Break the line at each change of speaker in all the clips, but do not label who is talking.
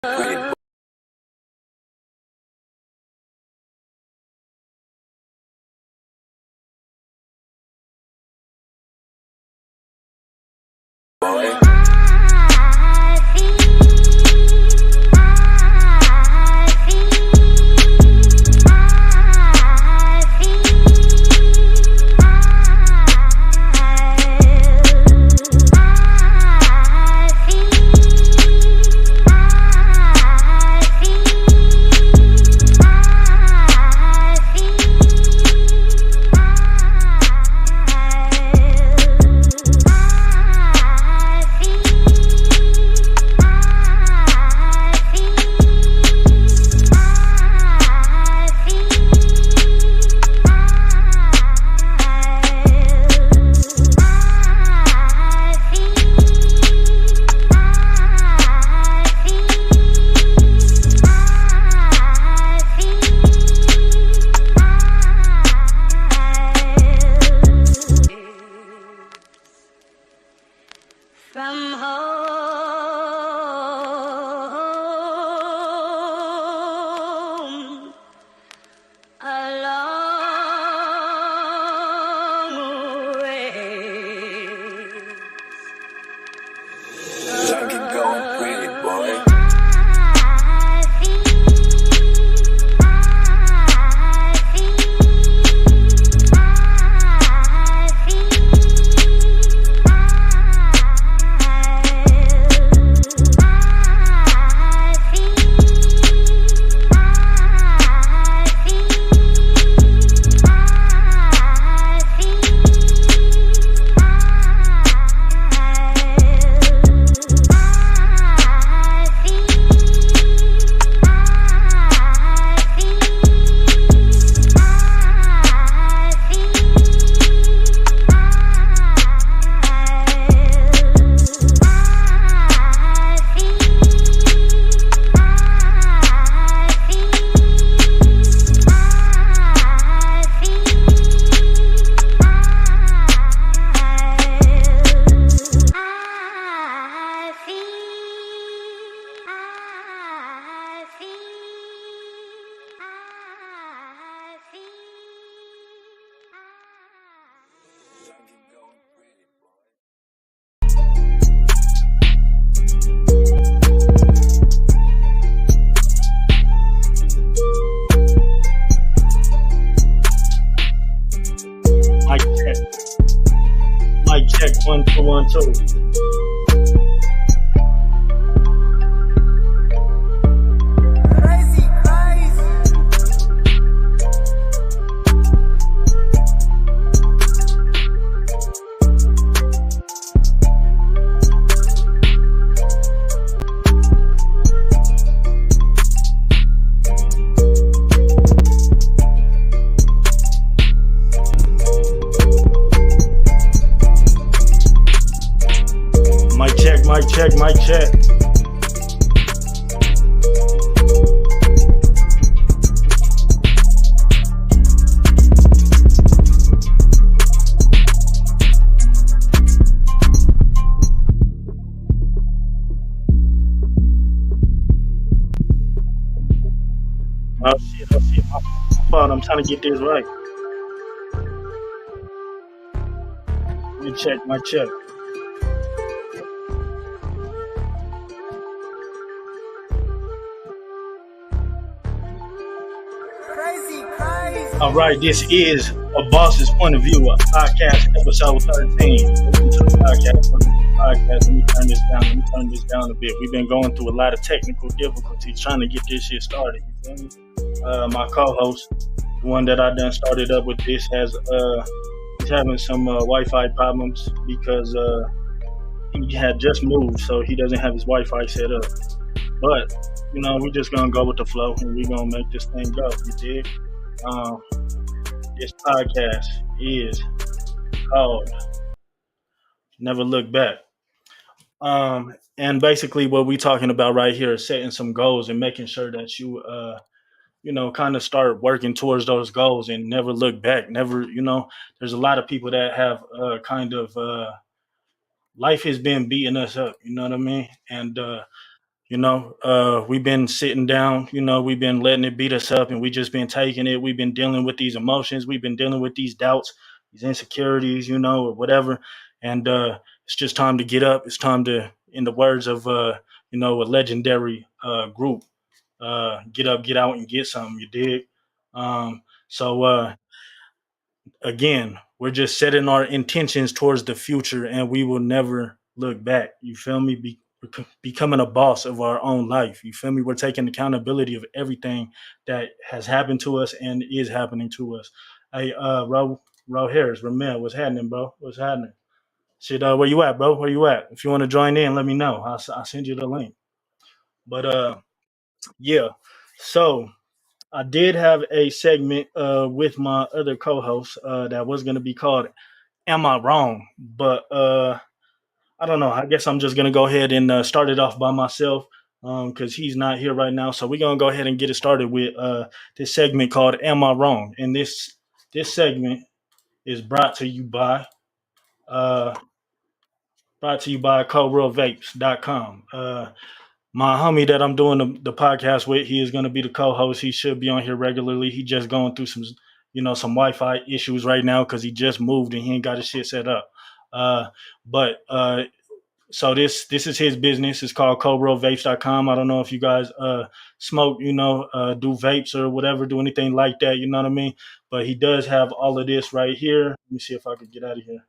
Pretty boy.
From home, a long way.
Time keep going pretty boy.
Mic check. Mic check. 1 2 1 2. Mic check. Mic check. Mic check. Oh shit. Oh shit. My fault. I'm trying to get this right. Mic check. Mic check. All right, this is A Boss's Point of View, a podcast, episode 13. Listen to the podcast. Let me turn this down. Let me turn this down a bit. We've been going through a lot of technical difficulties trying to get this shit started. You feel me? My co-host, the one that I done started up with this, he's having some Wi-Fi problems because he had just moved, so he doesn't have his Wi-Fi set up. But we're just gonna go with the flow, and we're gonna make this thing go. You dig? This podcast is called Never Look Back. And basically what we're talking about right here is setting some goals and making sure that you kind of start working towards those goals and never look back. Never, there's a lot of people that have life has been beating us up, you know what I mean? And we've been sitting down, we've been letting it beat us up and we just been taking it. We've been dealing with these emotions. We've been dealing with these doubts, these insecurities, or whatever. And it's just time to get up. It's time to, in the words of, a legendary group, get up, get out and get something, you dig? So again, we're just setting our intentions towards the future and we will never look back. You feel me? Becoming a boss of our own life. You feel me? We're taking accountability of everything that has happened to us and is happening to us. Hey, Ro Harris, Ramel, what's happening, bro? What's happening? Shit, where you at, bro? Where you at? If you want to join in, let me know. I'll send you the link. But yeah. So I did have a segment with my other co-host that was going to be called "Am I Wrong?" But I don't know. I guess I'm just gonna go ahead and start it off by myself because he's not here right now. So we're gonna go ahead and get it started with this segment called "Am I Wrong?" And this segment is uh, brought to you by CorealVapes.com. My homie that I'm doing the podcast with, he is going to be the co-host. He should be on here regularly. He just going through some Wi-Fi issues right now because he just moved and he ain't got his shit set up. But so this is his business. It's called CorealVapes.com. I don't know if you guys smoke, do vapes or whatever, do anything like that. You know what I mean? But he does have all of this right here. Let me see if I could get out of here.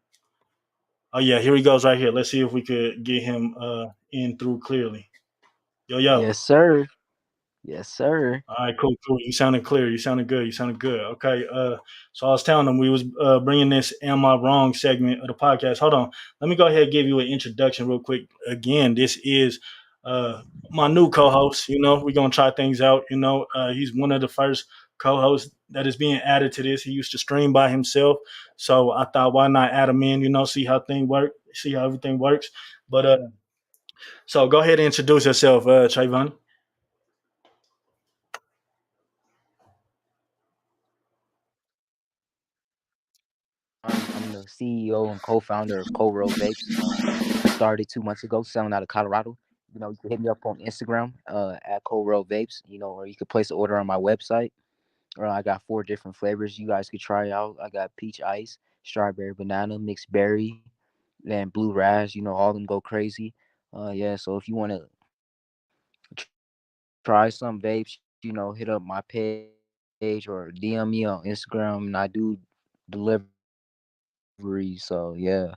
Oh yeah, here he goes right here. Let's see if we could get him in through clearly. Yo yo.
Yes, sir. Yes, sir.
All right, cool, cool. You sounded clear. You sounded good. You sounded good. Okay. So I was telling them we was bringing this "Am I Wrong" segment of the podcast. Hold on. Let me go ahead and give you an introduction real quick. Again, this is my new co-host. We're gonna try things out. He's one of the first co-hosts that is being added to this. He used to stream by himself, so I thought why not add him in? See how thing work, see how everything works. But so go ahead and introduce yourself, Trayvon.
I'm the CEO and co-founder of Co-Roll Vapes. I started 2 months ago, selling out of Colorado. You can hit me up on Instagram at Co-Roll Vapes. Or you could place an order on my website. Or I got 4 different flavors you guys could try out. I got peach ice, strawberry banana, mixed berry, and blue raz. All of them go crazy. Yeah. So if you want to try some vapes, hit up my page or DM me on Instagram, and I do delivery. So yeah.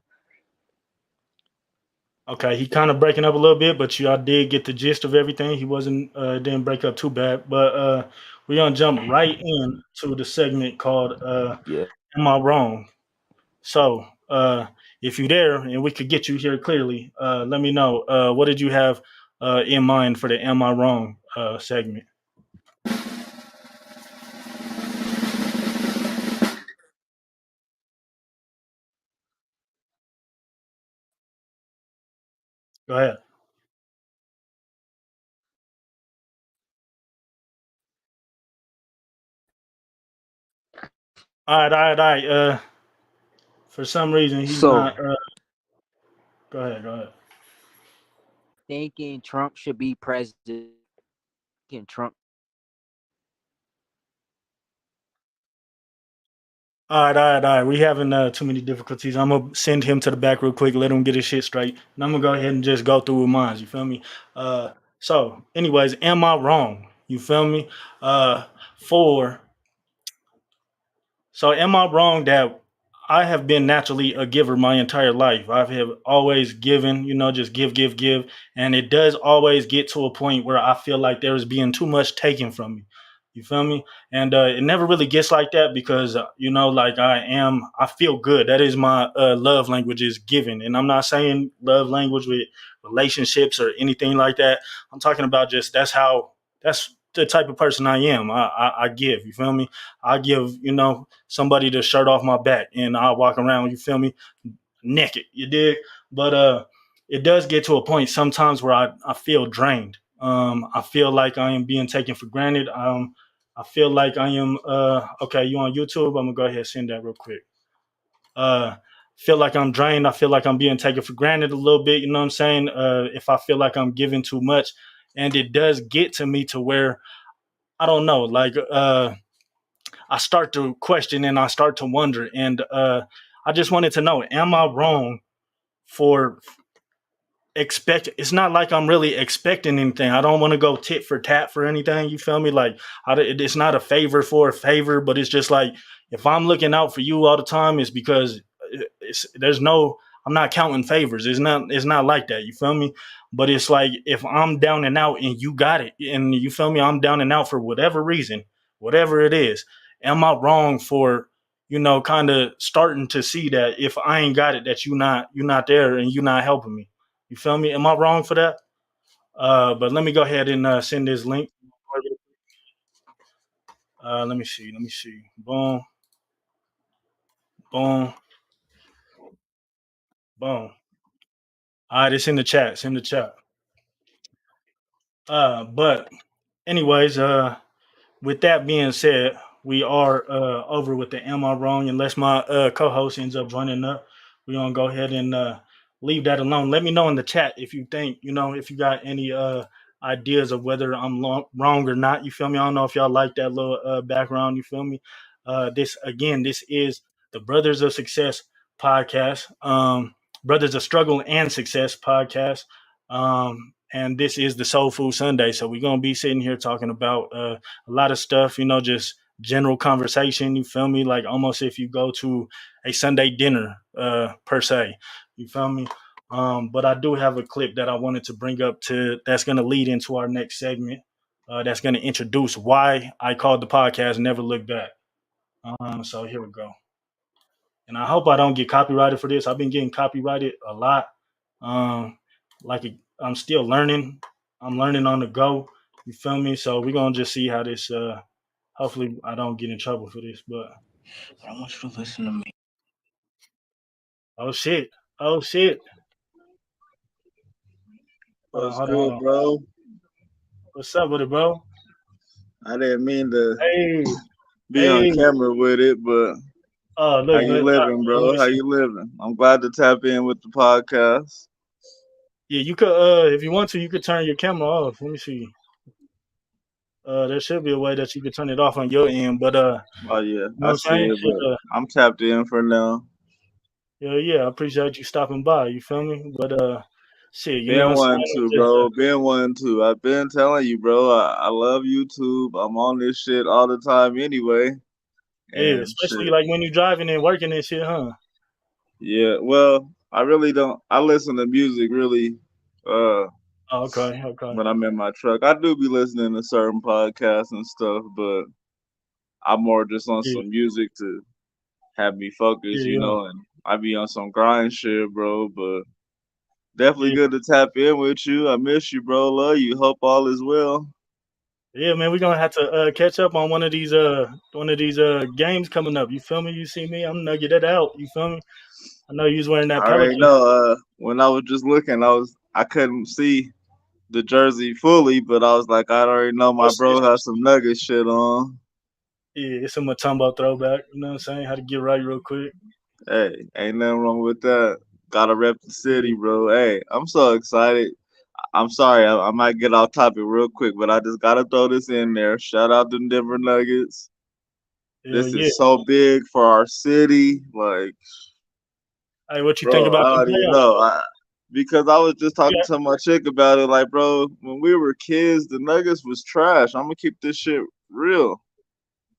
Okay, he kind of breaking up a little bit, but I did get the gist of everything. He wasn't didn't break up too bad, but we're gonna jump right in to the segment called
Yeah.
"Am I Wrong?" So if you're there and we could get you here clearly, let me know what did you have in mind for the "Am I Wrong" segment. Go ahead. All right, all right, all right. For some reason he's
So
not. Go ahead, go ahead.
thinking Trump should be president. Thinking Trump.
All right, all right, all right. We having too many difficulties. I'm gonna send him to the back real quick, let him get his shit straight, and I'm gonna go ahead and just go through with mine. You feel me? Anyways, am I wrong? You feel me? Uh, for am I wrong that I have been naturally a giver my entire life? I have always given, just give, give, give. And it does always get to a point where I feel like there is being too much taken from me. You feel me? And it never really gets like that because, like I feel good. That is my love language is giving. And I'm not saying love language with relationships or anything like that. I'm talking about just that's the type of person I am. I give, you feel me? I give, somebody the shirt off my back and I'll walk around, you feel me, naked, you dig? But it does get to a point sometimes where I feel drained. I feel like I am being taken for granted. I feel like I am okay, you on YouTube? I'm gonna go ahead and send that real quick. Feel like I'm drained. I feel like I'm being taken for granted a little bit, you know what I'm saying? If I feel like I'm giving too much. and it does get to me to where I don't know, like I start to question and I start to wonder, and I just wanted to know: am I wrong for expect it's not like I'm really expecting anything. I don't want to go tit for tat for anything. You feel me? Like it's not a favor for a favor, but it's just like if I'm looking out for you all the time, it's because there's no. I'm not counting favors. It's not like that. You feel me? But it's like if I'm down and out and you got it, and you feel me, I'm down and out for whatever reason, whatever it is. Am I wrong for kind of starting to see that if I ain't got it, that you not there and you not helping me? You feel me? Am I wrong for that? But let me go ahead and send this link. Let me see. Let me see. Boom, boom, boom. All right, it's in the chat. It's in the chat. But anyways, with that being said, we are over with the Am I Wrong? Unless my co-host ends up joining up, we're gonna go ahead and leave that alone. Let me know in the chat if you think, if you got any ideas of whether I'm wrong or not. You feel me? I don't know if y'all like that little background. You feel me? This is the Brothers of Success podcast, Brothers of Struggle and Success podcast. And this is the Soul Food Sunday. So we're gonna be sitting here talking about a lot of stuff, just general conversation. You feel me? Like almost if you go to a Sunday dinner, per se. You feel me? But I do have a clip that I wanted to bring up that's going to lead into our next segment. That's going to introduce why I called the podcast "Never Look Back." So here we go. And I hope I don't get copyrighted for this. I've been getting copyrighted a lot. Um, I'm still learning. I'm learning on the go. You feel me? So we're gonna just see how this. Hopefully, I don't get in trouble for this. But I want you to listen to me. Oh shit! Oh shit!
What's
Hold on, hold
good,
on.
bro?
What's up with it, bro?
I didn't mean to
Hey,
be on
hey.
camera with it, but how
Look,
you
look.
living,
Let
bro?
me
How
see.
you living? I'm glad to tap in with the podcast.
Yeah, you could. If you want to, you could turn your camera off. Let me see. There should be a way that you could turn it off on your end, but
Oh yeah,
you know
I
what I'm
see
saying?
it,
Shit,
but I'm tapped in for now.
yeah, I appreciate you stopping by. You feel me? But shit, you know what
Been
I'm
one
saying?
too,
It's just
bro. Been one too. I've been telling you, bro. I love YouTube. I'm on this shit all the time anyway.
yeah,
And
especially
shit.
like when you're driving and working and shit, huh?
Yeah. Well, I really don't. I listen to music really. Uh,
Oh, okay, okay.
when I'm in my truck, I do be listening to certain podcasts and stuff, but I'm more just on
Yeah,
some music to have me focused,
yeah,
and I be on some grind shit, bro. But definitely
yeah,
good to tap in with you. I miss you, bro. Love you. Hope all is well.
yeah, man. We're gonna have to catch up on one of these games coming up. You feel me? You see me? I'm gonna get that out. You feel me? I know you was wearing that
I already
Pelican.
know. When I was just looking, I couldn't see the jersey fully, but I was like, I already know my bro has some nugget shit on.
Yeah, it's a Matumbo throwback. You know what I'm saying? How to get right real quick.
Hey, ain't nothing wrong with that. Gotta rep the city,
Yeah,
bro. Hey, I'm so excited. I'm sorry, I might get off topic real quick, but I just gotta throw this in there. Shout out to Denver Nuggets.
hell
This
yeah.
is so big for our city. Like,
Hey, what you think
bro,
about
I
them
don't even
playoffs?
know. Because I was just talking
Yeah,
to my chick about it. Like, bro, when we were kids, the Nuggets was trash. I'm gonna keep this shit real.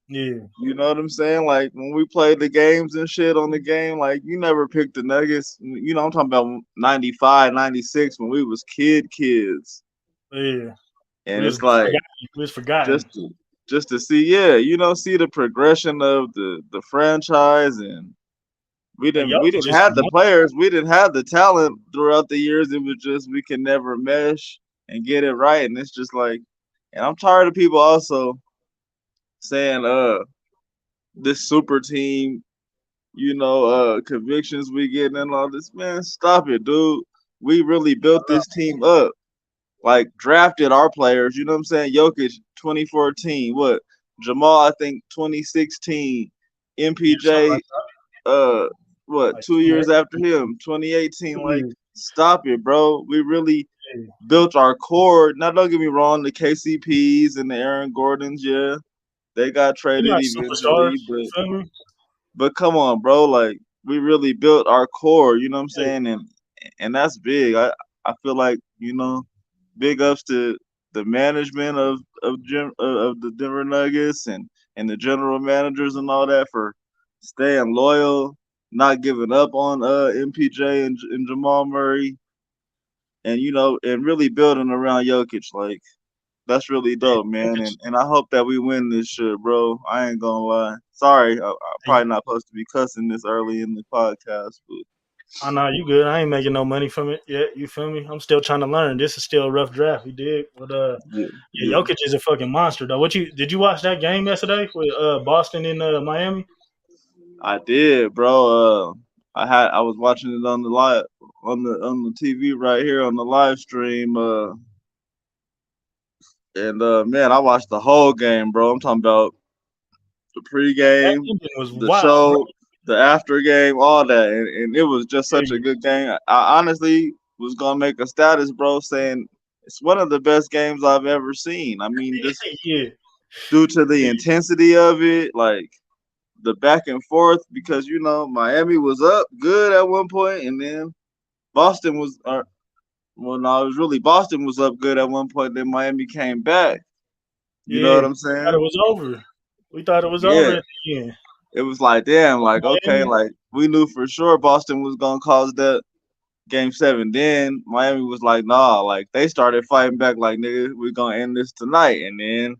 yeah,
You know what I'm saying? Like when we played the games and shit on the game, like you never picked the Nuggets. I'm talking about 95, 96 when we was kids.
yeah.
And it's like
We was forgotten.
just to just to see, yeah, see the progression of the franchise, and we
Hey,
didn't
y'all
we
was
didn't
just
have the players, we didn't have the talent throughout the years. It was just we can never mesh and get it right. And it's just like, and I'm tired of people also saying this super team, convictions we getting and all this. Man, stop it, dude. We really built this team up. Like drafted our players, you know what I'm saying? Jokic 2014, what? Jamal, I think 2016.
yeah, something
MPJ,
like
uh what,
like
2 years after
2018.
him, 2018. Like,
Yeah,
stop it, bro. We really
Hey,
built our core. Now, don't get me wrong, the KCPs and the Aaron Gordons, yeah, they got
they're
traded
not superstars.
eventually,
You feel me?
but come on, bro, like we really built our core. You know what I'm
Hey,
saying? And that's big. I feel like big ups to the management of the Denver Nuggets and the general managers and all that for staying loyal, not giving up on MPJ and Jamal Murray, and and really building around Jokic. Like that's really
hey,
dope, man.
Jokic,
And I hope that we win this shit, bro. I ain't gonna lie. Sorry, I'm
hey,
probably not supposed to be cussing this early in the podcast, but
I know you good. I ain't making no money from it yet. You feel me? I'm still trying to learn. This is still a rough draft. You did, but
yeah,
yeah,
yeah.
Jokic is a fucking monster though. What you did you watch that game yesterday with Boston and Miami?
I did, bro. I was watching it on the live on the TV right here on the live stream. And man, I watched the whole game, bro. I'm talking about the
That
pregame,
ending was
the
wild, bro.
show, the after game, all that, and it was just such a
Yeah,
good game. I honestly was gonna make a status, bro, saying it's one of the best games I've ever seen. I mean, just
yeah,
due to the
yeah,
intensity of it, like the back and forth, because Miami was up good at one point, and then Boston was, well, no, it was really Boston was up good at one point. Then Miami came back. You know
yeah.
what I'm
Thought it
saying?
was over. We thought it was over
Yeah.
at the end.
It was like, damn, like, okay,
Miami,
like we knew for sure Boston was gonna cause that game 7. Then Miami was like, nah, like they started fighting back, like, nigga, we're gonna end this tonight. And then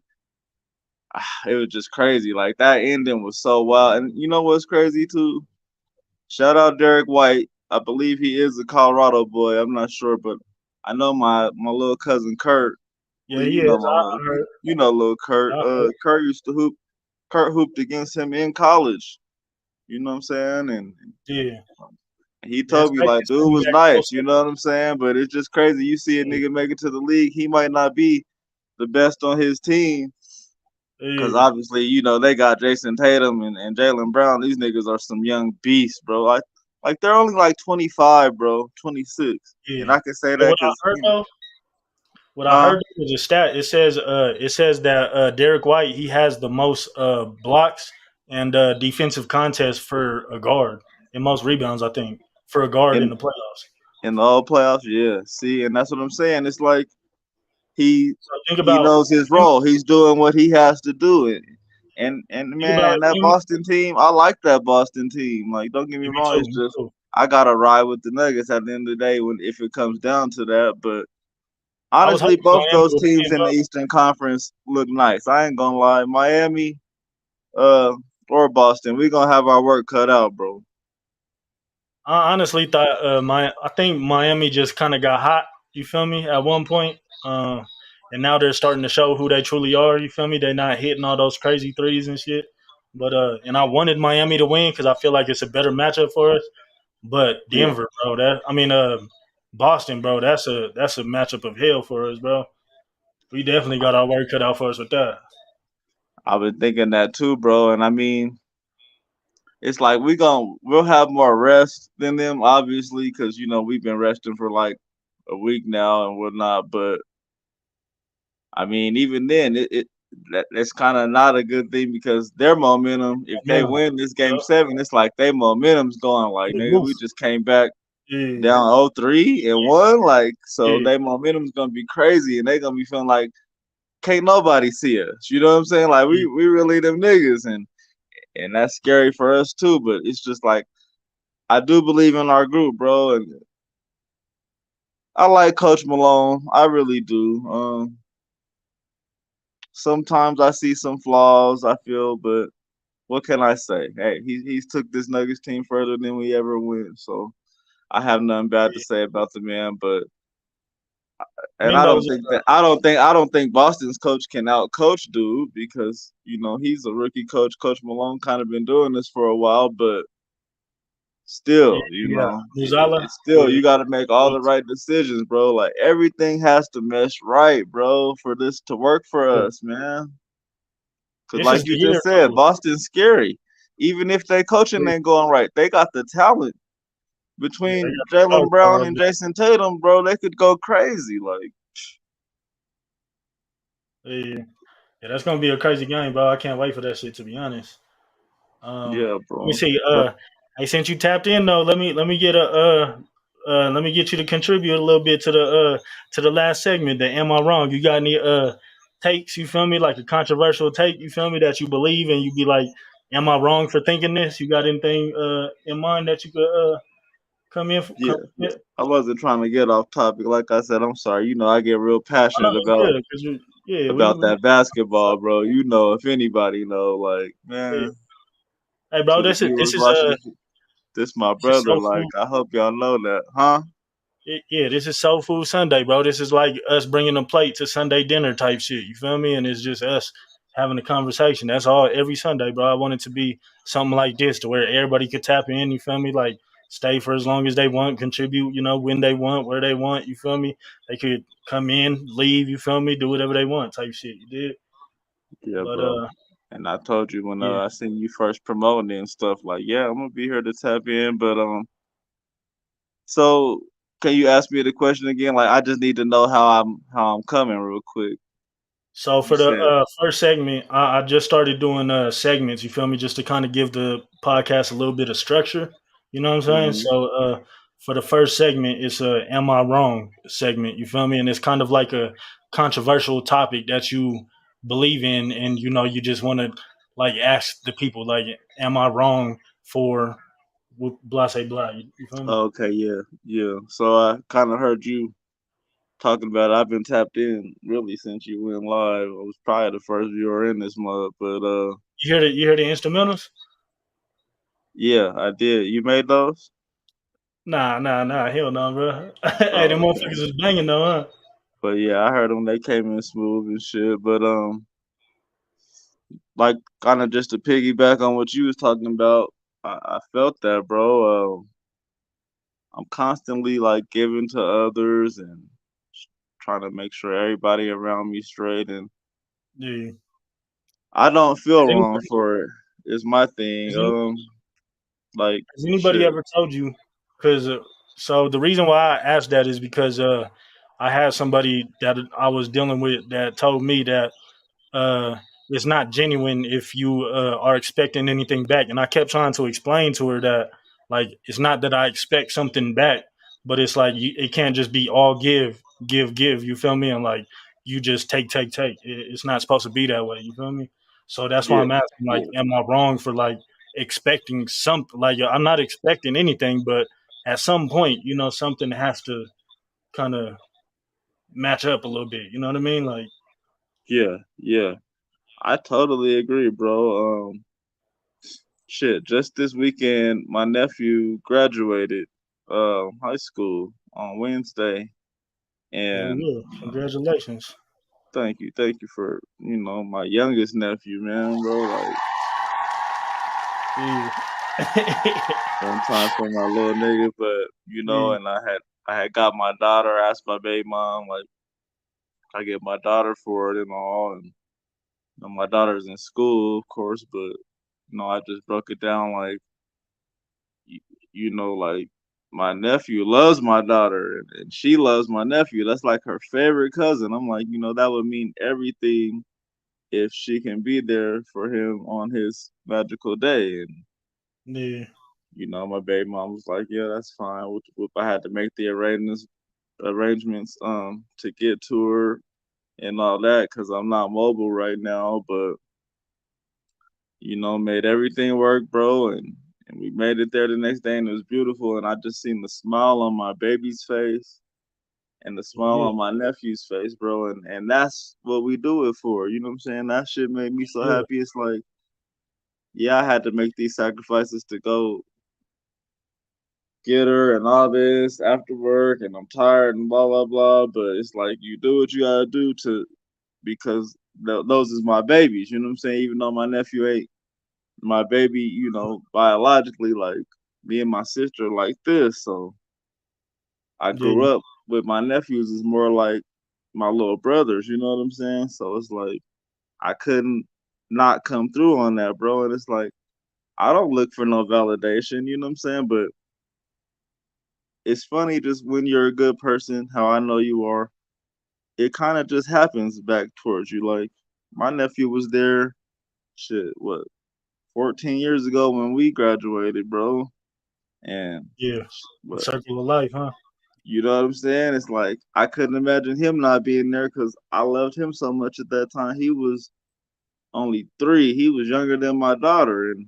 it was just crazy. Like that ending was so wild. And you know what's crazy too? Shout out Derek White. I believe he is a Colorado boy. I'm not sure, but I know my little cousin Kurt.
yeah,
Well,
he
you
is.
know my little,
I heard.
little Kurt.
I heard.
Kurt used to hoop. Kurt hooped against him in college. You know what I'm saying? And
Yeah,
he
yeah. It's
told me
crazy
like,
to see
dude
him
was
that
nice.
close.
You know what I'm saying? But it's just crazy. You see a
Yeah,
nigga make it to the league, he might not be the best on his team. Cause
yeah,
obviously, they got Jason Tatum and Jalen Brown. These niggas are some young beasts, bro. Like they're only like 25, bro, 26. And
yeah.
I can say
And
that
what I
because
heard though, what I
huh?
heard was a stat. It says that Derek White he has the most blocks and defensive contests for a guard and most rebounds. I think for a guard in
In
the playoffs.
in the all playoffs, yeah. See, and that's what I'm saying. It's like he
So think
he
about
knows his
him.
role. He's doing what he has to do. And
Think about
man, that
him.
Boston team, I like that Boston team. Like, don't get me
Yeah, me
wrong,
too.
it's
Me
just
too.
I gotta ride with the Nuggets at the end of the day when if it comes down to that. But
I was
honestly,
hoping
both
Miami
those
would
teams
win,
in the Eastern Conference look nice. I ain't gonna lie. Miami, uh, or Boston, we gonna have our work cut out, bro.
I honestly thought I think Miami just kind of got hot. You feel me? At one point, and now they're starting to show who they truly are. You feel me? They're not hitting all those crazy threes and shit. But and I wanted Miami to win because I feel like it's a better matchup for us. But
Yeah,
Denver, bro, Boston, bro, that's a matchup of hell for us, bro. We definitely got our work cut out for us with that.
I've been thinking that too, bro. And I mean, it's like we'll have more rest than them, obviously, because we've been resting for like a week now and whatnot. But I mean, even then, that's kind of not a good thing because their momentum, if they
Momentum,
win this game
yup,
7, it's like their momentum's going like,
through the
nigga,
roof.
we just came back
Yeah,
down 0-3 and won. Like, so
yeah,
their momentum's gonna be crazy, and they gonna be feeling like can't nobody see us. You know what I'm saying? Like we
yeah.
we really them niggas, and that's scary for us too. But it's just like I do believe in our group, bro, and I like Coach Malone. I really do. Sometimes I see some flaws, I feel, but what can I say? Hey, he's took this Nuggets team further than we ever went, so I have nothing bad to say about the man. But
I
and
mean,
I don't
those.
think that I don't think Boston's coach can out coach dude because he's a rookie coach. Coach Malone kind of been doing this for a while, but
Yeah,
still,
yeah. Muzala.
it's still
Yeah.
you got to make all the right decisions, bro. Like everything has to mesh right, bro, for this to work for
Yeah.
us, man. Cause
This is
like
the
you
year
just said,
too.
Boston's scary. Even if they coaching
Yeah.
ain't going right, they got the talent.
Yeah, they
between
got the
Jalen
dog
Brown
pound.
and Jason Tatum, bro, they could go crazy. Like,
Yeah, yeah, that's gonna be a crazy game, bro. I can't wait for that shit. To be honest.
yeah,
Let me
bro.
see.
But
Hey, since you tapped in though, let me get a let me get you to contribute a little bit to the last segment. The am I wrong? You got any takes? You feel me? Like a controversial take? You feel me that you believe and you be like, am I wrong for thinking this? You got anything in mind that you could come
yeah,
with?
I wasn't trying to get off topic. Like I said, I'm sorry. You know, I get real
I know
passionate
it's good because yeah,
about that basketball, bro. You know, if anybody know, like,
yeah.
man,
Hey, bro,
to the viewers
this is
watching this my
this is
brother.
soul
Like,
food.
I hope y'all know that, huh?
Yeah, this is Soul Food Sunday, bro. This is like us bringing a plate to Sunday dinner type shit. You feel me? And it's just us having a conversation. That's all every Sunday, bro. I want it to be something like this to where everybody could tap in. You feel me? Like stay for as long as they want, contribute. You know, when they want, where they want. You feel me? They could come in, leave. You feel me? Do whatever they want, type shit. You did,
Yeah,
but
bro. And I told you when
yeah.
I seen you first promoting it and stuff, like, yeah, I'm gonna be here to tap in. But so can you ask me the question again? Like, I just need to know how I'm coming real quick.
So
You
for the
said,
first segment, I just started doing segments. You feel me? Just to kind of give the podcast a little bit of structure. You know what I'm saying?
hmm
So for the first segment, it's a "Am I Wrong?" segment. You feel me? And it's kind of like a controversial topic that you believe in, and you know you just want to like ask the people like, "Am I wrong for blah say blah?" You feel me?
okay, yeah, yeah. So I kind of heard you talking about it. I've been tapped in really since you went live. I was probably the first viewer in this month, but
You hear the instrumentals?
yeah, I did. You made those?
Nah, hell no, bro. Hey, them
Oh, okay.
motherfuckers is banging though, huh?
But yeah, I heard them. They came in smooth and shit. But like kind of just to piggyback on what you was talking about, I felt that, bro. I'm constantly like giving to others and trying to make sure everybody around me straight, and
Yeah.
I don't feel
Has
wrong
anybody,
for it. It's my thing.
has any,
Like
has anybody
shit.
ever told you? Because so the reason why I asked that is because I had somebody that I was dealing with that told me that uh, it's not genuine if you are expecting anything back. And I kept trying to explain to her that like it's not that I expect something back, but it's like it can't just be all give. You feel me? And like you just take. It's not supposed to be that way. You feel me? So that's why
Yeah,
I'm asking. Like,
yeah,
am I wrong for like expecting something? Like I'm not expecting anything, but at some point, you know, something has to kind of match up a little bit. You know what I mean? Like,
yeah. I totally agree, bro. Shit, just this weekend, my nephew graduated high school on Wednesday,
hell
and
yeah, congratulations.
thank you for my youngest nephew, man, bro. Like
Yeah.
one time for my little nigga, but
Yeah,
and I had got my daughter, asked my baby mom, like I get my daughter for it and all, and my daughter's in school, of course, but I just broke it down like you, like my nephew loves my daughter and she loves my nephew. That's like her favorite cousin. I'm like, that would mean everything if she can be there for him on his magical day. And
yeah,
my baby mom was like, yeah, that's fine. I had to make the arrangements to get to her and all that because I'm not mobile right now, but made everything work, bro, and we made it there the next day and it was beautiful and I just seen the smile on my baby's face and the smile
yeah,
on my nephew's face, bro, and that's what we do it for. You know what I'm saying? That shit made me so
yeah,
happy. It's like, yeah, I had to make these sacrifices to go get her and all this after work and I'm tired and blah blah blah, but it's like you do what you gotta do to because those is my babies, you know what I'm saying? Even though my nephew ain't my baby, biologically, like me and my sister like this. So I grew
yeah,
up with my nephews is more like my little brothers, you know what I'm saying? So it's like I couldn't not come through on that, bro. And it's like I don't look for no validation, you know what I'm saying? But it's funny just when you're a good person, how I know you are, it kind of just happens back towards you. Like my nephew was there, shit, what, 14 years ago when we graduated, bro. And
Yeah, the
but
circle of life, huh?
you know what I'm saying? It's like I couldn't imagine him not being there because I loved him so much at that time. He was only 3. He was younger than my daughter, and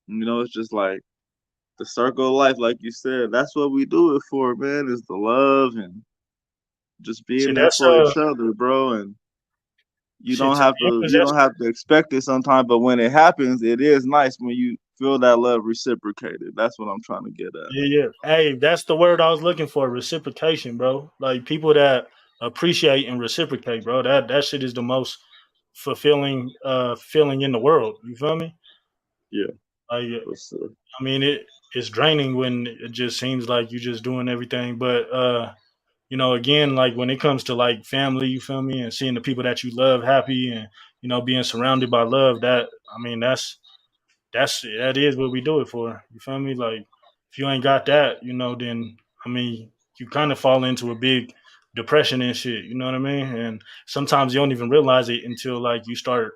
it's just like the circle of life, like you said. That's what we do it for, man. Is the love and just
See,
being there
that's
for each other, bro. And you
shit.
don't
To
have
be
to
honest,
you don't have to expect it sometimes, but when it happens, it is nice when you feel that love reciprocated. That's what I'm trying to get at.
yeah. Hey, that's the word I was looking for. Reciprocation, bro. Like people that appreciate and reciprocate, bro. That shit is the most fulfilling feeling in the world. You feel me?
Yeah,
Like
for sure.
I mean it's draining when it just seems like you're just doing everything. But again, like when it comes to like family, you feel me, and seeing the people that you love happy and being surrounded by love, that I mean that is what we do it for. You feel me? Like if you ain't got that, then I mean you kind of fall into a big depression and shit. You know what I mean? And sometimes you don't even realize it until like you start.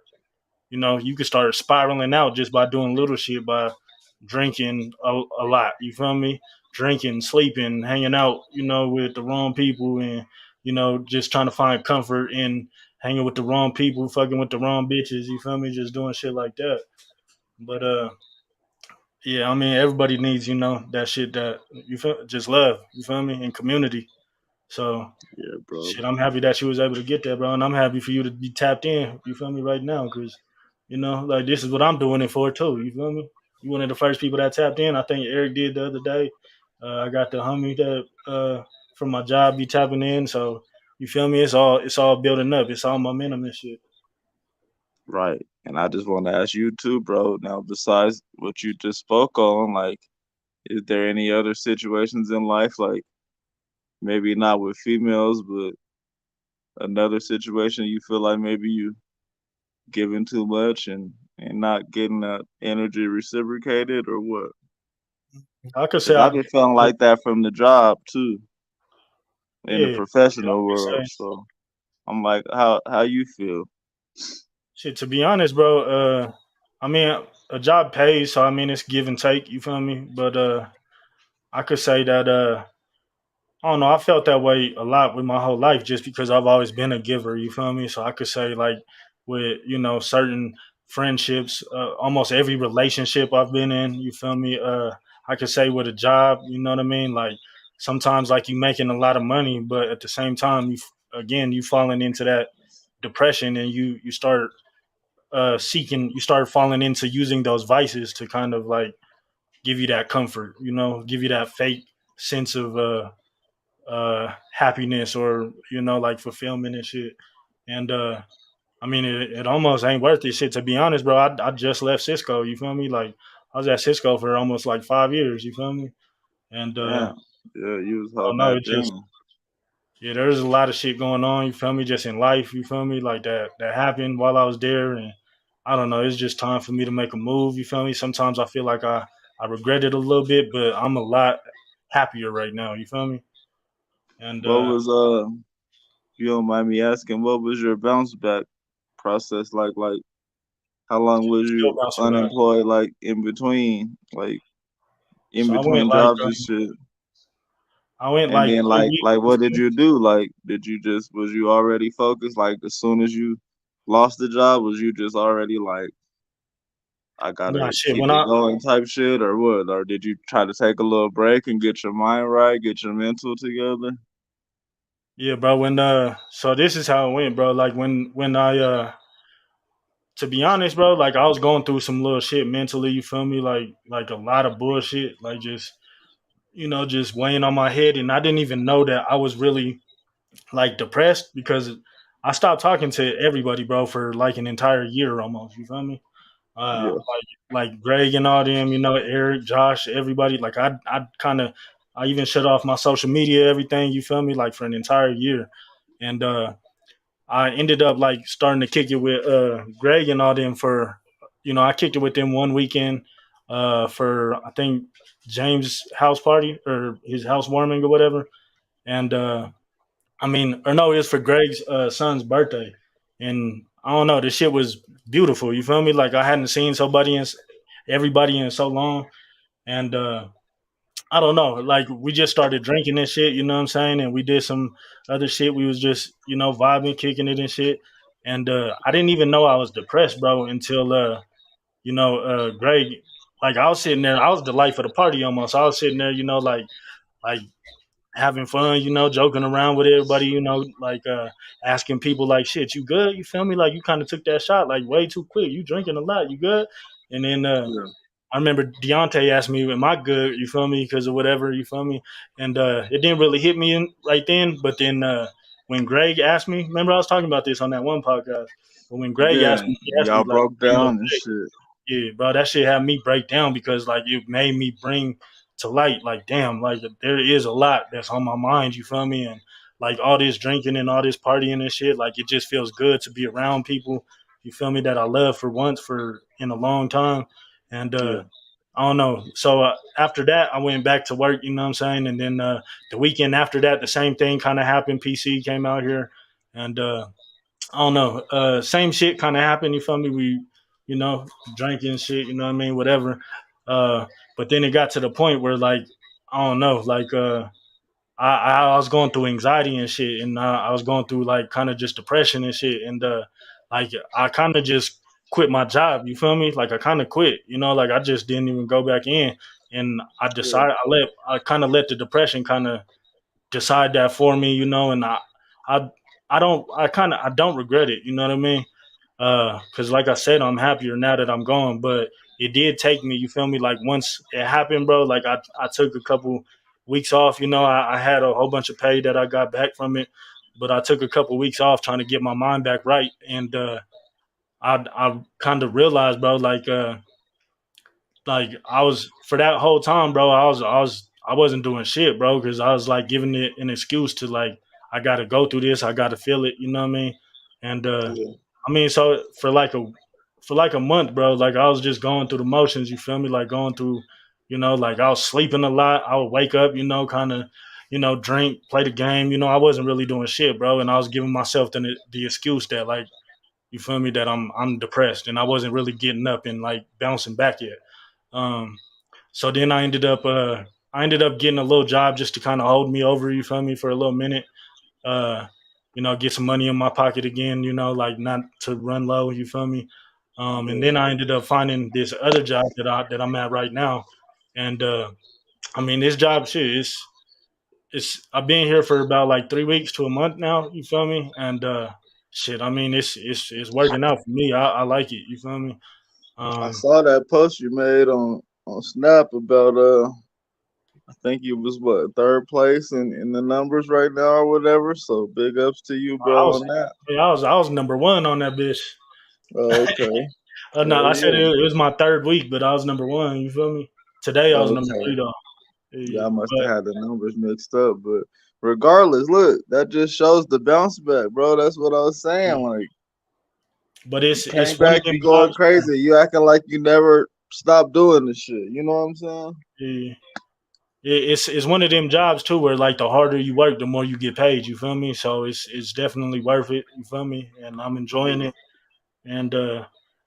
You can start spiraling out just by doing little shit, by drinking a lot. You feel me? Drinking, sleeping, hanging out. With the wrong people, and just trying to find comfort in hanging with the wrong people, fucking with the wrong bitches. You feel me? Just doing shit like that. But yeah, I mean, everybody needs, that shit that you feel, just love, you feel me, and community. So,
Yeah, bro.
shit, I'm happy that you was able to get that, bro, and I'm happy for you to be tapped in. You feel me right now, because like this is what I'm doing it for too. You feel me? You one of the first people that tapped in. I think Eric did the other day. I got the homie that from my job be tapping in. So you feel me? It's all building up. It's all momentum and shit.
Right. And I just want to ask you too, bro. Now, besides what you just spoke on, like, is there any other situations in life, like maybe not with females, but another situation you feel like maybe you giving too much and not getting that energy reciprocated, or what?
I could say
Because
I
I've been feeling like that from the job too, in the
yeah.
professional
I could
world.
say
So I'm like, how you feel?
shit. To be honest, bro. I mean, a job pays, so I mean it's give and take. You feel me? But I could say that I don't know. I felt that way a lot with my whole life, just because I've always been a giver. You feel me? So I could say like with certain friendships, almost every relationship I've been in. You feel me? I could say with a job. You know what I mean? Like sometimes like you making a lot of money, but at the same time again you falling into that depression, and you start you start falling into using those vices to kind of like give you that comfort. Give you that fake sense of happiness, or like fulfillment and shit. And I mean it almost ain't worth it, shit, to be honest, bro. I just left Cisco. You feel me? Like I was at Cisco for almost like 5 years. You feel me? And
Damn. Yeah, you was
I don't
holding
know,
that
it just
down.
yeah, there's a lot of shit going on. You feel me? Just in life. You feel me? Like that happened while I was there. And I don't know, it's just time for me to make a move. You feel me? Sometimes I feel like I regret it a little bit, but I'm a lot happier right now. You feel me? And
What was if you don't mind me asking, what was your bounce back process like? Like, how long was
still
you
bouncing back.
unemployed? Like in
So I went
between
like
jobs and shit. And then
3 weeks.
like what did you do? Like, did you just was you already focused? Like, as soon as you lost the job, was you just already like, I
Nah,
gotta
shit.
keep
When
it
I
going type shit, or what? Or did you try to take a little break and get your mind right, get your mental together?
yeah, bro. When so this is how it went, bro. Like when I to be honest, bro, like I was going through some little shit mentally. You feel me? Like a lot of bullshit. Like just just weighing on my head, and I didn't even know that I was really like depressed, because I stopped talking to everybody, bro, for like an entire year almost. You feel me?
Yeah,
Like Greg and all them, Eric, Josh, everybody. Like I even shut off my social media, everything. You feel me? Like for an entire year, and I ended up like starting to kick it with Greg and all them for, I kicked it with them one weekend. for I think James' house party or his housewarming or whatever. And I mean, or no, it was for Greg's son's birthday. And I don't know, this shit was beautiful. You feel me? Like I hadn't seen everybody in so long. And I don't know, like we just started drinking and shit. You know what I'm saying? And we did some other shit. We was just vibing, kicking it and shit. And I didn't even know I was depressed, bro, until Greg. Like I was sitting there, I was the life of the party almost. I was sitting there, like having fun, joking around with everybody, like asking people like, "Shit, you good? You feel me? Like you kind of took that shot like way too quick. You drinking a lot? You good?" And then
Yeah,
I remember Deontay asked me, "Am I good?" You feel me? Because of whatever, you feel me? And it didn't really hit me right then. But then when Greg asked me, remember I was talking about this on that one podcast. But when Greg
yeah.
asked me, he asked me
Y'all
like,
broke
"Are you
down and
okay?"
shit.
Yeah, bro, that shit had me break down because like it made me bring to light, like, damn, like there is a lot that's on my mind, you feel me? And like all this drinking and all this partying and shit, like it just feels good to be around people, you feel me, that I love for once for in a long time. And
Yeah,
I don't know. So after that, I went back to work, you know what I'm saying? And then the weekend after that, the same thing kind of happened. PC came out here and I don't know. Same shit kind of happened. You feel me? We, drinking shit. You know what I mean? Whatever. Uh, but then it got to the point where like I don't know. Like I was going through anxiety and shit, and I was going through like kind of just depression and shit, and like I kind of just quit my job. You feel me? Like I kind of quit. Like I just didn't even go back in, and
yeah,
I kind of let the depression kind of decide that for me, and I I don't regret it, you know what I mean? Cause like I said, I'm happier now that I'm gone, but it did take me, you feel me? Like once it happened, bro, like I took a couple weeks off, I had a whole bunch of pay that I got back from it, but I took a couple weeks off trying to get my mind back right. And, I kind of realized, bro, like I was for that whole time, bro. I wasn't doing shit, bro, because I was like giving it an excuse to like I got to go through this, I got to feel it, you know what I mean? And
yeah,
I mean, so for like a month, bro, like I was just going through the motions, you feel me? Like going through, like I was sleeping a lot. I would wake up, kind of, drink, play the game. I wasn't really doing shit, bro, and I was giving myself the excuse that like you feel me that I'm depressed, and I wasn't really getting up and like bouncing back yet. Um, so then I ended up getting a little job just to kind of hold me over, you feel me, for a little minute. Uh, get some money in my pocket again, like not to run low, you feel me. And
yeah.
then I ended up finding this other job that I'm at right now. And I mean this job shit it's I've been here for about like 3 weeks to a month now, you feel me? And shit, I mean it's working out for me. I like it, you feel me?
I
Um
saw that post you made on Snap about I think you was what third place in the numbers right now or whatever. So big ups to you,
I
bro,
was
on that.
yeah, I was number one on that bitch.
Oh, okay.
No,
Hell
I said
yeah.
it was my third week, but I was number one. You feel me? Today I was number
Okay.
three though.
Yeah,
Yeah,
I must have
but
had the numbers mixed up, but regardless, look, that just shows the bounce back, bro. That's what I was saying. Like
but
you
it's
came
one of
back,
them
you going
jobs.
crazy. You acting like you never stopped doing the shit. You know what I'm saying?
Yeah, it's one of them jobs too, where like the harder you work, the more you get paid. You feel me? So it's definitely worth it. You feel me? And I'm enjoying
Yeah.
it. And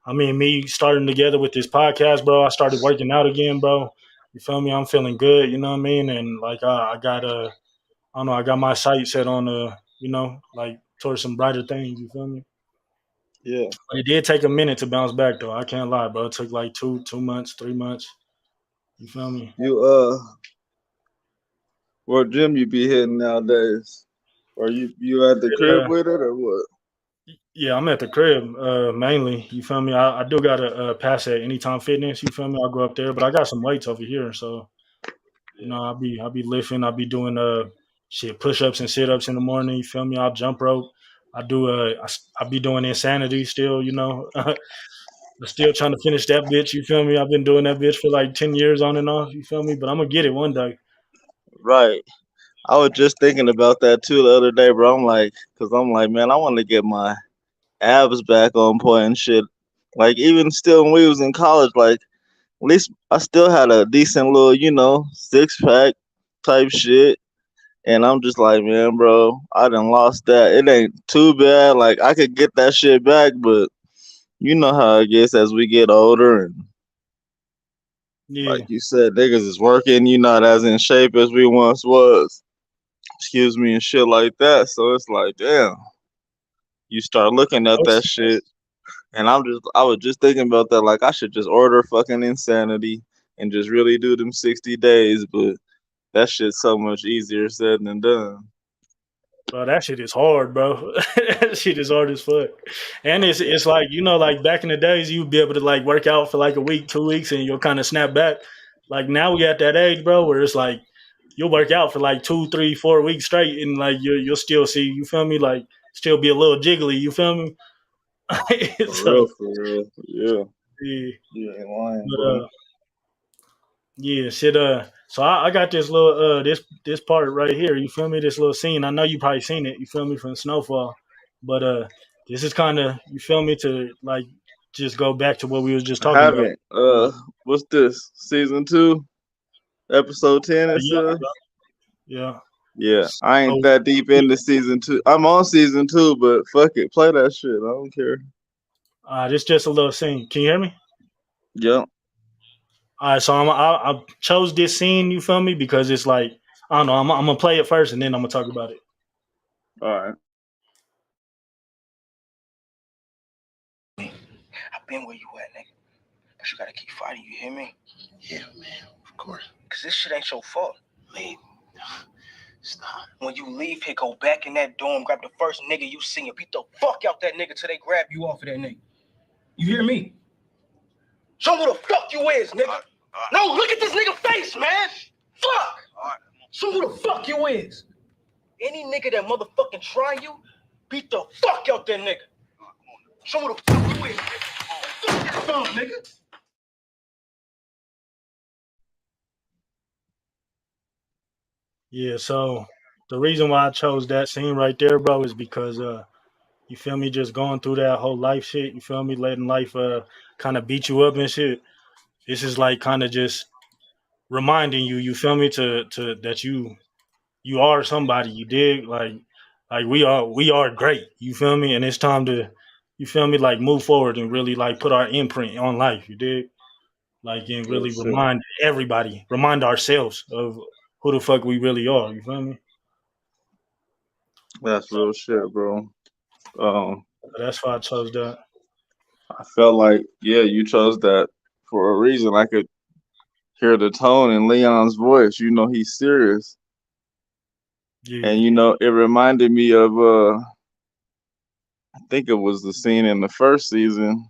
I mean, me starting together with this podcast, bro. I started working out again, bro. You feel me? I'm feeling good. You know what I mean? And like I got I don't know, I got my sight set on like towards some brighter things. You feel me?
Yeah.
But it did take a minute to bounce back, though. I can't lie, bro. It took like two months, 3 months. You feel me?
You what gym you be hitting nowadays? Or you at the crib
Uh,
with it or what?
yeah, I'm at the crib mainly. You feel me? I do got a pass at Anytime Fitness. You feel me? I'll go up there, but I got some weights over here, so
Yeah.
I'll be lifting. I'll be doing shit push ups and sit ups in the morning. You feel me? I'll jump rope. I'll be doing insanity still. I'm still trying to finish that bitch. You feel me? I've been doing that bitch for like 10 years on and off. You feel me? But I'm gonna get it one day.
Right. I was just thinking about that too the other day, bro. Cause I'm like, man, I want to get my abs back on point and shit. Like even still when we was in college, like At least I still had a decent little, six pack type shit. And I'm just like, man, bro, I done lost that. It ain't too bad. Like I could get that shit back, but you know how it gets as we get older, and like
Yeah.
you said, niggas is working. You not as in shape as we once was. Excuse me and shit like that. So it's like, damn, you start looking at that shit, and I was just thinking about that. Like I should just order fucking insanity and just really do them 60 days, but that shit's so much easier said than done.
Bro, that shit is hard, bro. That shit is hard as fuck. And it's like, like back in the days you'd be able to like work out for like a week, 2 weeks, and you'll kind of snap back. Like now we at that age, bro, where it's like you'll work out for like 2, 3, 4 weeks straight and like you'll still see, you feel me, like still be a little jiggly, you feel me? So
For real, yeah.
yeah.
You ain't lying,
But
boy.
yeah, shit. So I got this little this part right here. You feel me? This little scene. I know you probably seen it. You feel me from Snowfall, but this is kind of, you feel me, to like just go back to what we was just
I
talking about.
haven't. What's this? Season 2, episode 10. It
Yeah,
says.
yeah.
Yeah, I ain't
So
that deep
yeah,
into season 2. I'm on season 2, but fuck it, play that shit. I don't care.
this just a little scene. Can you hear me?
Yep.
All right. So I chose this scene. You feel me? Because it's like, I don't know. I'm gonna play it first and then I'm gonna talk about it.
All right.
I've been where you at, nigga. But you gotta keep fighting, you hear me? Yeah, man, of course. Cause this shit ain't your fault. Man, stop. When you leave here, go back in that dorm, grab the first nigga you see and beat the fuck out that nigga till they grab you off of that nigga. You hear me? Show me who the fuck you is, nigga. No, look at this nigga face, man. Fuck. Show me who the fuck you is. Any nigga that motherfucking try you, beat the fuck out that nigga. Show me who the fuck you is, nigga. Fuck that phone, nigga.
Yeah. So the reason why I chose that scene right there, bro, is because you feel me, just going through that whole life shit. You feel me, letting life kind of beat you up and shit. This is like kind of just reminding you. You feel me, to that you are somebody. You dig, like we are great. You feel me, and it's time to, you feel me, like move forward and really like put our imprint on life. You dig, like, and
Real
really
shit.
remind ourselves of who the fuck we really are. You feel me?
That's
So
real shit, bro. Um,
that's why I chose that.
I felt like, yeah, you chose that for a reason. I could hear the tone in Leon's voice. You know he's serious, and
Yeah,
it reminded me of I think it was the scene in the first season,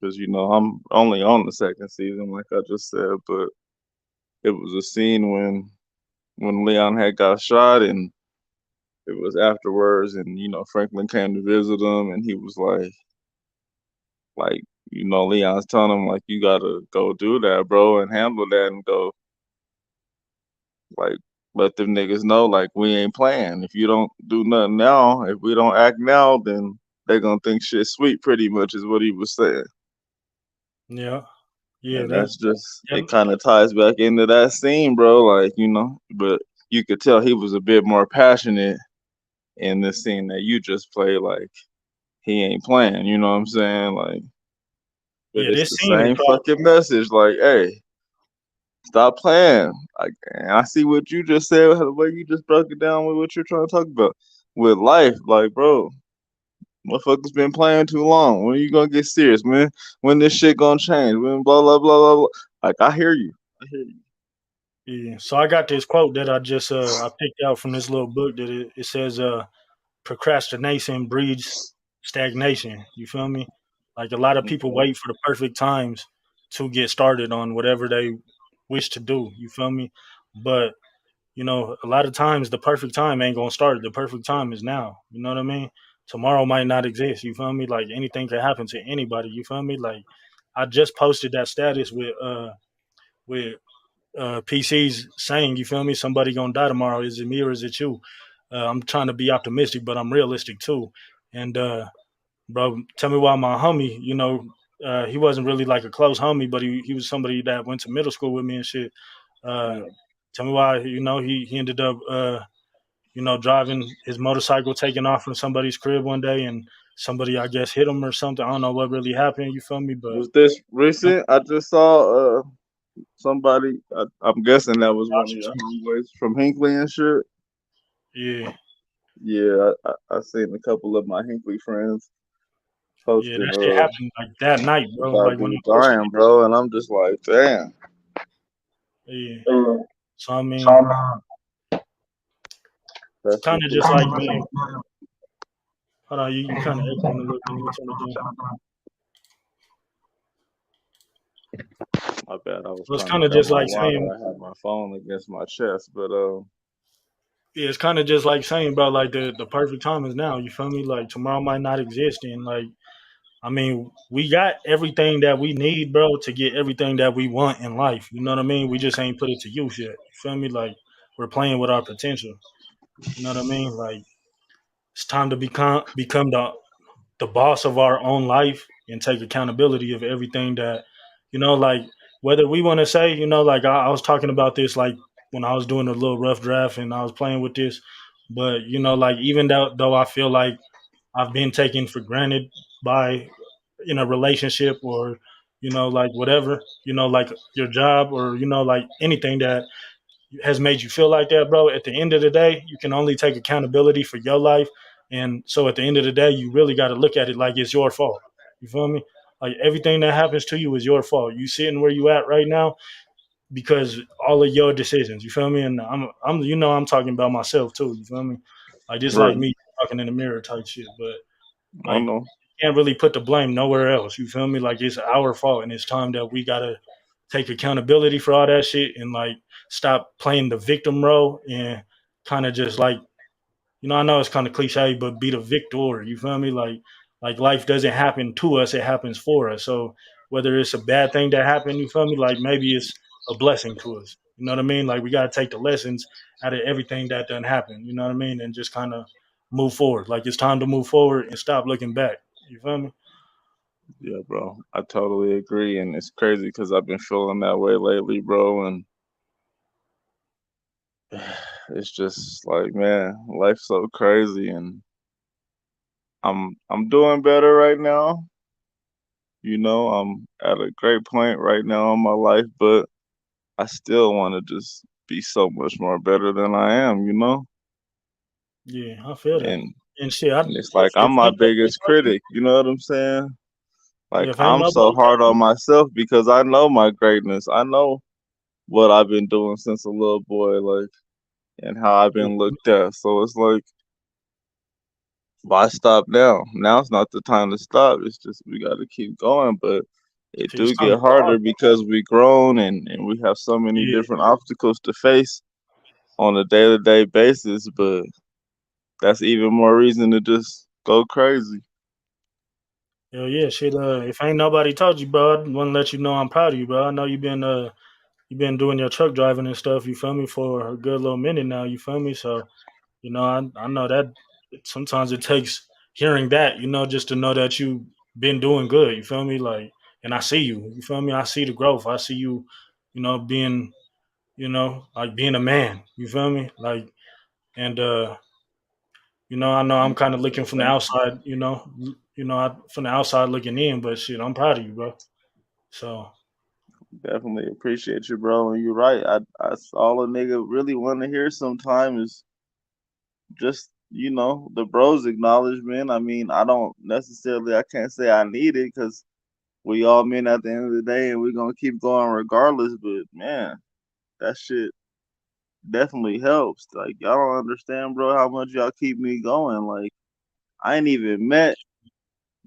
because I'm only on the second season, like I just said, but it was a scene when Leon had got shot, and it was afterwards, and Franklin came to visit him, and he was like Leon's telling him like, you gotta go do that, bro, and handle that, and go like let them niggas know like we ain't playing. If you don't do nothing now, if we don't act now, then they gonna think shit sweet. Pretty much is what he was saying,
yeah, yeah.
and
That
that's just
yeah,
it. Kind of ties back into that scene, bro. Like but you could tell he was a bit more passionate in this scene that you just played. Like he ain't playing. You know what I'm saying? Like, but
yeah.
it's
This
the
scene is
same
called.
fucking message. Like, hey, stop playing. Like, and I see what you just said, the way you just broke it down with what you're trying to talk about with life. Like, bro, motherfuckers been playing too long. When you gonna get serious, man? When this shit gonna change? When blah blah blah blah blah. Like, I hear you. I hear you.
Yeah. So I got this quote that I just I picked out from this little book that it says procrastination breeds stagnation. You feel me? Like a lot of people
Okay.
wait for the perfect times to get started on whatever they wish to do. You feel me? But a lot of times the perfect time ain't gonna start. The perfect time is now. You know what I mean? Tomorrow might not exist. You feel me? Like anything can happen to anybody. You feel me? Like I just posted that status with PCs saying, you feel me, somebody gonna die tomorrow. Is it me or is it you? I'm trying to be optimistic, but I'm realistic too. And bro, tell me why my homie, he wasn't really like a close homie, but he was somebody that went to middle school with me and shit. Uh,
Yeah.
tell me why, he ended up driving his motorcycle, taking off from somebody's crib one day, and somebody I guess hit him or something. I don't know what really happened. You feel me? But
Was this recent? I just saw somebody. I'm guessing that was one of your homeboys from Hinkley and shit.
yeah,
Yeah, I seen a couple of my Hinkley friends
yeah,
posting
that shit happened like that night, bro.
about
Like when
dude
I posted
dying, bro, and I'm just like, damn.
it. Yeah.
Mm.
So I
So,
mean, it's
That's
kind
just
of just like, man. Hold on, you kind of echoing a little bit. Let me turn it down.
my bad. I was
So it's
trying to
kind of
grab
just
my
like
water.
saying,
I had my phone against my chest, but
yeah, it's kind of just like saying, bro, like the perfect time is now. You feel me? Like tomorrow might not exist, and like I mean, we got everything that we need, bro, to get everything that we want in life. You know what I mean? We just ain't put it to use yet. You feel me? Like we're playing with our potential. You know what I mean? Like it's time to become the boss of our own life and take accountability of everything that, like whether we want to say, like I was talking about this like when I was doing a little rough draft and I was playing with this, but like even though I feel like I've been taken for granted by in a relationship or like whatever, like your job or like anything that has made you feel like that, bro. At the end of the day, you can only take accountability for your life. And so at the end of the day, you really got to look at it like it's your fault. You feel me? Like everything that happens to you is your fault. You sitting where you at right now because all of your decisions. You feel me? And I'm talking about myself too. You feel me? Like just like
right.
me talking in the mirror type shit. But
I
like
know.
can't really put the blame nowhere else. You feel me? Like it's our fault, and it's time that we gotta take accountability for all that shit and like stop playing the victim role and kind of just like I know it's kind of cliche, but be the victor. You feel me? Like life doesn't happen to us; it happens for us. So whether it's a bad thing that happened, you feel me? Like maybe it's a blessing to us. You know what I mean? Like we gotta take the lessons out of everything that done happened. You know what I mean? And just kind of move forward. Like it's time to move forward and stop looking back. You feel me?
Yeah, bro. I totally agree, and it's crazy because I've been feeling that way lately, bro. And it's just like, man, life's so crazy, and I'm doing better right now. I'm at a great point right now in my life, but I still want to just be so much more better than I am.
Yeah, I feel that.
And
And shit,
and it's like I'm
if
my
ain't nobody
biggest
taught you,
critic. You know what I'm saying? Like
yeah, if ain't
I'm so
nobody taught
hard on myself because I know my greatness. I know what I've been doing since a little boy, like, and how I've
you,
been looked at. So it's like, why stop now? Now's not the time to stop. It's just we got to keep going, but it
shit, it's
do
time to
get
go
harder
hard.
because we grown and we have so many
Yeah,
different obstacles to face on a day-to-day basis. But that's even more reason to just go crazy.
hell yeah, shit. If ain't nobody taught you, bro, I want to let you know I'm proud of you, bro. I know you've been doing your truck driving and stuff. You feel me for a good little minute now. You feel me? So I know that sometimes it takes hearing that, just to know that you've been doing good. You feel me? Like, and I see you. You feel me? I see the growth. I see you, being, like being a man. You feel me? Like, and I know I'm kind of looking from the outside. From the outside looking in, but shit, I'm proud of you, bro. So
Definitely appreciate you, bro. And you're right. I all a nigga really want to hear sometimes is just the bros acknowledgement. I mean, I can't say I need it because we all men at the end of the day, and we're gonna keep going regardless. But man, that shit definitely helps. Like y'all don't understand, bro, how much y'all keep me going. Like I ain't even met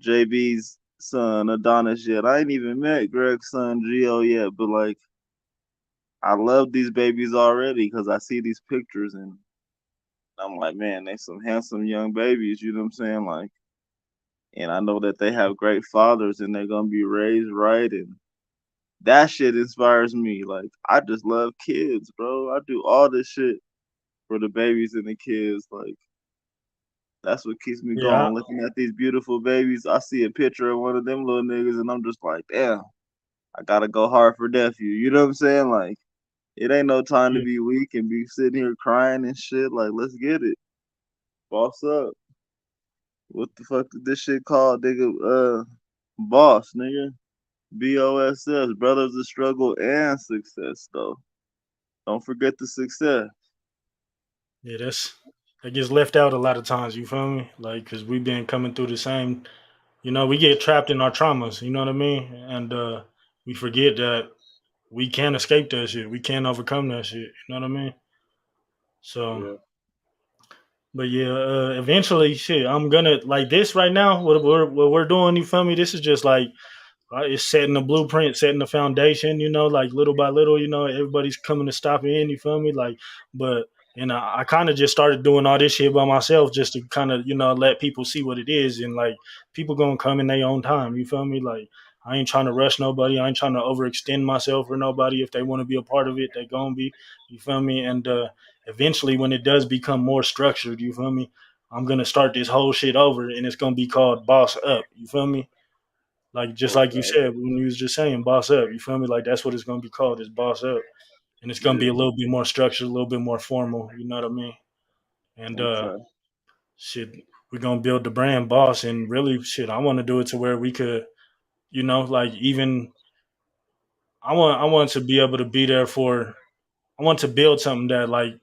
JB's son Adonis yet. I ain't even met Greg's son Gio yet. But like I love these babies already because I see these pictures and I'm like, man, they some handsome young babies. You know what I'm saying? Like, and I know that they have great fathers and they're gonna be raised right and that shit inspires me. Like, I just love kids, bro. I do all this shit for the babies and the kids. Like, That's what keeps me
Yeah,
going. Looking at these beautiful babies, I see a picture of one of them little niggas, and I'm just like, damn, I gotta go hard for nephew. You know what I'm saying? Like, it ain't no time to
yeah,
be weak and be sitting here crying and shit. Like, let's get it, boss up. What the fuck is this shit called, nigga? Boss, nigga. BOSS, brothers of struggle and success, though. Don't forget the success.
yeah. That gets left out a lot of times. You feel me? Like, cause we've been coming through the same. You know, we get trapped in our traumas. You know what I mean? And we forget that we can't escape that shit. We can't overcome that shit. You know what I mean? So,
Yeah,
but yeah, eventually, shit. I'm gonna like this right now. What we're doing. You feel me? This is just like it's setting the blueprint, setting the foundation, like little by little, everybody's coming to stop in, you feel me? Like, but, I kind of just started doing all this shit by myself just to kind of, let people see what it is. And like, people gonna come in their own time, you feel me? Like, I ain't trying to rush nobody. I ain't trying to overextend myself for nobody. If they want to be a part of it, they gonna be, you feel me? And eventually, when it does become more structured, you feel me? I'm gonna start this whole shit over, and it's gonna be called Boss Up. You feel me? Like just like you
okay.
said when you was just saying boss up, you feel me? Like that's what it's gonna be called, is boss up. And it's gonna be
Yeah,
a little bit more structured, a little bit more formal, you know what I mean? And
okay.
shit, we're gonna build the brand boss, and really shit, I wanna do it to where we could, like even I want to be able to be there for I want to build something that like,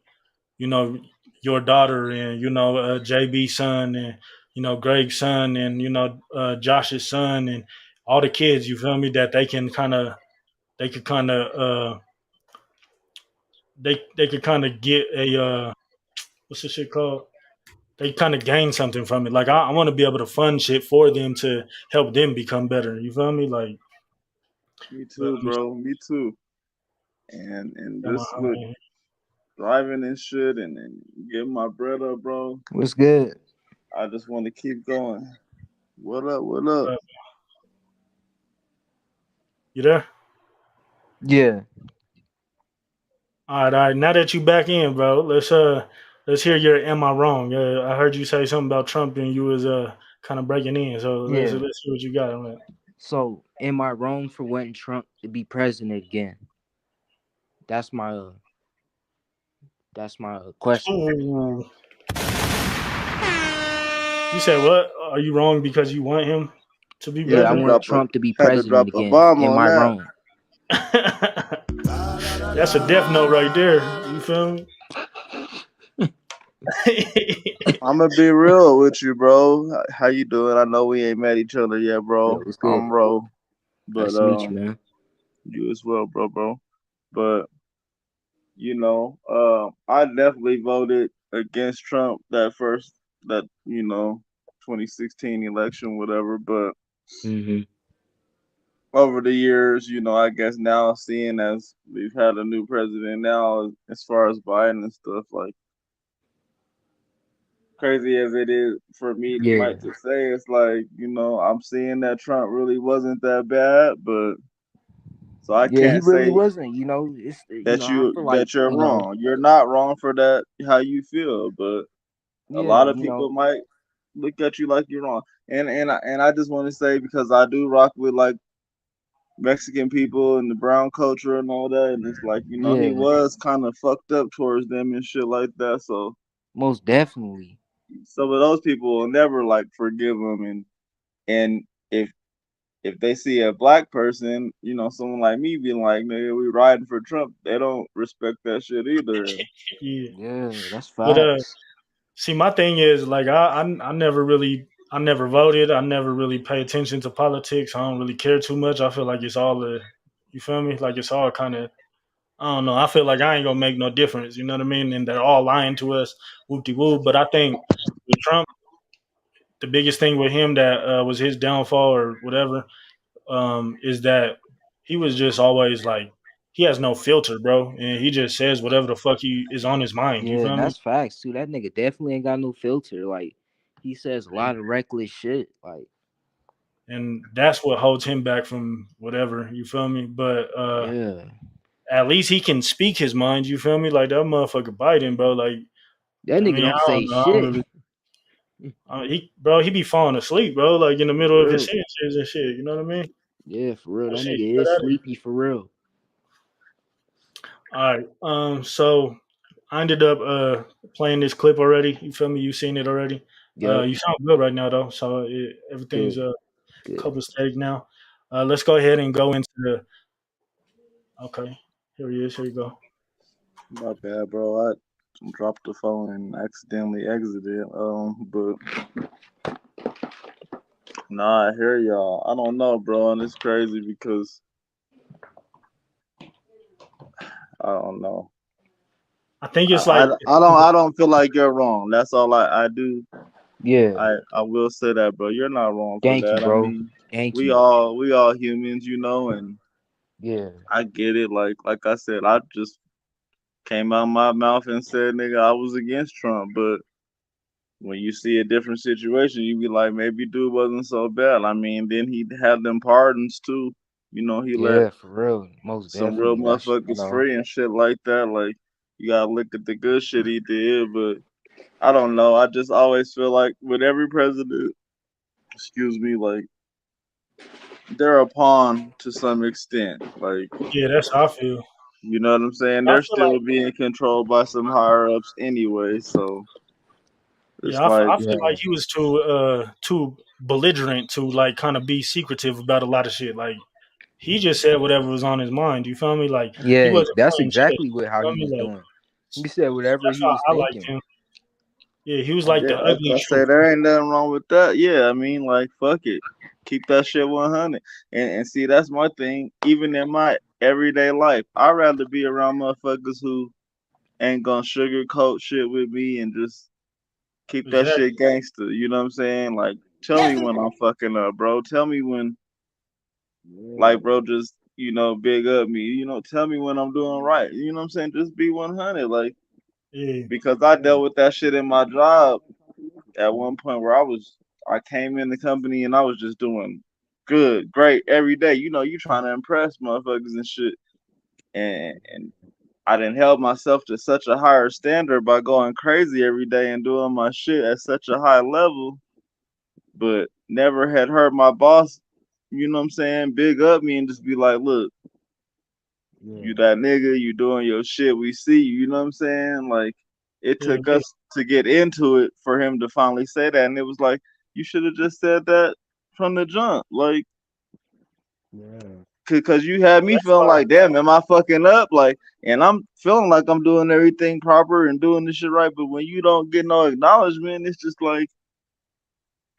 you know, your daughter and JB's son and Greg's son and Josh's son and all the kids, you feel me, that they could kind of they could kind of get a what's this shit called? They kind of gain something from it. Like I want to be able to fund shit for them to help them become better. You feel me? Like,
Me
but
too, bro. Me too. And
I'm,
just with
I'm,
driving and shit and getting my bread up, bro.
What's good?
I just want to keep going. What up? What up?
uh, you there?
Yeah,
All right, all right. Now that you back in, bro, let's hear your "Am I wrong?" I heard you say something about Trump and you was kind of breaking in. So let's
yeah.
let's see what you got on that.
So, am I wrong for wanting Trump to be president again? That's my question.
Ooh. You said what? Are you wrong because you want him to be
Yeah, I want
president?
Trump to be
Had to
president
drop a
again.
bomb
Am
on
I
that.
wrong?
That's a death note right there. You feel me?
I'm gonna be real with you, bro. How you doing? I know we ain't met each other yet,
Yo,
bro.
what's good?
I'm Ro, but
Nice to meet you, man.
you as well, bro. But I definitely voted against Trump that 2016 election, whatever. But
Mm-hmm.
over the years, I guess now seeing as we've had a new president now, as far as Biden and stuff, like crazy as it is for me
Yeah,
might to say, it's like, I'm seeing that Trump really wasn't that bad, but so I
yeah. He
can't
really
say
wasn't. It's
that
I
you
feel like
that you're wrong. You're not wrong for that how you feel, but a
yeah,
lot of people might look at you like you're wrong. And I just want to say, because I do rock with like Mexican people and the brown culture and all that, and it's like, he
yeah.
was kind of fucked up towards them and shit like that. So
Most definitely.
some of those people will never like forgive him, and if they see a black person, someone like me being like, nigga, we riding for Trump, they don't respect that shit either.
Yeah.
Yeah, that's
But
facts.
see, my thing is like I never really I never voted. I never really pay attention to politics. I don't really care too much. I feel like it's all you feel me? Like it's all kind of I don't know. I feel like I ain't gonna make no difference. You know what I mean? And they're all lying to us, whoop de whoop. But I think with Trump, the biggest thing with him that was his downfall or whatever is that he was just always like he has no filter, bro, and he just says whatever the fuck he is on his mind. You
Yeah,
feel
and
me?
that's facts too. That nigga definitely ain't got no filter. Like, he says a lot of reckless shit. Like,
And that's what holds him back from whatever. You feel me? But
yeah,
at least he can speak his mind. You feel me? Like that motherfucker Biden, bro. Like
that
I
nigga
mean,
don't
I
say
don't know. I don't
shit.
really. He be falling asleep, bro, like in the
For
middle of his
real.
sentences and shit. You know what I mean?
Yeah, for real.
That
That
shit,
nigga is sleepy for real.
all right. So I ended up playing this clip already. You feel me? You seen it already.
Yep.
You sound good right now though, so everything's
Good. Good.
couple steady now. Let's go ahead and go into the. Okay, here he is. Here you go.
My bad, bro. I dropped the phone and accidentally exited. But nah, I hear y'all. I don't know, bro, and it's crazy because I don't know.
I think
I,
it's like
I don't feel like you're wrong. That's all I do.
Yeah.
I will say that, bro. You're not wrong for
Thank you,
that. I
bro.
mean,
Thank
we
you.
all humans, and
Yeah.
I get it. Like I said, I just came out my mouth and said, nigga, I was against Trump, but when you see a different situation, you be like, maybe dude wasn't so bad. I mean, then he had them pardons too. He let
Yeah, for real. Most
some real
definitely. That's
motherfuckers free and shit like that. Like, you gotta look at the good shit he did, but I don't know. I just always feel like with every president, excuse me, like they're a pawn to some extent. Like,
yeah, that's how I feel.
you know what I'm saying?
I
They're
feel like
still being controlled by some higher ups anyway. So it's
yeah,
like,
I feel
yeah.
like he was too belligerent to like kind of be secretive about a lot of shit. Like he just said whatever was on his mind. You feel me? Like he
Yeah,
wasn't
that's
playing chess.
exactly what
You
how
feel
he
me?
was
Like
doing. He said whatever
that's
he was
how I liked
thinking.
him. Yeah, he was like
yeah,
the
like
ugly
I say,
truth.
there ain't nothing wrong with that. Yeah, I mean, like, fuck it. Keep that shit 100. And see, that's my thing. Even in my everyday life, I'd rather be around motherfuckers who ain't gonna sugarcoat shit with me and just keep that
Exactly.
shit gangster. You know what I'm saying? Like, tell me when I'm fucking up, bro. Tell me when, like, bro, just, big up me. Tell me when I'm doing right. You know what I'm saying? Just be 100. Like,
Yeah,
because I dealt with that shit in my job at one point where I came in the company and I was just doing good, great every day. You trying to impress motherfuckers and shit. And I didn't held myself to such a higher standard by going crazy every day and doing my shit at such a high level, but never had heard my boss, you know what I'm saying, big up me and just be like, look, you
Yeah.
that nigga, you doing your shit, we see you, you know what I'm saying? Like, it
yeah,
took
yeah,
us to get into it for him to finally say that. And it was like, you should have just said that from the jump. Like,
Yeah.
cause you had me
that's
feeling
why.
like, damn, am I fucking up? Like, and I'm feeling like I'm doing everything proper and doing this shit right. But when you don't get no acknowledgement, it's just like,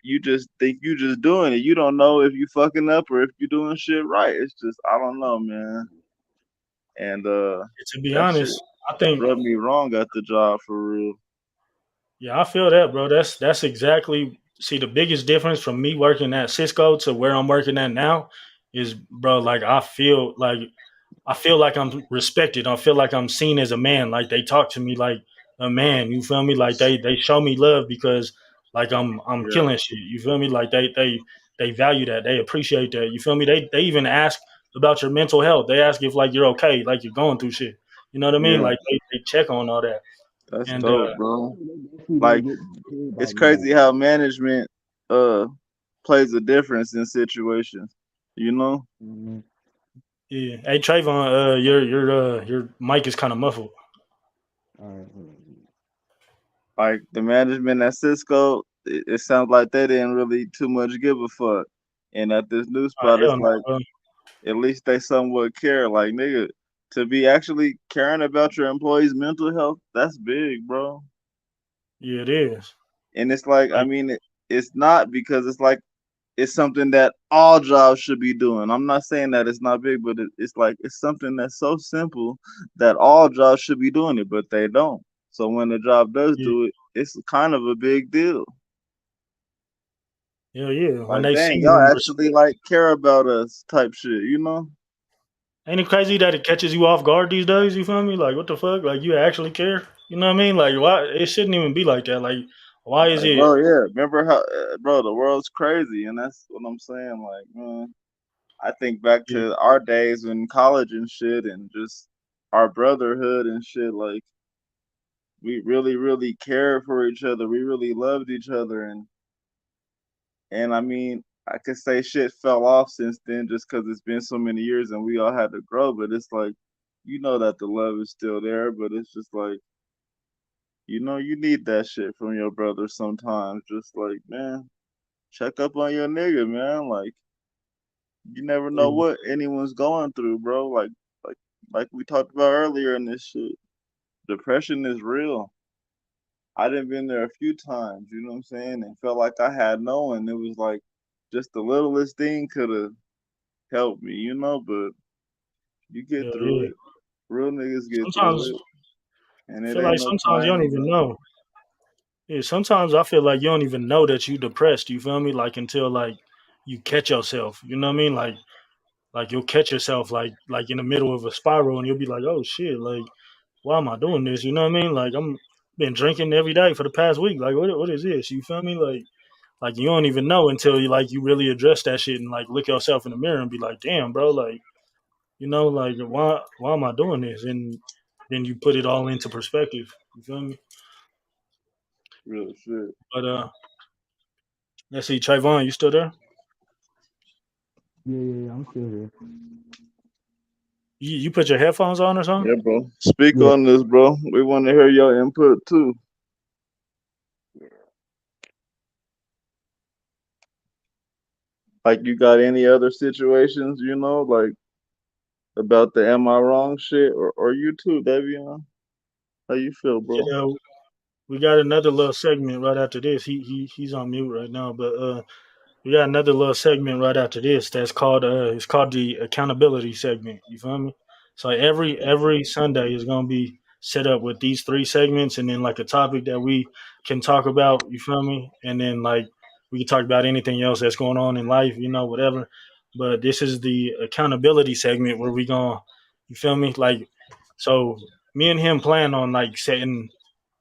you just think you just doing it. You don't know if you fucking up or if you're doing shit right. It's just, I don't know, man. And
To be
that shit
honest, I think
rubbed me wrong at the job for real.
yeah, I feel that, bro. That's exactly see the biggest difference from me working at Cisco to where I'm working at now is, bro. Like I feel like I'm respected. I feel like I'm seen as a man. Like they talk to me like a man. You feel me? Like they show me love because like I'm
Yeah,
killing shit. You feel me? Like they value that. They appreciate that. You feel me? They even ask about your mental health. They ask if like you're okay, like you're going through shit. You know what I mean?
yeah,
Like they check on all that.
that's
And
dope, bro.
Definitely
Like,
don't get care
it's
about me like
crazy how management uh plays a difference in situations. You know,
that.
yeah, hey Trayvon, your mic is kind of muffled.
All right. Hold on.
like the management at Cisco, it sounds like they didn't really too much give a fuck. And at this new
Oh,
spot, it's
hell no,
like
bro.
at least they somewhat care. Like, nigga, to be actually caring about your employees' mental health, that's big, bro.
Yeah, it is.
And it's like, I
Like,
mean, it's not because it's like it's something that all jobs should be doing. I'm not saying that it's not big, but it's like it's something that's so simple that all jobs should be doing it, but they don't. So when the job does
yeah,
do it, it's kind of a big deal.
yeah. When
Like,
they see
dang,
you
y'all
and
actually like care about us type shit, you know?
ain't it crazy that it catches you off guard these days? You feel me? Like, what the fuck? Like, you actually care? You know what I mean? Like, why? It shouldn't even be like that. Like, why is
Like,
it?
bro, yeah. Remember how, bro, the world's crazy, and that's what I'm saying. Like, man, I think back
Yeah,
to our days in college and shit, and just our brotherhood and shit. Like, we really, really cared for each other. We really loved each other, and I mean, I could say shit fell off since then just because it's been so many years and we all had to grow. But it's like, you know that the love is still there, but it's just like, you know, you need that shit from your brother sometimes. Just like, man, check up on your nigga, man. Like, you never know
Yeah,
what anyone's going through, bro. Like, like we talked about earlier in this shit. Depression is real. I done been there a few times, you know what I'm saying, and felt like I had no one. It was like just the littlest thing could have helped me, you know. But you get
yeah,
through
yeah.
it. Real niggas get
Sometimes
through it, and
I
it
feel
ain't
like
no
sometimes you don't
crying
even
about it.
know. Yeah, sometimes I feel like you don't even know that you depressed. You feel me? Like until like you catch yourself. You know what I mean? Like you'll catch yourself like in the middle of a spiral, and you'll be like, oh shit, like why am I doing this? You know what I mean? Like I'm been drinking every day for the past week. Like what is this? You feel me? Like you don't even know until you really address that shit and like look yourself in the mirror and be like, damn, bro, like like why am I doing this? And then you put it all into perspective. You feel me?
Real shit.
But let's see, Trayvon, you still there?
Yeah, yeah, yeah. I'm still here.
You put your headphones on or something?
Yeah, bro. Speak
Yeah.
on this, bro. We want to hear your input too. Like, you got any other situations, you know, like about the am I wrong shit, or you too, Davion? How you feel, bro?
Yeah, we got another little segment right after this. He's on mute right now, but we got another little segment right after this that's called it's called the accountability segment. You feel me? So every Sunday is gonna be set up with these three segments and then like a topic that we can talk about, you feel me? And then like we can talk about anything else that's going on in life, whatever. But this is the accountability segment where we gonna you feel me? Like so me and him plan on like setting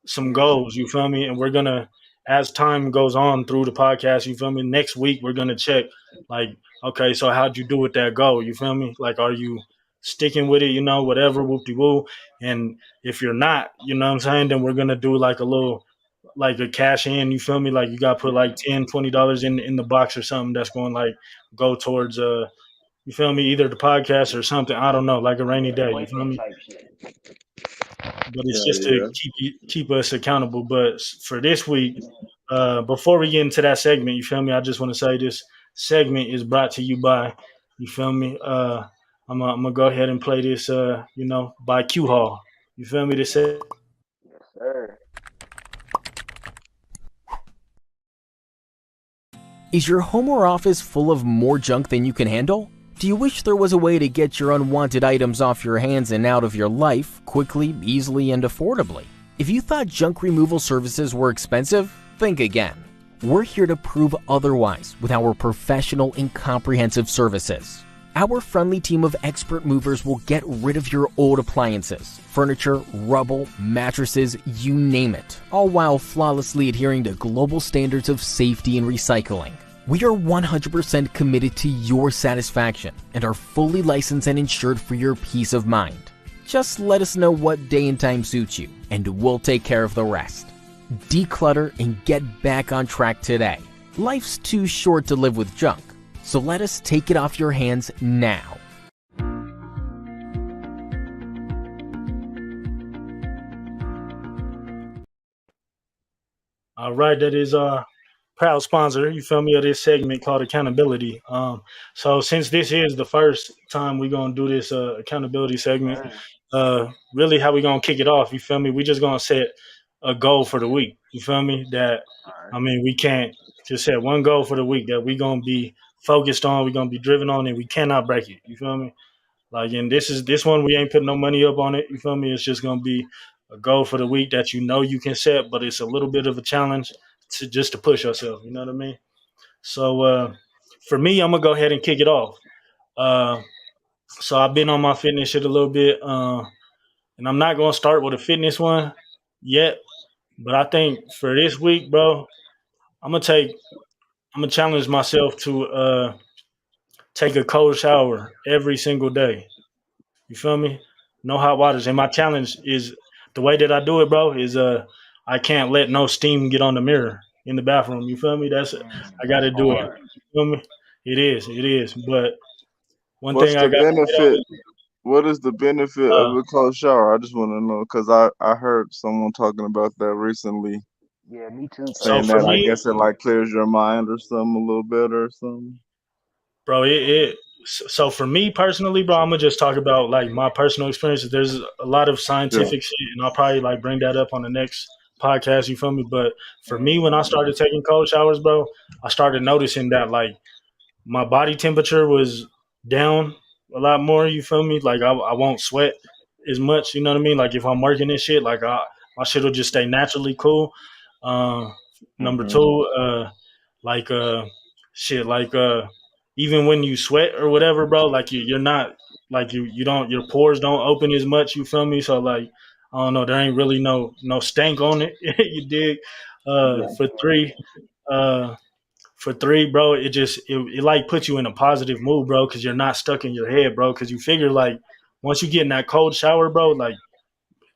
some goals, you feel me? And we're gonna, as time goes on through the podcast, you feel me? Next week we're gonna check, like, okay, so how'd you do with that goal? You feel me? Like, are you sticking with it? Whatever, whoop de woo. And if you're not, you know what I'm saying, then we're gonna do like a little, like a cash in. You feel me? Like you got to put like $10, $20 in the box or something that's going like go towards you feel me? Either the podcast or something. I don't know, like a rainy day. You feel me? But it's
Yeah,
just to
yeah.
keep us accountable. But for this week, before we get into that segment, you feel me? I just want to say this segment is brought to you by, you feel me? I'm gonna go ahead and play this, by Q Hall. You feel me? This
Yes, sir.
Is your home or office full of more junk than you can handle? Do you wish there was a way to get your unwanted items off your hands and out of your life quickly, easily, and affordably? If you thought junk removal services were expensive, think again. We're here to prove otherwise with our professional and comprehensive services. Our friendly team of expert movers will get rid of your old appliances, furniture, rubble, mattresses, you name it, all while flawlessly adhering to global standards of safety and recycling. We are 100% committed to your satisfaction and are fully licensed and insured for your peace of mind. Just let us know what day and time suits you, and we'll take care of the rest. Declutter and get back on track today. Life's too short to live with junk, so let us take it off your hands now.
all right, that is proud sponsor, you feel me, of this segment called accountability. So since this is the first time we're gonna do this accountability segment, really how we gonna kick it off, you feel me? We just gonna set a goal for the week. You feel me? That I mean we can't just set one goal for the week that we gonna be focused on, we're gonna be driven on, and we cannot break it. You feel me? Like, and this one we ain't putting no money up on it. You feel me? It's just gonna be a goal for the week that you can set, but it's a little bit of a challenge to just to push yourself. You know what I mean? So for me, I'm gonna go ahead and kick it off. Uh, so I've been on my fitness shit a little bit, and I'm not gonna start with a fitness one yet. But I think for this week, bro, I'm gonna take I'm gonna challenge myself to take a cold shower every single day. You feel me? No hot waters. And my challenge is the way that I do it, bro, is I can't let no steam get on the mirror in the bathroom. You feel me? I got
That's
to do it.
hard.
You feel me? It is. But one
What's
thing I
the
got to get on
benefit? What is the benefit of
uh,
a cold shower? I just want to know because I heard someone talking about that recently,
Yeah, me too,
so
saying
cause
for
that I
me,
guess it like clears your mind or something a little better or something.
bro, so for me personally, bro, I'm gonna just talk about like my personal experiences. There's a lot of
Yeah.
scientific shit, and I'll probably like bring that up on the next podcast. You feel me? But for me, when I
mm-hmm.
started taking cold showers, bro, I started noticing that like my body temperature was down a lot more. You feel me? Like I won't sweat as much. You know what I mean? Like if I'm working and shit, like my shit will just stay naturally cool. Uh, Number
Hmm.
two, like shit, like even when you sweat or whatever, bro, like you're not like you don't your pores don't open as much. You feel me? So like I don't know, there ain't really no stank on it. You dig? Uh,
Yeah.
for three, uh for three, bro, it like puts you in a positive mood, bro, because you're not stuck in your head, bro. Because you figure like once you get in that cold shower, bro, like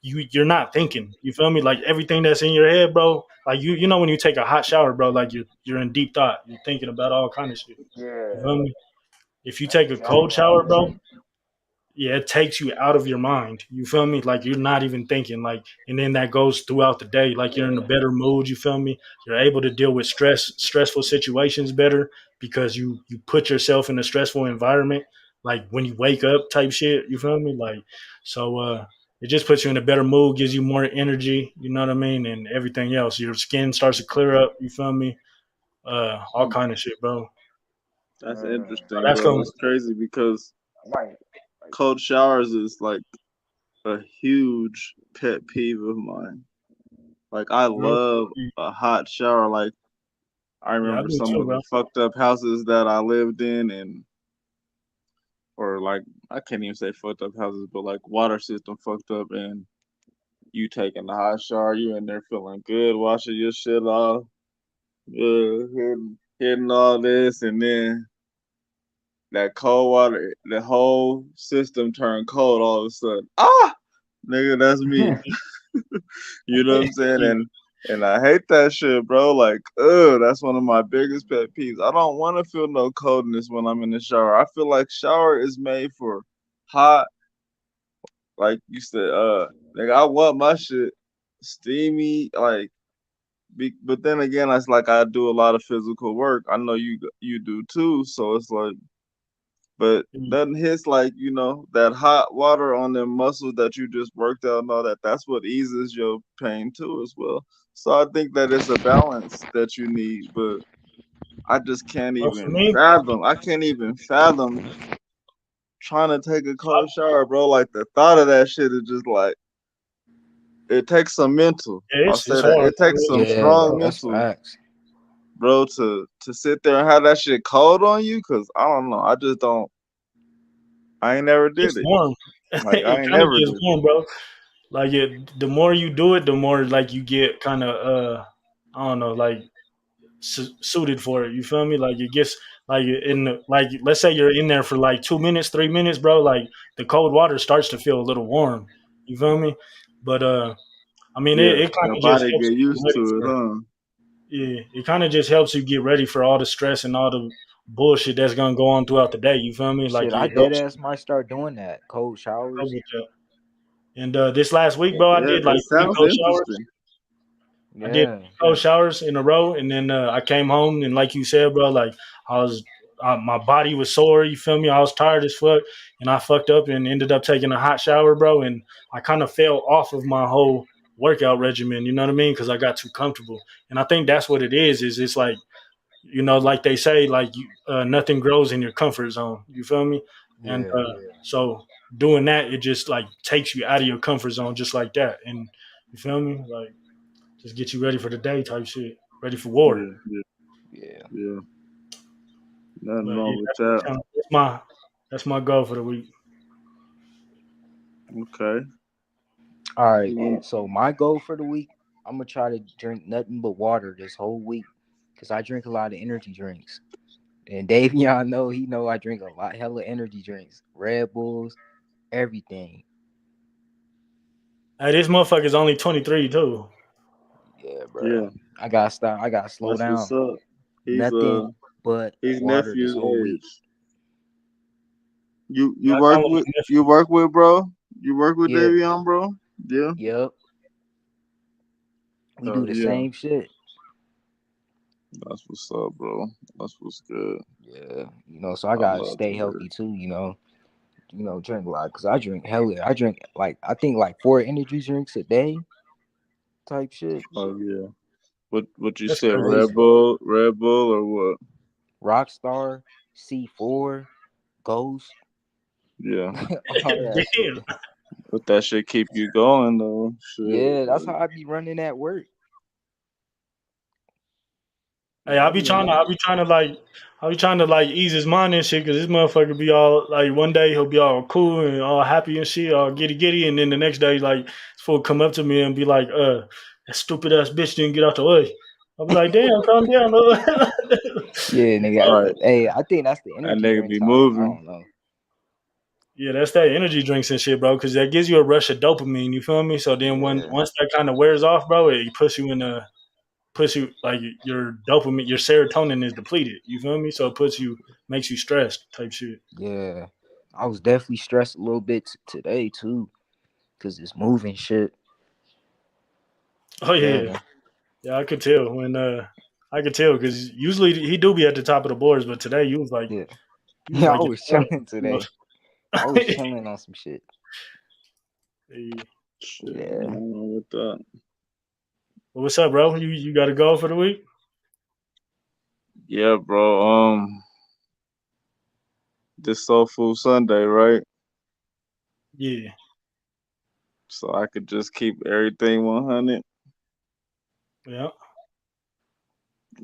you're not thinking. You feel me? Like everything that's in your head, bro. Like you know when you take a hot shower, bro, like you're in deep thought. You're thinking about all kind of shit. You
Yeah,
feel me? If you
that's
take a
exactly
cold
how
shower,
I
bro,
feel.
yeah, it takes you out of your mind. You feel me? Like you're not even thinking. Like, and then that goes throughout the day. Like you're in a
Yeah,
better mood. You feel me? You're able to deal with stressful situations better because you put yourself in a stressful environment. Like when you wake up, type shit. You feel me? Like, so it just puts you in a better mood, gives you more energy. You know what I mean? And everything else. Your skin starts to clear up. You feel me? All kind of shit, bro.
That's
So
interesting,
that's
bro.
going.
It's crazy because
right. Like,
cold showers is like a huge pet peeve of mine. Like I love a hot shower. Like I
Yeah, I
remember
do
some
too,
of the
bro.
fucked up houses that I lived in, and or like I can't even say fucked up houses, but like water system fucked up, and you taking the hot shower, you in there feeling good, washing your shit off, hitting all this, and then that cold water, the whole system turned cold all of a sudden. Ah, nigga, that's me. You know what I'm saying? And I hate that shit, bro. Like, that's one of my biggest pet peeves. I don't want to feel no coldness when I'm in the shower. I feel like shower is made for hot, like you said. Nigga, I want my shit steamy, like. But then again, it's like I do a lot of physical work. I know you do too. So it's like, but nothing hits like that hot water on them muscles that you just worked out and all that. That's what eases your pain too as well. So I think that it's a balance that you need, but I just can't
But for
even
me,
fathom. I can't even fathom trying to take a cold shower, bro. Like the thought of that shit is just like it takes some mental.
yeah,
I'll
it's
say that
hard.
it takes
It
some
is for me,
yeah,
strong
bro.
that's
mental,
facts.
bro, to sit there and have that shit cold on you. Cause I don't know. I just don't. I ain't never
It's
did it.
warm.
Like I
It
ain't
kind of
never
gets
did it.
warm, bro. Like the more you do it, the more like you get kind of I don't know, like suited for it. You feel me? Like it gets like like let's say you're in there for like 2 minutes, 3 minutes, bro. Like the cold water starts to feel a little warm. You feel me? But I mean,
Yeah,
it kind
your
of just
body
helps
get
you get
used
ready
to it,
for.
huh?
Yeah, it kind of just helps you get ready for all the stress and all the bullshit that's gonna go on throughout the day. You feel me? Like
Shit, I
it
dead
helps
ass might start doing that. Cold
you
showers.
with that. And this last week, bro, I
Yeah,
did like
it
three
sounds
cold showers.
interesting.
I did
Yeah,
cold showers in a row, and then I came home, and like you said, bro, like I was, my body was sore. You feel me? I was tired as fuck, and I fucked up and ended up taking a hot shower, bro. And I kind of fell off of my whole workout regimen. You know what I mean? Because I got too comfortable, and I think that's what it is. Is it's like like they say, like nothing grows in your comfort zone. You feel me? And
yeah,
so doing that, it just like takes you out of your comfort zone, just like that. And you feel me? Like just get you ready for the day type shit, ready for war.
Yeah, yeah,
yeah.
yeah. Nothing
But yeah,
wrong with that.
that's my goal for the week.
Okay.
All right.
Mm.
So my goal for the week, I'm gonna try to drink nothing but water this whole week, cause I drink a lot of energy drinks. And Davion know he know I drink a lot, hella energy drinks, Red Bulls, everything.
Hey, this motherfucker's only 23 too.
Yeah, bro.
Yeah,
I gotta stop. I gotta slow
that's what's
down.
up. He's
Nothing but
he's
water this
nephew's
whole week.
age. You
Yeah,
you
I
work
call him
with
my
you
nephew.
work with bro? You work with
Yeah.
Davion, bro? Yeah.
Yep. We
Oh
do the
yeah.
same shit.
That's what's up, bro. That's what's good.
Yeah. So I
I
gotta
love to
stay
hear.
healthy too. Drink a lot because I drink hella. I drink like I think like 4 energy drinks a day type shit.
Oh yeah. What you
That's
said,
crazy.
Crazy.
Red Bull or what?
Rockstar, C4, Ghost,
Yeah.
all that shit.
Damn.
But that shit keep you going though. Shit.
Yeah, that's
Like,
how I be running at work.
Hey,
I be in that.
I be trying to like ease his mind and shit, cause this motherfucker be all like, one day he'll be all cool and all happy and shit, all giddy giddy, and then the next day like, this fool come up to me and be like, that stupid ass bitch didn't get out the way. I'll be like, damn, calm down, little.
Yeah, nigga.
right.
Hey, I think that's the
That
energy
nigga
drink
be
talking. I
moving.
don't know.
Yeah, that's that energy drinks and shit, bro, because that gives you a rush of dopamine. You feel me? So then when
Yeah,
once that kind of wears off, bro, it puts you in a puts you like your dopamine, your serotonin is depleted. You feel me? So it makes you stressed type shit.
yeah. I was definitely stressed a little bit today too, cause it's moving shit.
Oh
But
yeah,
yeah,
yeah, I could tell because usually he do be at the top of the boards, but today
yeah,
you was
yeah. I
like in
was
fourth.
chilling
You know?
today. I was chilling on some shit.
Hey,
Shit, I
Yeah.
don't know what that.
well, what's up, bro? You got to go for the week?
Yeah, bro. This Soul Food Sunday, right?
Yeah,
So I could just keep everything 100.
yeah.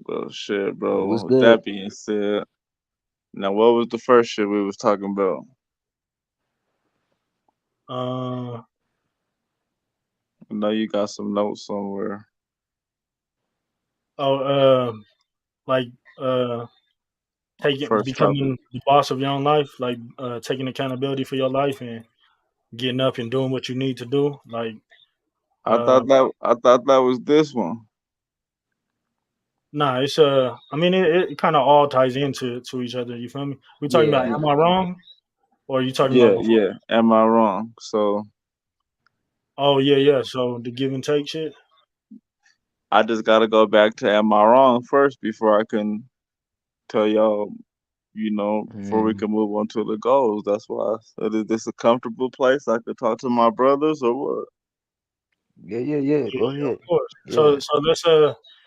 Well, shit,
It was
bro. With
good.
that being said, now what was the first shit we was talking about?
Uh,
I know you got some notes somewhere.
oh, like uh,
First topic.
becoming the boss of your own life, like taking accountability for your life and getting up and doing what you need to do. Like, uh,
I thought that was this one.
nah, it's I mean, it kind of all ties into each other. You feel me? We talking about
Yeah.
am I wrong, or are you talking about
Yeah,
before?
yeah. Am I wrong? So
Oh yeah, yeah. So the give and take shit.
I just gotta go back to am I wrong first before I can tell y'all, before we
Mm.
can move on to the goals. That's why I said, is this a comfortable place I could talk to my brothers or what?
Yeah, yeah, yeah.
Yeah,
Go
yeah, of
ahead.
course. So
Yeah.
so let's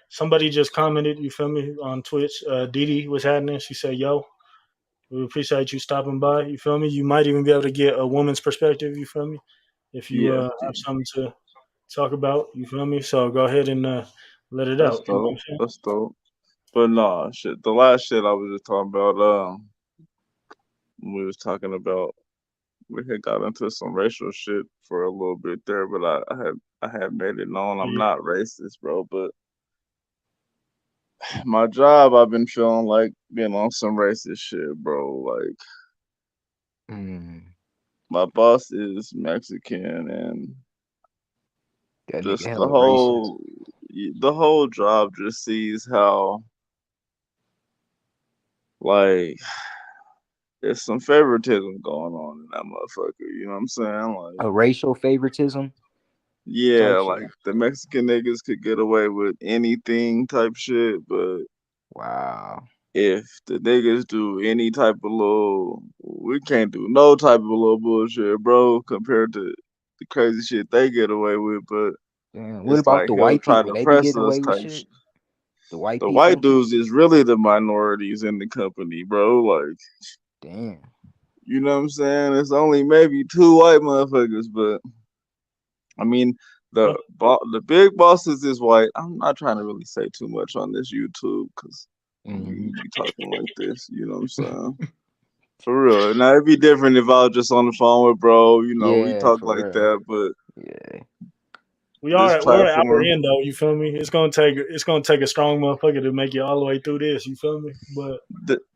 somebody just commented. You feel me on Twitch? Didi was happening. She said, "Yo, we appreciate you stopping by." You feel me? You might even be able to get a woman's perspective. You feel me? If you
Yeah,
have something to talk about, you feel me? So go ahead and let it
that's
out. You know what I'm
dope.
saying?
That's dope. But nah, shit. The last shit I was just talking about, we was talking about we had got into some racial shit for a little bit there, but I had made it known I'm
Yeah.
not racist, bro. But my job, I've been feeling like being on some racist shit, bro. Like
Mm.
my boss is Mexican, and
That nigga
just the
hella racist.
whole the whole job just sees how like there's some favoritism going on in that motherfucker. You know what I'm saying? Like
A racial favoritism
yeah,
type shit.
like the Mexican niggas could get away with anything type shit, but
Wow.
if the niggas do any type of little, we can't do no type of little bullshit, bro, compared to the crazy shit they get away with. But
Damn. What
it's
about
like
the
he'll
white
try
people?
to
They be
press
getting
us
away with
type
shit?
shit.
The white
The white
people?
dudes is really the minorities in the company, bro. Like,
Damn.
you know what I'm saying? It's only maybe two white motherfuckers, but I mean,
Huh?
the big bosses is white. I'm not trying to really say too much on this YouTube because we
Hmm.
be talking like this. You know what I'm saying? For real. Now it'd be different if I was just on the phone with bro. We
Yeah,
talk
for
like
real.
that. But
Yeah.
this
we're an hour
platform.
in though. You feel me? It's gonna take a strong motherfucker to make it all the way through this. You feel me? But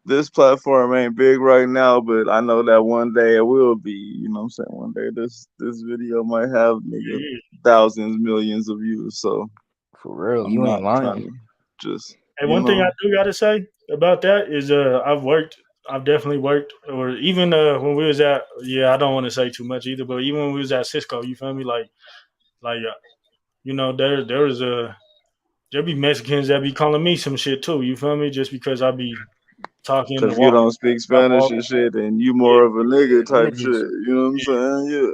This platform ain't big right now, but I know that one day it will be. You know what I'm saying? One day this video might have nigga
yeah.
thousands, millions of views. So
For real,
I'm
you
not
ain't
trying
lying.
to just
Hey, one thing I do gotta say about that is I've definitely worked, or even when we was at, yeah, I don't want to say too much either, but even when we was at Cisco, you feel me? Like you know, there was there be Mexicans that be calling me some shit too. You feel me? Just because I be talking and
because you
walking,
don't speak
I
Spanish
walk,
and shit, and you
yeah,
more of a nigga
Yeah, them
type shit.
niggas.
You know what I'm
yeah.
saying? Yeah.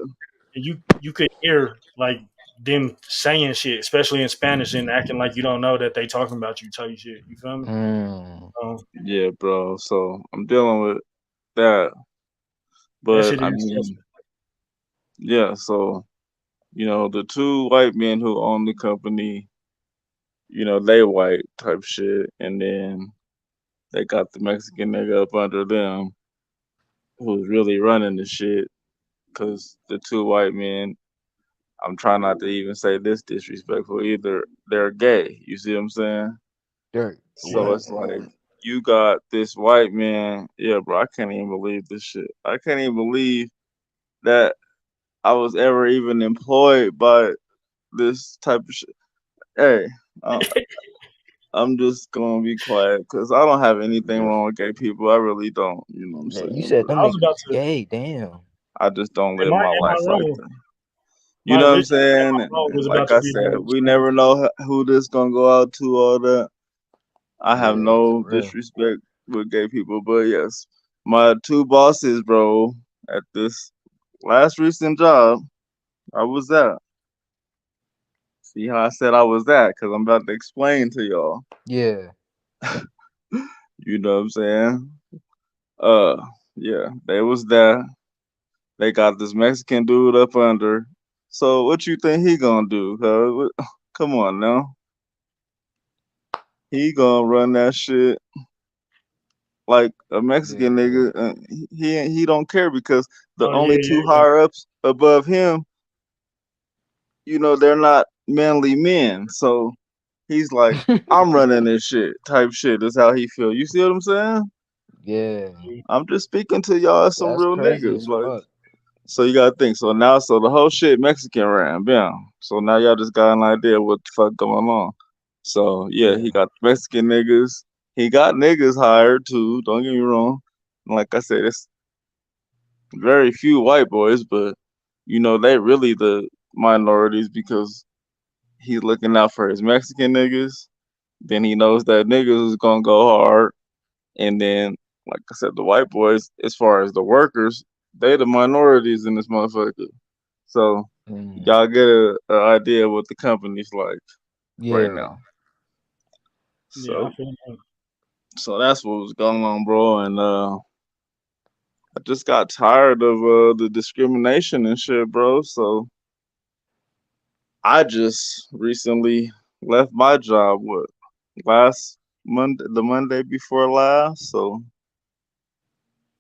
And you could hear like them saying shit, especially in Spanish, and acting like you don't know that they talking about you. Type shit. You feel me?
Mm,
Yeah, bro. So I'm dealing with that.
That
But
shit
I
is stressful.
mean, yeah, so the two white men who own the company, they white type shit, and then they got the Mexican nigga up under them who's really running the shit. Cause the two white men, I'm trying not to even say this disrespectful either. They're gay. You see what I'm saying?
dirt.
So
Yeah.
What?
it's like you got this white man. Yeah, bro, I can't even believe this shit. I can't even believe that I was ever even employed by this type of shit. Hey, I, I'm just gonna be quiet because I don't have anything
Yeah.
wrong with gay people. I really don't. You know what I'm
Yeah, you
saying?
said
But
them
I was
niggas
about
was
to.
gay. Damn.
I just don't live my
Am I
life like
wrong?
that. You
My
know what I'm
literally
saying?
my phone
And
was
like
about to
I
be
said, we
strange.
never know who this gonna go out to. All that. I have
Yeah, for
no
real.
disrespect with gay people, but yes, my two bosses, bro, at this last recent job, I was at. See how I said I was at? Because I'm about to explain to y'all.
Yeah.
You know what I'm saying? Uh, yeah, they was there. They got this Mexican dude up under. So what you think he gonna do? Come on now, he gonna run that shit like a Mexican
Yeah.
nigga. He don't care because the
Oh yeah,
only two
yeah.
higher ups above him, they're not manly men. So he's like, I'm running this shit type shit. That's how he feel. You see what I'm saying?
Yeah.
I'm just speaking to y'all as some
That's
real
crazy
niggas.
as
Like,
fuck.
so you gotta think. So the whole shit Mexican ran, yeah. So now y'all just got an idea what the fuck going on. So yeah, he
Yeah.
got Mexican niggas. He got niggas hired too. Don't get me wrong. Like I said, it's very few white boys, but they really the minorities because he's looking out for his Mexican niggas. Then he knows that niggas is gonna go hard. And then, like I said, the white boys, as far as the workers, they the minorities in this motherfucker. So
Mm,
y'all get a idea what the company's like right
yeah.
now.
Yeah, I
So
feel that.
so that's what was going on, bro. And I just got tired of the discrimination and shit, bro. So I just recently left my job. What, last Monday, the Monday before last? So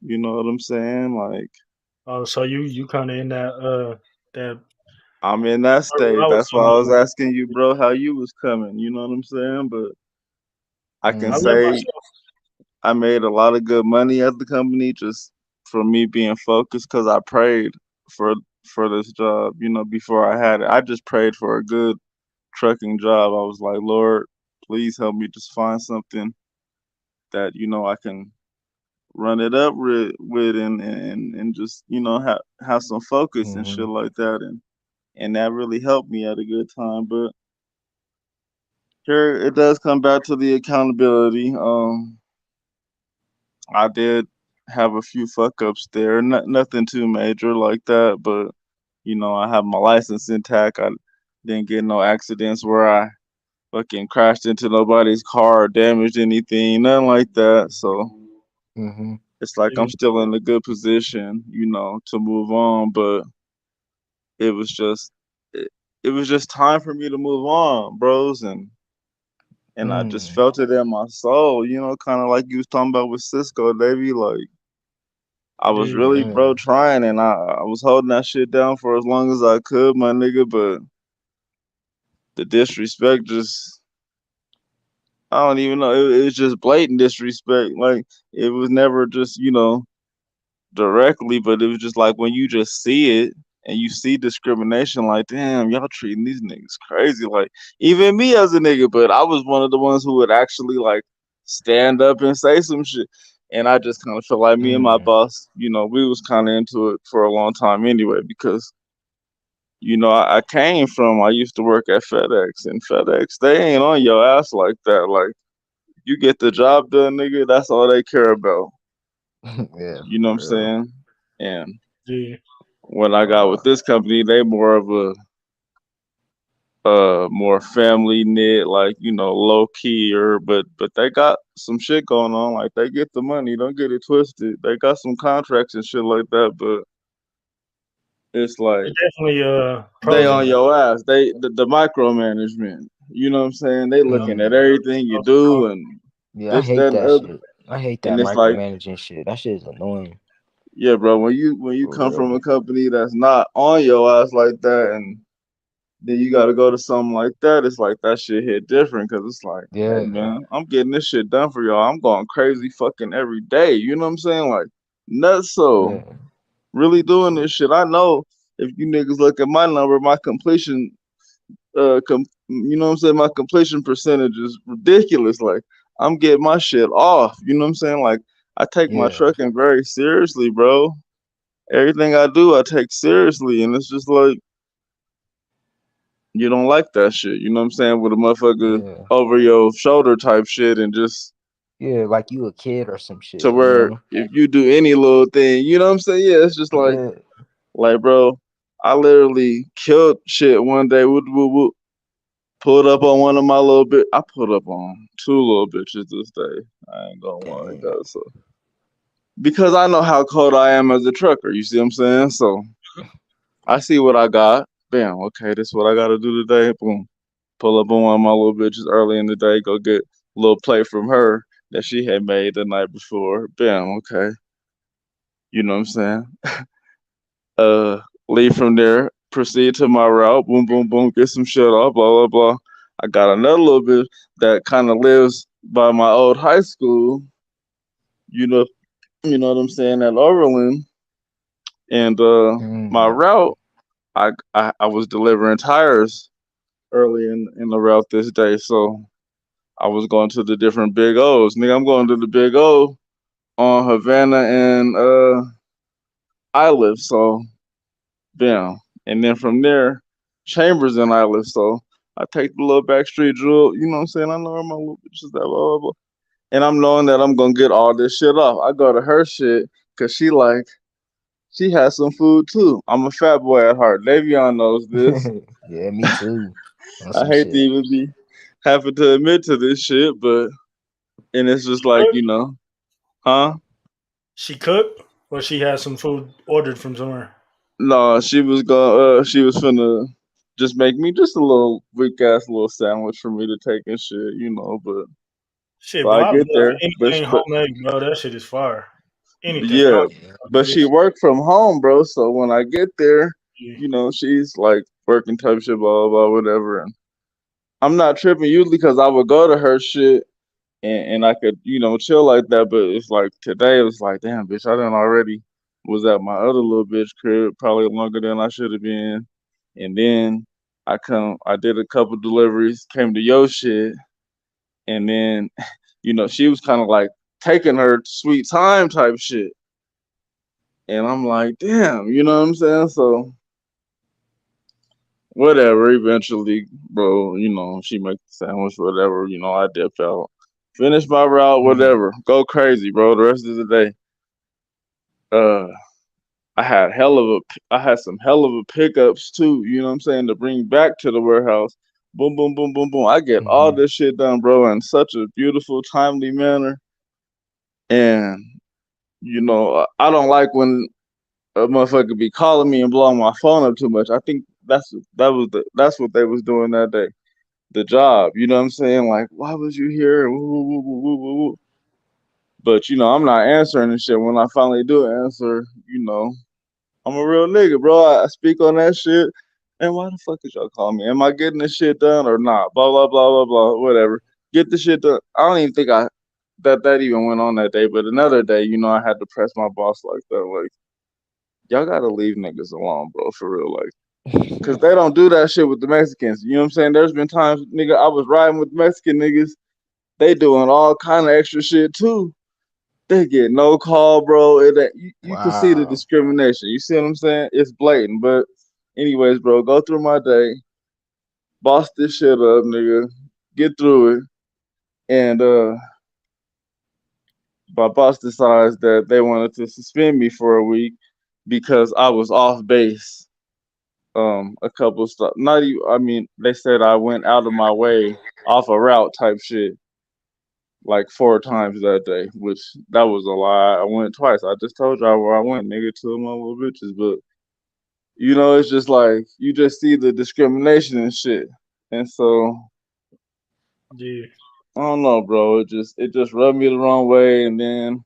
you know what I'm saying? Like,
Oh, so you kind of in that
I'm in that
circle
stage.
I was
That's why
talking
I was
about.
asking you, bro, how you was coming. You know what I'm saying? But I can
I left
Mm,
say
myself.
I made a lot of good money at the company just from me being focused because I prayed for for this job. Before I had it, I just prayed for a good trucking job. I was like, Lord, please help me just find something that I can run it up with and just have some focus and shit
mm-hmm.
like that, and that really helped me at a good time. But here it does come back to the accountability. I did have a few fuck ups there, nothing too major like that, but I have my license intact. I didn't get no accidents where I fucking crashed into nobody's car or damaged anything, nothing like that. So
Mm-hmm.
it's like I'm
Yeah,
still in a good position, to move on, but it was just it was just time for me to move on, bros, and I just
Mm,
felt it in my soul, kind of like you was talking about with Cisco, Davey. Like I was
yeah,
really, bro,
yeah.
trying, and I was holding that shit down for as long as I could, my nigga. But the disrespect just I don't even know. It was just blatant disrespect. Like it was never just directly, but it was just like when you just see it and you see discrimination, like damn, y'all treating these niggas crazy. Like even me as a nigga, but I was one of the ones who would actually like stand up and say some shit. And I just kind of feel like me and my
Mm.
boss, we was kind of into it for a long time anyway, because I came from, I used to work at FedEx, and FedEx, they ain't on your ass like that. Like, you get the job done, nigga, that's all they care about.
Yeah,
You know what I'm
for real.
saying? And
Yeah.
when I got with this company, they more of a more family knit, like, low key or but they got some shit going on. Like they get the money, don't get it twisted. They got some contracts and shit like that, but it's like
There's definitely
they
pros and
on your ass. They the micromanagement. You know what I'm saying? They looking at everything you
pros and
do
cons.
and
Yeah, I
this, that,
hate
and the
that
other.
shit. I hate that
And it's like,
micromanaging shit. That shit is annoying.
yeah, bro, when you
For
come from
real.
a company that's not on your ass like that, and then you got to go to something like that, it's like that shit hit different because it's like, hey
Yeah,
man, I'm getting this shit done for y'all. I'm going crazy fucking every day. You know what I'm saying? Like, nuts. So
yeah,
really doing this shit. I know if you niggas look at my number, my completion you know what I'm saying? My completion percentage is ridiculous. Like I'm getting my shit off. You know what I'm saying? Like I take my
yeah,
trucking very seriously, bro. Everything I do, I take seriously, and it's just like you don't like that shit. You know what I'm saying? With a motherfucker
yeah,
over your shoulder type shit, and just
yeah. Like you a kid or some
to
shit, you
where
know?
if you do any little thing, you know what I'm saying? Yeah, it's just
Yeah,
like, bro. I literally killed shit one day. Pulled up on one of my little bit. I pulled up on two little bitches this day. I ain't gonna lie,
dang.
guys. So because I know how cold I am as a trucker, you see what I'm saying? So I see what I got. Bam. Okay, this is what I got to do today. Boom. Pull up on one of my little bitches early in the day. Go get a little plate from her that she had made the night before. Bam. Okay. You know what I'm saying? Uh, leave from there. Proceed to my route. Boom, boom, boom. Get some shit off. Blah blah blah. I got another little bit that kind of lives by my old high school. You know, you know what I'm saying, at Overland. And my
Mm,
route, I was delivering tires early in the route this day, so I was going to the different big O's. Nigga, I'm going to the big O on Havana and Iliff, so bam. And then from there, Chambers and Iliff. So I take the little back street drill, you know what I'm saying? I know where my little bitches that blah blah blah. And I'm knowing that I'm gonna get all this shit off. I go to her shit because she has some food too. I'm a fat boy at heart. Davion knows this.
mm. Yeah, me too. On
I
some
hate to
shit.
even be having to admit to this shit, but and it's just like,
Cook?
huh?
She cooked, or she had some food ordered from somewhere.
No, she was finna just make me just a little weak ass little sandwich for me to take and shit, but
Shit,
so
bro,
I
I love
get there,
anything homemade, bro. That shit is fire. Anything. I
yeah,
don't care
Yeah,
about
but she
this.
worked from home, bro. So when I get there,
Yeah.
she's like working type shit, blah blah blah, whatever. And I'm not tripping usually because I would go to her shit and I could, chill like that. But it's like today, it was like, damn, bitch, I done already was at my other little bitch crib probably longer than I should have been. And then I did a couple deliveries, came to your shit, and then, she was kind of like taking her sweet time type shit. And I'm like, damn, you know what I'm saying? So whatever, eventually, bro, she make the sandwich, whatever, I dip out. Finish my route,
mm,
whatever. Go crazy, bro. The rest of the day. Uh I had I had some hell of a pickups too, you know what I'm saying, to bring back to the warehouse. Boom, boom, boom, boom, boom. I get all
mm-hmm.
this shit done, bro, in such a beautiful, timely manner. And, I don't like when a motherfucker be calling me and blowing my phone up too much. I think that's what they was doing that day. The job, you know what I'm saying? Like, why was you here? Woo, woo, woo, woo, woo, woo, woo. But I'm not answering and shit. When I finally do answer, I'm a real nigga, bro. I speak on that shit. And why the fuck is y'all calling me? Am I getting this shit done or not? Blah blah blah blah blah. Whatever. Get the shit done. I don't even think that even went on that day. But another day, I had to press my boss like that. Like, y'all gotta leave niggas alone, bro. For real, like. Cause they don't do that shit with the Mexicans. You know what I'm saying? There's been times, nigga, I was riding with Mexican niggas. They doing all kind of extra shit too. They get no call, bro. You can see the
Wow.
discrimination. You see what I'm saying? It's blatant. But anyways, bro, go through my day, boss this shit up, nigga. Get through it. And my boss decides that they wanted to suspend me for a week because I was off base. A couple stuff. Not even. I mean, they said I went out of my way off a route type shit like 4 times that day, which that was a lie. I went twice. I just told y'all where I went, nigga, to my little bitches. But it's just like you just see the discrimination and shit, and so
Yeah.
I don't know, bro. It just rubbed me the wrong way, and then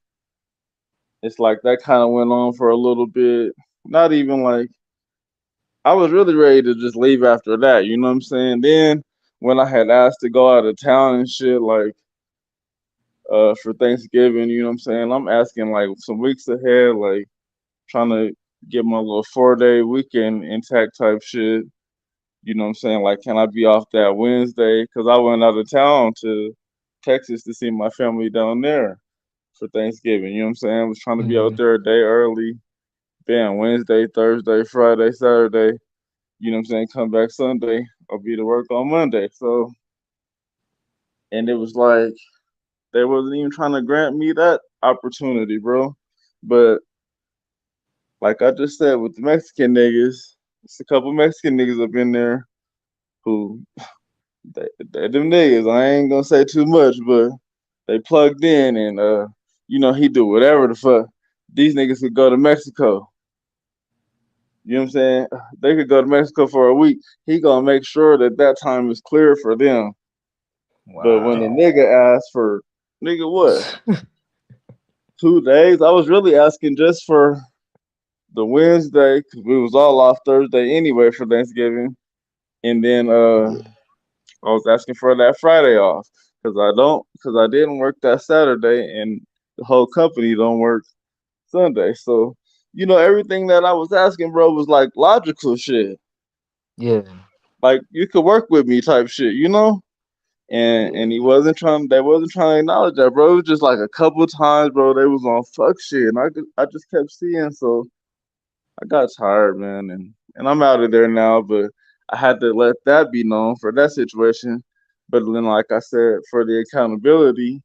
it's like that kind of went on for a little bit. Not even like I was really ready to just leave after that. You know what I'm saying? Then when I had asked to go out of town and shit, like for Thanksgiving, you know what I'm saying? I'm asking like some weeks ahead, like trying to get my little 4-day weekend intact type shit. You know what I'm saying? Like, can I be off that Wednesday? Because I went out of town to Texas to see my family down there for Thanksgiving. You know what I'm saying? I was trying to be out
Mhm.
there a day early. Bam, Wednesday, Thursday, Friday, Saturday. You know what I'm saying? Come back Sunday. I'll be to work on Monday. So, and it was like, they wasn't even trying to grant me that opportunity, bro. But like I just said with the Mexican niggas, it's a couple Mexican niggas up in there who they them niggas. I ain't gonna say too much, but they plugged in and he do whatever the fuck. These niggas could go to Mexico. You know what I'm saying? They could go to Mexico for a week. He gonna make sure that time is clear for them. But when the
Wow.
nigga asked for nigga what 2 days, I was really asking just for the Wednesday because we was all off Thursday anyway for Thanksgiving, and then
Yeah.
I was asking for that Friday off because I didn't work that Saturday, and the whole company don't work Sunday. So everything that I was asking, bro, was like logical shit.
Yeah.
Like you could work with me type shit. And he
Yeah.
wasn't trying. They wasn't trying to acknowledge that, bro. It was just like a couple times, bro. They was on fuck shit, and I just kept seeing. So I got tired, man, and I'm out of there now. But I had to let that be known for that situation. But then, like I said, for the accountability,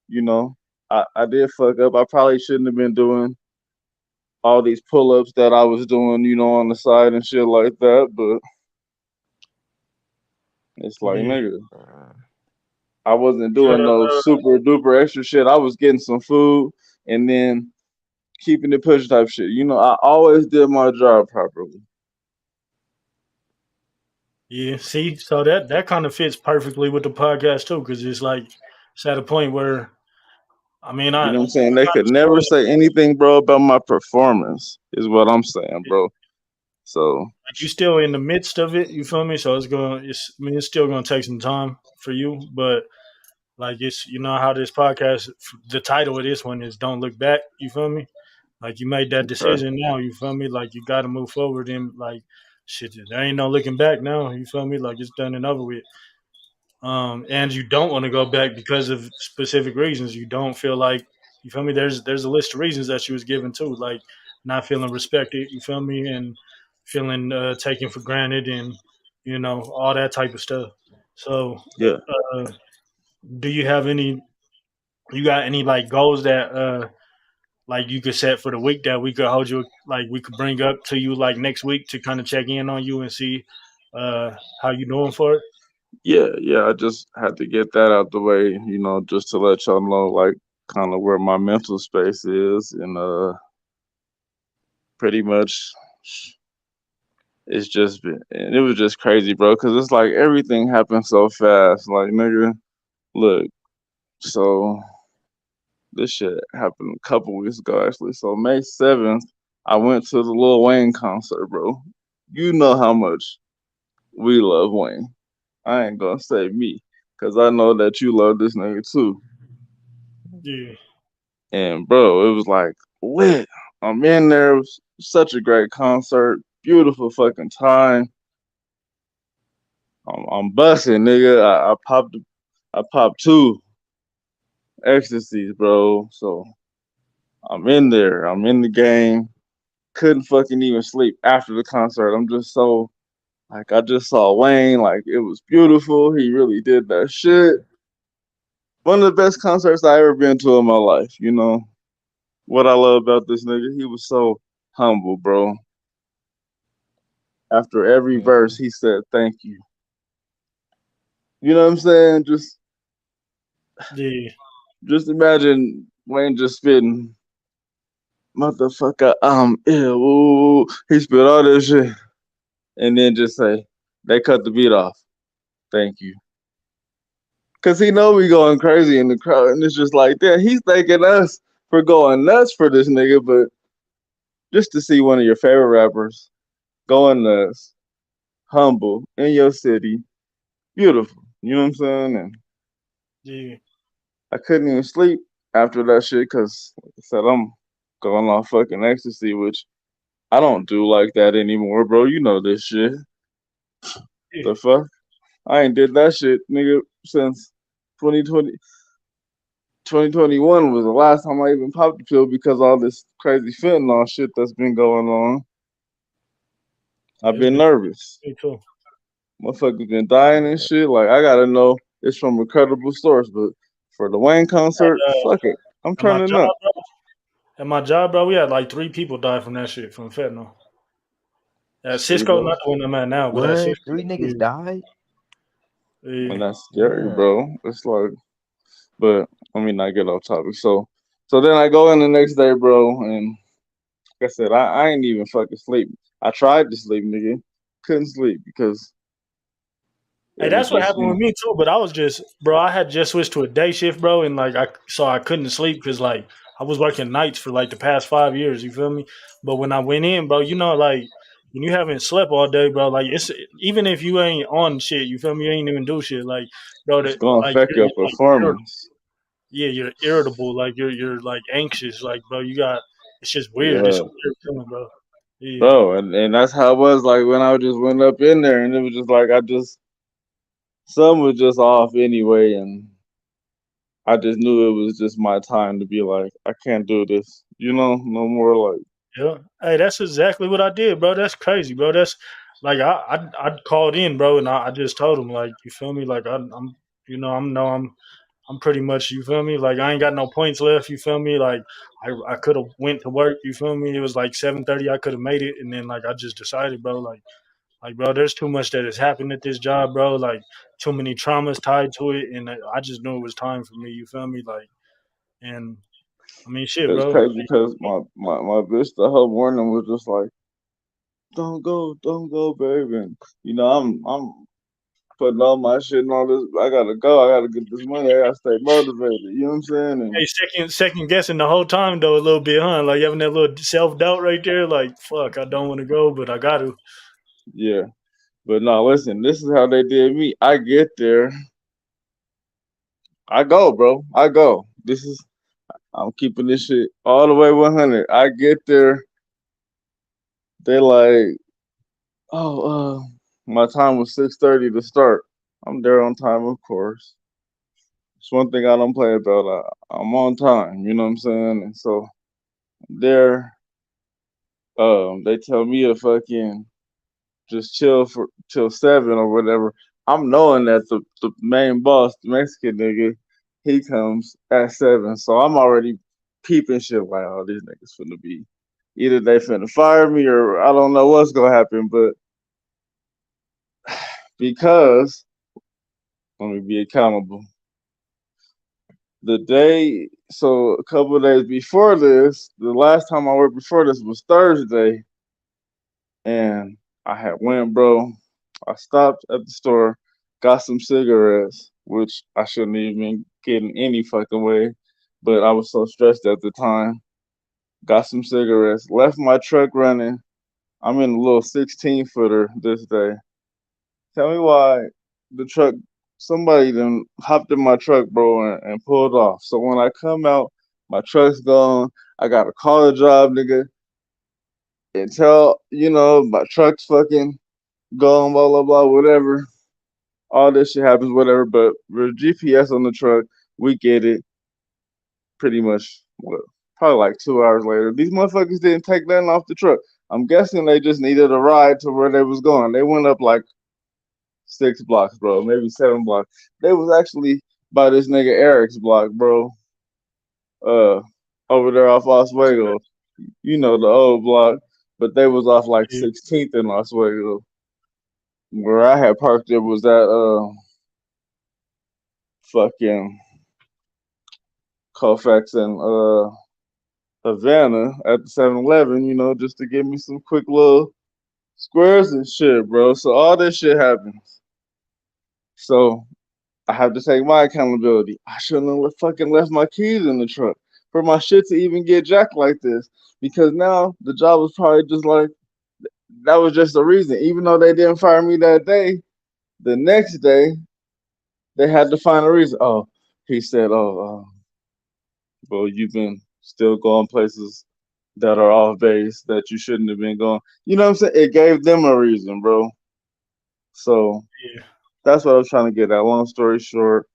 you know, I did fuck up. I probably shouldn't have been doing all these pull-ups that I was doing, on the side and shit like that. But it's like,
Yeah.
nigga,
Uh,
I wasn't
You
doing
gotta,
no super duper extra shit. I was getting some food and then keeping it push type shit. I always did my job properly.
yeah. See, so that kind of fits perfectly with the podcast too, because it's like it's at a point where I mean,
You
I
know what I'm saying? They
kind
could
of saw
never
it.
say anything, bro, about my performance, is what I'm saying, bro. So,
Like you still in the midst of it. You feel me? So I mean, it's still gonna take some time for you, but like it's how this podcast, the title of this one is "Don't Look Back." You feel me? Like you made that
okay.
decision now. You feel me? Like you got to move forward and like shit. There ain't no looking back now. You feel me? Like it's done and over with. And you don't want to go back because of specific reasons. You don't feel like you feel me. There's a list of reasons that she was given too, like not feeling respected. You feel me, and feeling taken for granted, and all that type of stuff. So,
Yeah.
uh, do you have any? You got any like goals that like you could set for the week that we could hold you like we could bring up to you like next week to kind of check in on you and see how you doing for it?
Yeah, yeah. I just had to get that out the way, just to let y'all know, like, kind of where my mental space is. And pretty much it's just been, and it was just crazy, bro, because it's like everything happened so fast. Like, nigga, look, so this shit happened a couple weeks ago, actually. So May 7th, I went to the Lil Wayne concert, bro. You know how much. we love Wayne. I ain't gonna say me, cause I know that you love this nigga too.
Yeah.
And bro, it was like lit. I'm in there. It was such a great concert. Beautiful fucking time. I'm busting, nigga. I popped two ecstasies, bro. So I'm in there. I'm in the game. Couldn't fucking even sleep after the concert. I'm just so like I just saw Wayne. Like it was beautiful. He really did that shit. One of the best concerts I ever been to in my life. You know what I love about this nigga? He was so humble, bro. After every verse, he said thank you. You know what I'm saying?
Yeah.
Just imagine Wayne just spitting, motherfucker, I'm ill. Ooh. He spit all this shit, and then just say, they cut the beat off. Thank you. Cause he know we going crazy in the crowd, and it's just like that. He's thanking us for going nuts for this nigga, but just to see one of your favorite rappers going nuts, humble in your city, beautiful. You know what I'm saying? And
Yeah.
I couldn't even sleep after that shit, cause like I said, I'm going off fucking ecstasy, which I don't do like that anymore, bro. You know this shit.
Yeah.
The fuck? I ain't did that shit, nigga, since 2020. 2021 was the last time I even popped the pill because all this crazy fentanyl shit that's been going on.
Yeah,
I've
it's
been
been
nervous.
me too.
Motherfuckers been dying and shit. Like I gotta know it's from a credible source. But for the Wayne concert,
At,
fuck it. I'm
at my
turning
job,
up.
bro. At my job, bro, we had like 3 people die from that shit from fentanyl. At
See,
Cisco,
bro,
not the one I'm at now, but at
What?
Cisco,
3 niggas
yeah,
died?
and
yeah.
that's scary,
Damn.
bro. It's like, but let me not get off topic. So then I go in the next day, bro, and like I said, I ain't even fucking sleep. I tried to sleep, nigga. Couldn't sleep because
Hey,
it was
that's what
just,
happened with me too. But I was just, bro, I had just switched to a day shift, bro, and like I couldn't sleep because like I was working nights for like the past 5 years. You feel me? But when I went in, bro, you know, like when you haven't slept all day, bro, like it's even if you ain't on shit, you feel me? You ain't even do shit, like, bro,
it's
that
gonna
like
affect
you're
your
like irritable.
performance.
Yeah, you're irritable, like you're like anxious, like, bro, you got it's just weird. It's
Yeah.
a weird feeling, bro. Yeah,
Bro, and that's how it was like when I just went up in there and it was just like something was just off anyway and I just knew it was just my time to be like, I can't do this. You know, no more like
yeah. Hey, that's exactly what I did, bro. That's crazy, bro. That's like I called in, bro, and I just told him, like, you feel me, like I'm you know I'm no I'm pretty much, you feel me, like I ain't got no points left, you feel me, like I could have went to work, you feel me. It was like 7:30, I could have made it, and then like I just decided, bro, like bro, there's too much that has happened at this job, bro. Like too many traumas tied to it, and I just knew it was time for me, you feel me, like, and I mean, shit,
it's
bro.
crazy because my bitch the whole morning was just like, don't go, baby. And you know, I'm putting all my shit and all this. I gotta go. I gotta get this money. I gotta stay motivated. You know what I'm saying? And
Hey, second guessing the whole time though a little bit, huh? Like having that little self doubt right there. Like, fuck, I don't want to go, but I got to.
yeah. But no, listen, this is how they did me. I get there, I go, bro. I go. I'm keeping this shit all the way 100. I get there, they like, oh, my time was 6:30 to start. I'm there on time, of course. It's one thing I don't play about. I'm on time. You know what I'm saying? And so there, they tell me to fucking just chill for till 7 or whatever. I'm knowing that the main boss, the Mexican nigga, he comes at 7. So I'm already peeping shit like, oh, these niggas finna be either they finna fire me or I don't know what's gonna happen. But because let me be accountable. So a couple of days before this, the last time I worked before this was Thursday, and I had went, bro. I stopped at the store, got some cigarettes, which I shouldn't even get in any fucking way, but I was so stressed at the time. Got some cigarettes, left my truck running. I'm in a little 16 footer this day. Tell me why the truck, somebody then hopped in my truck, bro, and pulled off. So when I come out, my truck's gone. I gotta call the job, nigga, and tell, my truck's fucking gone, blah, blah, blah, whatever. All this shit happens, whatever. But with GPS on the truck, we get it pretty much, what, probably like 2 hours later. These motherfuckers didn't take nothing off the truck. I'm guessing they just needed a ride to where they was going. They went up like 6 blocks, bro, maybe 7 blocks. They was actually by this nigga Eric's block, bro. Uh, over there off Oswego, the old block. But they was off like
Yeah,
16th in Oswego. Where I had parked it was at fucking Colfax and Havana at the 7-Eleven, just to give me some quick little squares and shit, bro. So all this shit happens. So I have to take my accountability. I shouldn't have fucking left my keys in the truck for my shit to even get jacked like this. Because now the job was probably just like, that was just the reason. Even though they didn't fire me that day, the next day they had to find a reason. Oh, he said, well, you've been still going places that are off base that you shouldn't have been going. You know what I'm saying? It gave them a reason, bro. So
yeah.
that's what I was trying to get at. Long story short,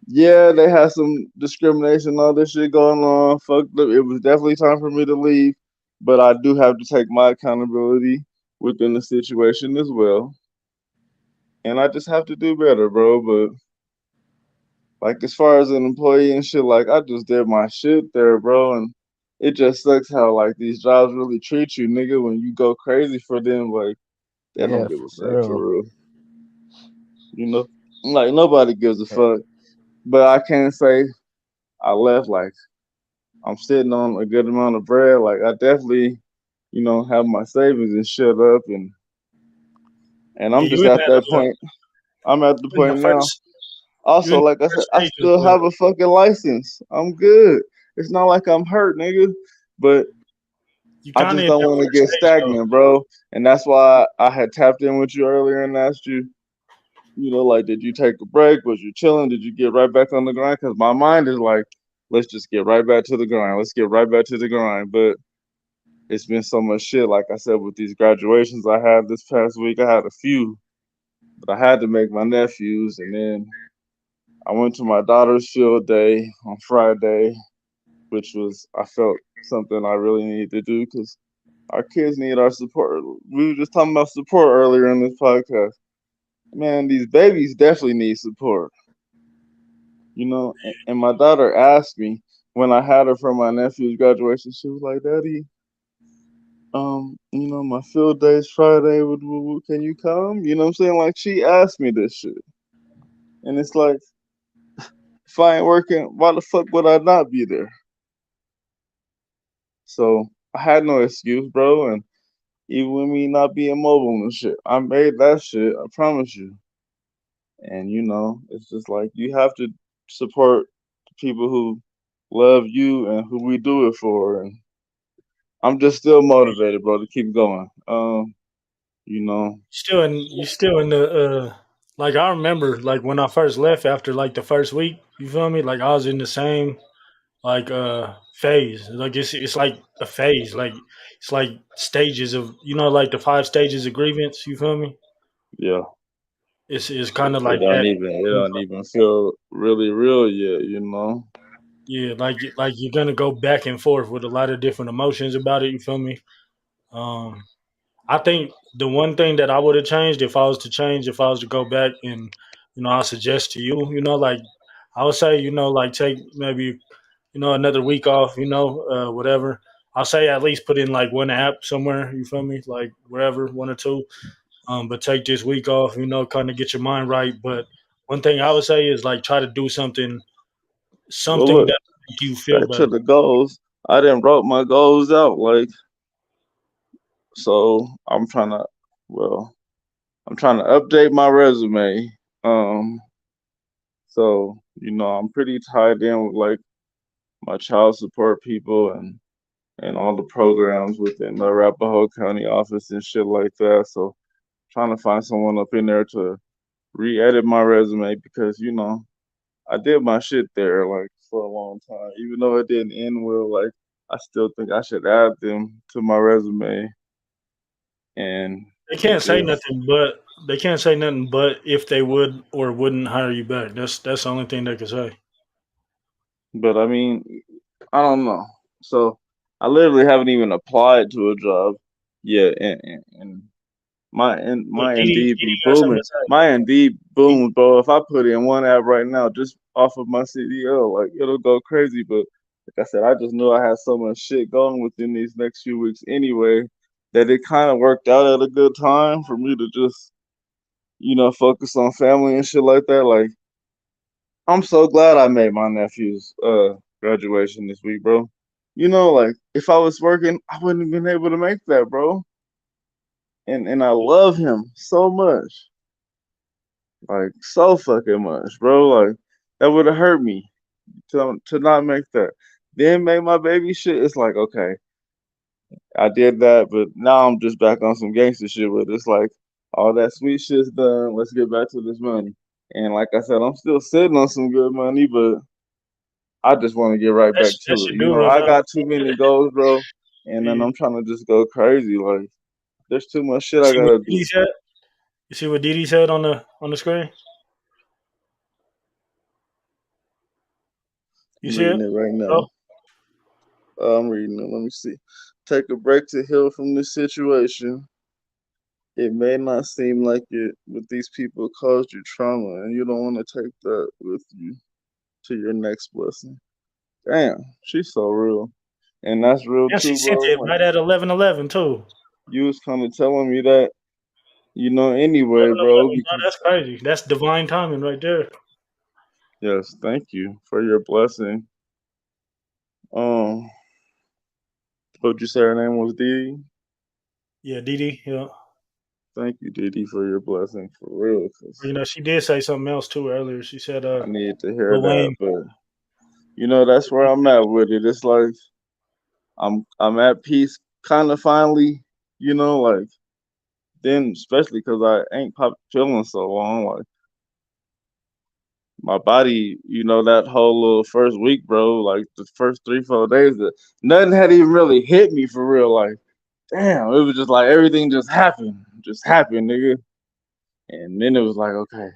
yeah, they had some discrimination, all this shit going on. Fucked up. It was definitely time for me to leave, but I do have to take my accountability within the situation as well, and I just have to do better, bro. But like as far as an employee and shit, like I just did my shit there, bro, and it just sucks how like these jobs really treat you, nigga. When you go crazy for them, like they don't
Yeah,
give a
for
fuck
real.
for real, you know. Like nobody gives a
Yeah,
fuck. But I can't say I left like I'm sitting on a good amount of bread. Like I definitely, have my savings and shut up, and I'm
Yeah,
just at that point. I'm at the
you in the
point now.
first you
Also,
in
like I
the
said,
first
I
stages,
still
but
have a fucking license. I'm good. It's not like I'm hurt, nigga. But
you
I
kind
just
of in
don't
the
want to
first
get
stage though.
stagnant, bro. And that's why I had tapped in with you earlier and asked you, like, did you take a break? Was you chilling? Did you get right back on the grind? Because my mind is like, let's just get right back to the grind. Let's get right back to the grind. But it's been so much shit. Like I said, with these graduations I had this past week, I had a few, but I had to make my nephews. And then I went to my daughter's field day on Friday, which was, I felt something I really needed to do because our kids need our support. We were just talking about support earlier in this podcast. Man, these babies definitely need support, And my daughter asked me when I had her for my nephew's graduation, she was like, Daddy, my field day's Friday. Can you come? You know what I'm saying? Like she asked me this shit, and it's like, if I ain't working, why the fuck would I not be there? So I had no excuse, bro. And even with me not being mobile and shit, I made that shit. I promise you. And it's just like you have to support the people who love you and who we do it for. And I'm just still motivated, bro, to keep going. You know,
You still in the like I remember like when I first left after like the first week, you feel me? Like I was in the same like phase. Like it's like a phase. Like it's like stages of like the 5 stages of grievance, you feel me?
yeah.
It's kind of
It
like
don't
that.
even it don't even feel really real yet.
Yeah, like you're gonna go back and forth with a lot of different emotions about it, you feel me? Um I think the one thing that I would have changed if I was to go back and I suggest to you, like I would say, like take maybe, another week off, whatever. I'll say at least put in like one app somewhere, you feel me? Like wherever, one or two. But take this week off, kind of get your mind right. But one thing I would say is like try to do
Well,
something
look,
that make you feel
back to
better.
the goals. I didn't wrote my goals out, like, so well, I'm trying to update my resume. Um, so I'm pretty tied in with like my child support people and all the programs within the Arapahoe County office and shit like that. So trying to find someone up in there to re-edit my resume because I did my shit there like for a long time, even though it didn't end well. Like I still think I should add them to my resume, and
They can't say
just.
nothing, but they can't say nothing but if they would or wouldn't hire you back. That's the only thing they can say.
But I mean, I don't know. So I literally haven't even applied to a job yet, and
Look,
my Indeed
Didi
be
got something
booming.
to say.
My Indeed
He,
booms, bro. If I put in one ad right now, just off of my CDL, like it'll go crazy. But like I said, I just knew I had so much shit going within these next few weeks anyway that it kind of worked out at a good time for me to just focus on family and shit like that. Like I'm so glad I made my nephew's graduation this week, bro. Like if I was working, I wouldn't have been able to make that, bro. And I love him so much. Like so fucking much, bro. Like that would have hurt me to not make that. Then make my baby shit. It's like, okay, I did that, but now I'm just back on some gangster shit. But it's like all that sweet shit's done. Let's get back to this money. And like I said, I'm still sitting on some good money, but I just want to get right back
that
to it.
should do real
I
nice.
got too many goals, bro, and then
Yeah.
I'm trying to just go crazy. Like there's too much shit
You
I
see what
gotta
Didi
do.
said? You see what Didi said on the screen? You
I'm
see
reading
it?
it right
Oh,
now. I'm reading it. Let me see. Take a break to heal from this situation. It may not seem like it, but these people caused you trauma, and you don't want to take that with you to your next blessing. Damn, she's so real, and that's real
and she
too,
sent
bro.
it
Like
right at 11:11 too.
you was kind of telling me that, anyway, bro.
11:11. No,
Because
that's crazy. That's divine timing right there.
yes, thank you for your blessing. Um, what'd you say her name was Dee?
Yeah, Didi. Yeah.
Thank you, Dee, for your blessing for real. Cause
You know, she did say something else too earlier. She said,
I needed to hear
Lil
that,
Wayne.
but that's where I'm at with it. It's like I'm at peace, kind of finally. Like then especially because I ain't popped feeling so long. Like my body, that whole little first week, bro. Like the first 3 4 days, that nothing had even really hit me for real. Like damn, it was just like everything just happened, nigga. And then it was like, okay,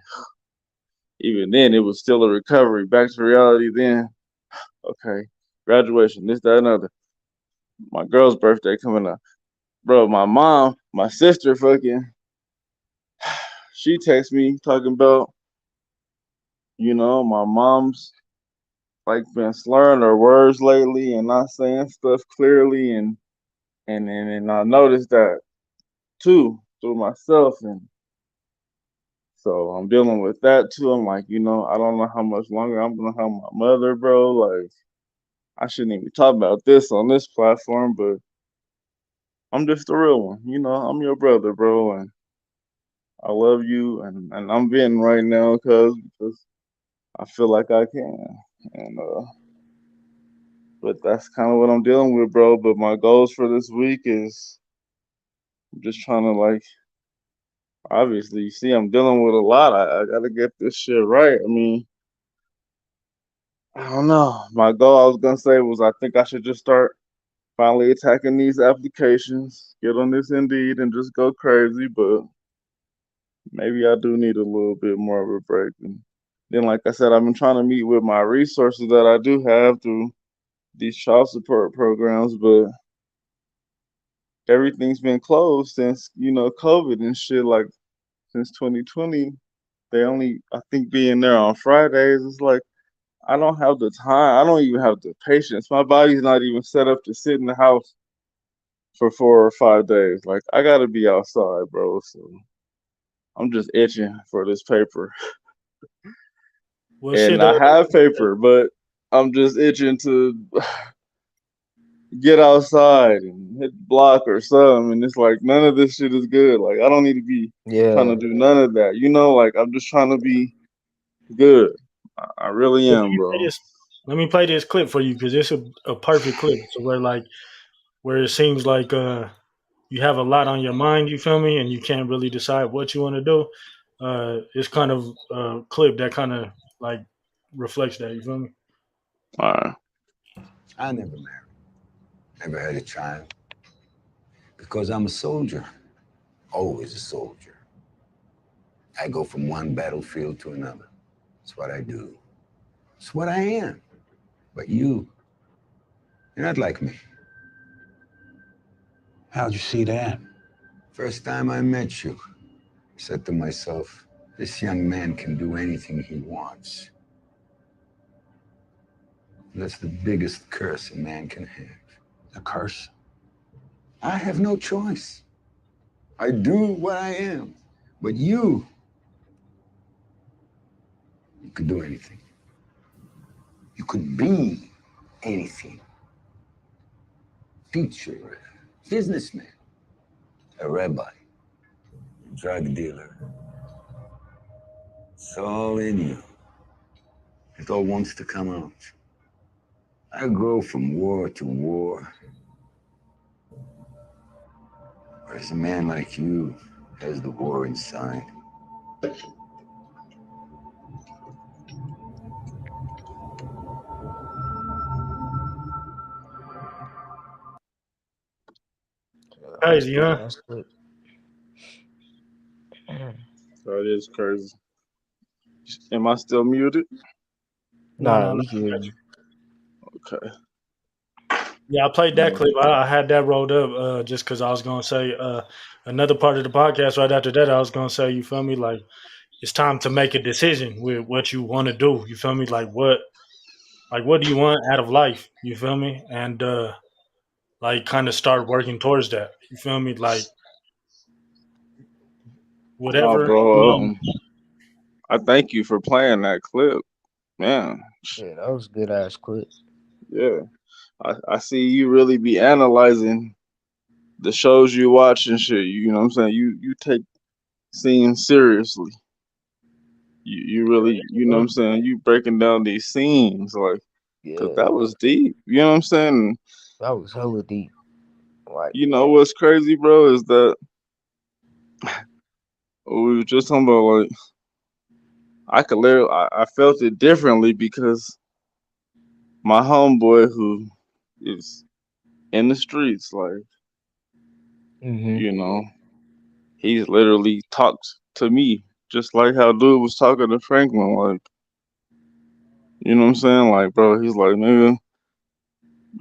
even then it was still a recovery, back to reality. Then, okay, graduation, this, that, another. My girl's birthday coming up, bro. My mom, my sister, fucking, she texts me talking about, my mom's like been slurring her words lately and not saying stuff clearly, and I noticed that too through myself, and so I'm dealing with that too. I'm like, I don't know how much longer I'm gonna have my mother, bro. Like, I shouldn't even talk about this on this platform, but I'm just the real one. I'm your brother, bro, and I love you, and I'm venting right now, because I feel like I can, and but that's kind of what I'm dealing with, bro. But my goals for this week is I'm just trying to like, obviously, you see, I'm dealing with a lot. I gotta get this shit right. I mean, I don't know. My goal I was gonna say was I think I should just start finally attacking these applications, get on this Indeed, and just go crazy. But maybe I do need a little bit more of a break. And then, like I said, I've been trying to meet with my resources that I do have through these child support programs, but everything's been closed since COVID and shit. Like since 2020, they only I think being there on Fridays. It's like I don't have the time. I don't even have the patience. My body's not even set up to sit in the house for 4 or 5 days. Like I gotta be outside, bro. So I'm just itching for this paper,
Well,
and
shit.
I have paper, but I'm just itching to get outside and hit the block or something. And it's like none of this shit is good. Like I don't need to be trying to
Yeah.
do none of that. Like I'm just trying to be good. I really
Well, let
am,
me play
bro.
this. Let me play this clip for you because it's a perfect clip. So where it seems like you have a lot on your mind, you feel me, and you can't really decide what you want to do. It's kind of a clip that kind of like reflects that, you feel me?
All right.
I never married, never had a child, because I'm a soldier, always a soldier. I go from one battlefield to another. It's what I do. It's what I am. But you're not like me.
How'd you see that?
First time I met you, I said to myself, this young man can do anything he wants. That's the biggest curse a man can have.
A curse?
I have no choice. I do what I am. But you could do anything. You could be anything. Teacher, businessman, a rabbi, drug dealer. It's all in you. It all wants to come out. I go from war to war, whereas a man like you has the war inside.
That was
Crazy,
good
huh?
ass clip.
That is crazy. Am I still muted?
No,
Nah,
no, no.
we can hear you.
Okay.
Yeah, I played that
Mm.
clip. I had that rolled up just because I was gonna say another part of the podcast. Right after that, I was gonna say, you feel me? Like it's time to make a decision with what you want to do. You feel me? Like what do you want out of life? You feel me? And like kind of start working towards that. You feel me? Like
No,
whatever.
bro. I thank you for playing that clip, man.
Yeah, that was a good ass clip.
Yeah, I see you really be analyzing the shows you watch and shit. You know what I'm saying? You take scenes seriously. You really, you know what I'm saying? You breaking down these scenes like, cause
Yeah,
that was deep. You know what I'm saying?
that was hella deep. Like,
You know what's crazy, bro, is that we were just talking about like I could literally, I felt it differently because my homeboy who is in the streets, like,
mm-hmm.
you know, he's literally talked to me just like how dude was talking to Franklin, like, you know what I'm saying? Like, bro, he's like, nigga,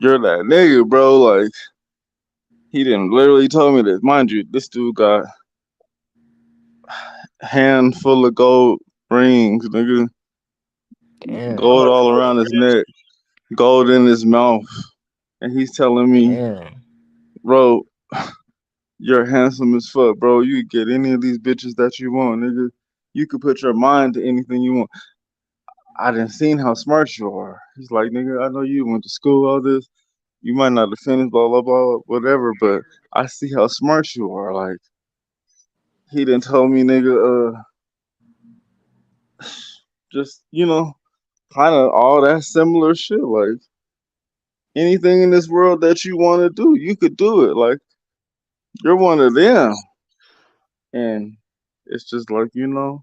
you're that nigga, bro. Like, he didn't literally tell me this. Mind you, this dude got handful of gold rings, nigga,
Damn,
gold all around his neck, gold in his mouth, and he's telling me,
damn,
bro, you're handsome as fuck, bro. You could get any of these bitches that you want, nigga. You could put your mind to anything you want. I didn't seen how smart you are. He's like, nigga, I know you went to school, all this. You might not have finished, blah, blah, blah, whatever, but I see how smart you are. Like, he didn't tell me, nigga, just, kind of all that similar shit. Like, anything in this world that you want to do, you could do it. Like, you're one of them. And it's just like, you'll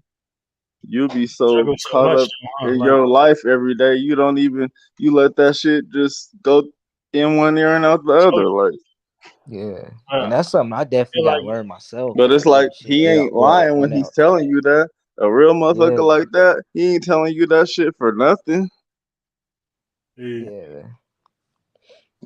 be so
Struggle so
caught
much,
up
though, huh?
in
Like
your life every day, you don't even, you let that shit just go in one ear and out the
so
other. Like,
yeah. And
I
that's something I definitely
feel
got
like
to learn myself.
but it's
Letting
like,
shit
he
get out,
ain't
go
lying when
in and
he's
out.
telling you that. A real motherfucker
Yeah,
like that, he ain't telling you that shit for nothing.
eh,
yeah,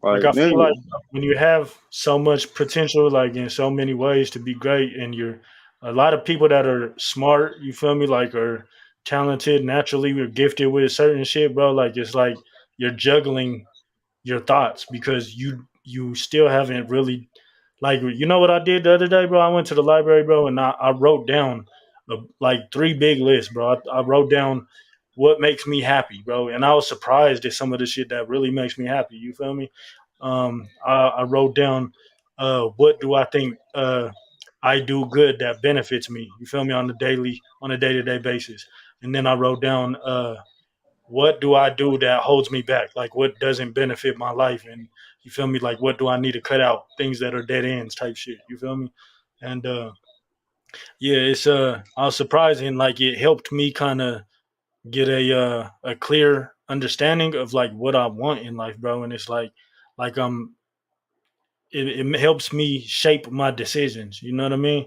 like
Like,
I feel
nigga.
like when you have so much potential, like in so many ways to be great, and you're a lot of people that are smart, you feel me, like are talented, naturally, we're gifted with certain shit, bro. Like it's like you're juggling your thoughts because you still haven't really like you know what I did the other day, bro. I went to the library, bro, and I wrote down like three big lists, bro. I wrote down what makes me happy, bro, and I was surprised at some of the shit that really makes me happy. You feel me? I wrote down what do I think I do good that benefits me. You feel me on a day to day basis, and then I wrote down what do I do that holds me back? Like what doesn't benefit my life? And you feel me? Like what do I need to cut out? Things that are dead ends type shit. You feel me? And yeah, it's I was surprising. Like it helped me kind of get a clear understanding of like what I want in life, bro. And it's like it helps me shape my decisions. You know what I mean?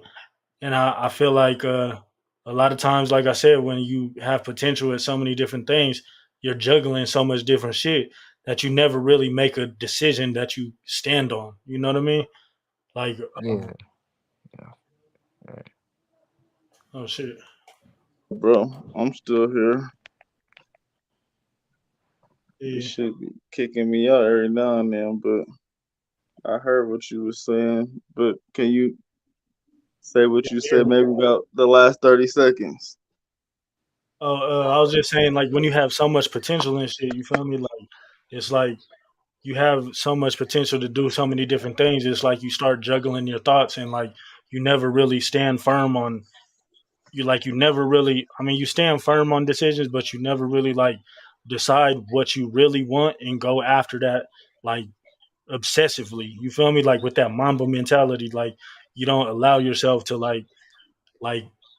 And I feel like a lot of times, like I said, when you have potential at so many different things, you're juggling so much different shit that you never really make a decision that you stand on. You know what I mean? Like,
Yeah, yeah, right.
oh shit,
Bro, I'm still here. This
yeah,
shit be kicking me out every now and then, but I heard what you were saying. But can you say what you
yeah.
said maybe about the last 30 seconds?
Oh, I was just saying, like, when you have so much potential and shit, you feel me? Like, it's like you have so much potential to do so many different things. It's like you start juggling your thoughts and like you never really stand firm on you never really I mean you stand firm on decisions but you never really like decide what you really want and go after that like obsessively. You feel me? Like with that Mamba mentality, like you don't allow yourself to like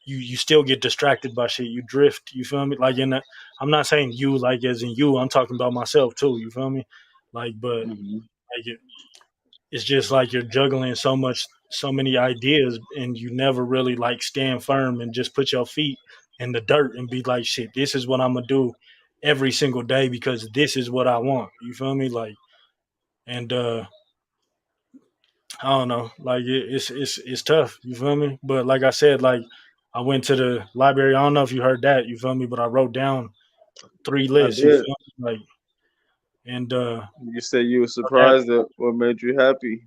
you still get distracted by shit. You drift. You feel me? Like I'm not saying you like as in you. I'm talking about myself too. You feel me? Like, but
Hmm.
like it's just like you're juggling so many ideas, and you never really like stand firm and just put your feet in the dirt and be like, shit, this is what I'm gonna do every single day because this is what I want. You feel me? Like, and I don't know, like it's tough. You feel me? But like I said, like I went to the library. I don't know if you heard that. You feel me? But I wrote down three
I
lists. You
did.
feel me? Like, and
You said you were
that
surprised at what made you happy.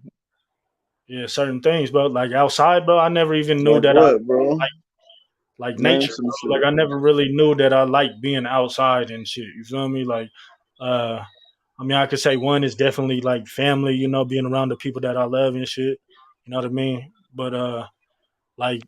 yeah, certain things, bro. Like outside, bro. I never even knew
Like
that I
what, bro?
like
Name
nature,
some
bro.
shit.
Like I never really knew that I like being outside and shit. You feel me? Like, uh, I mean, I could say one is definitely like family. You know, being around the people that I love and shit. You know what I mean? But like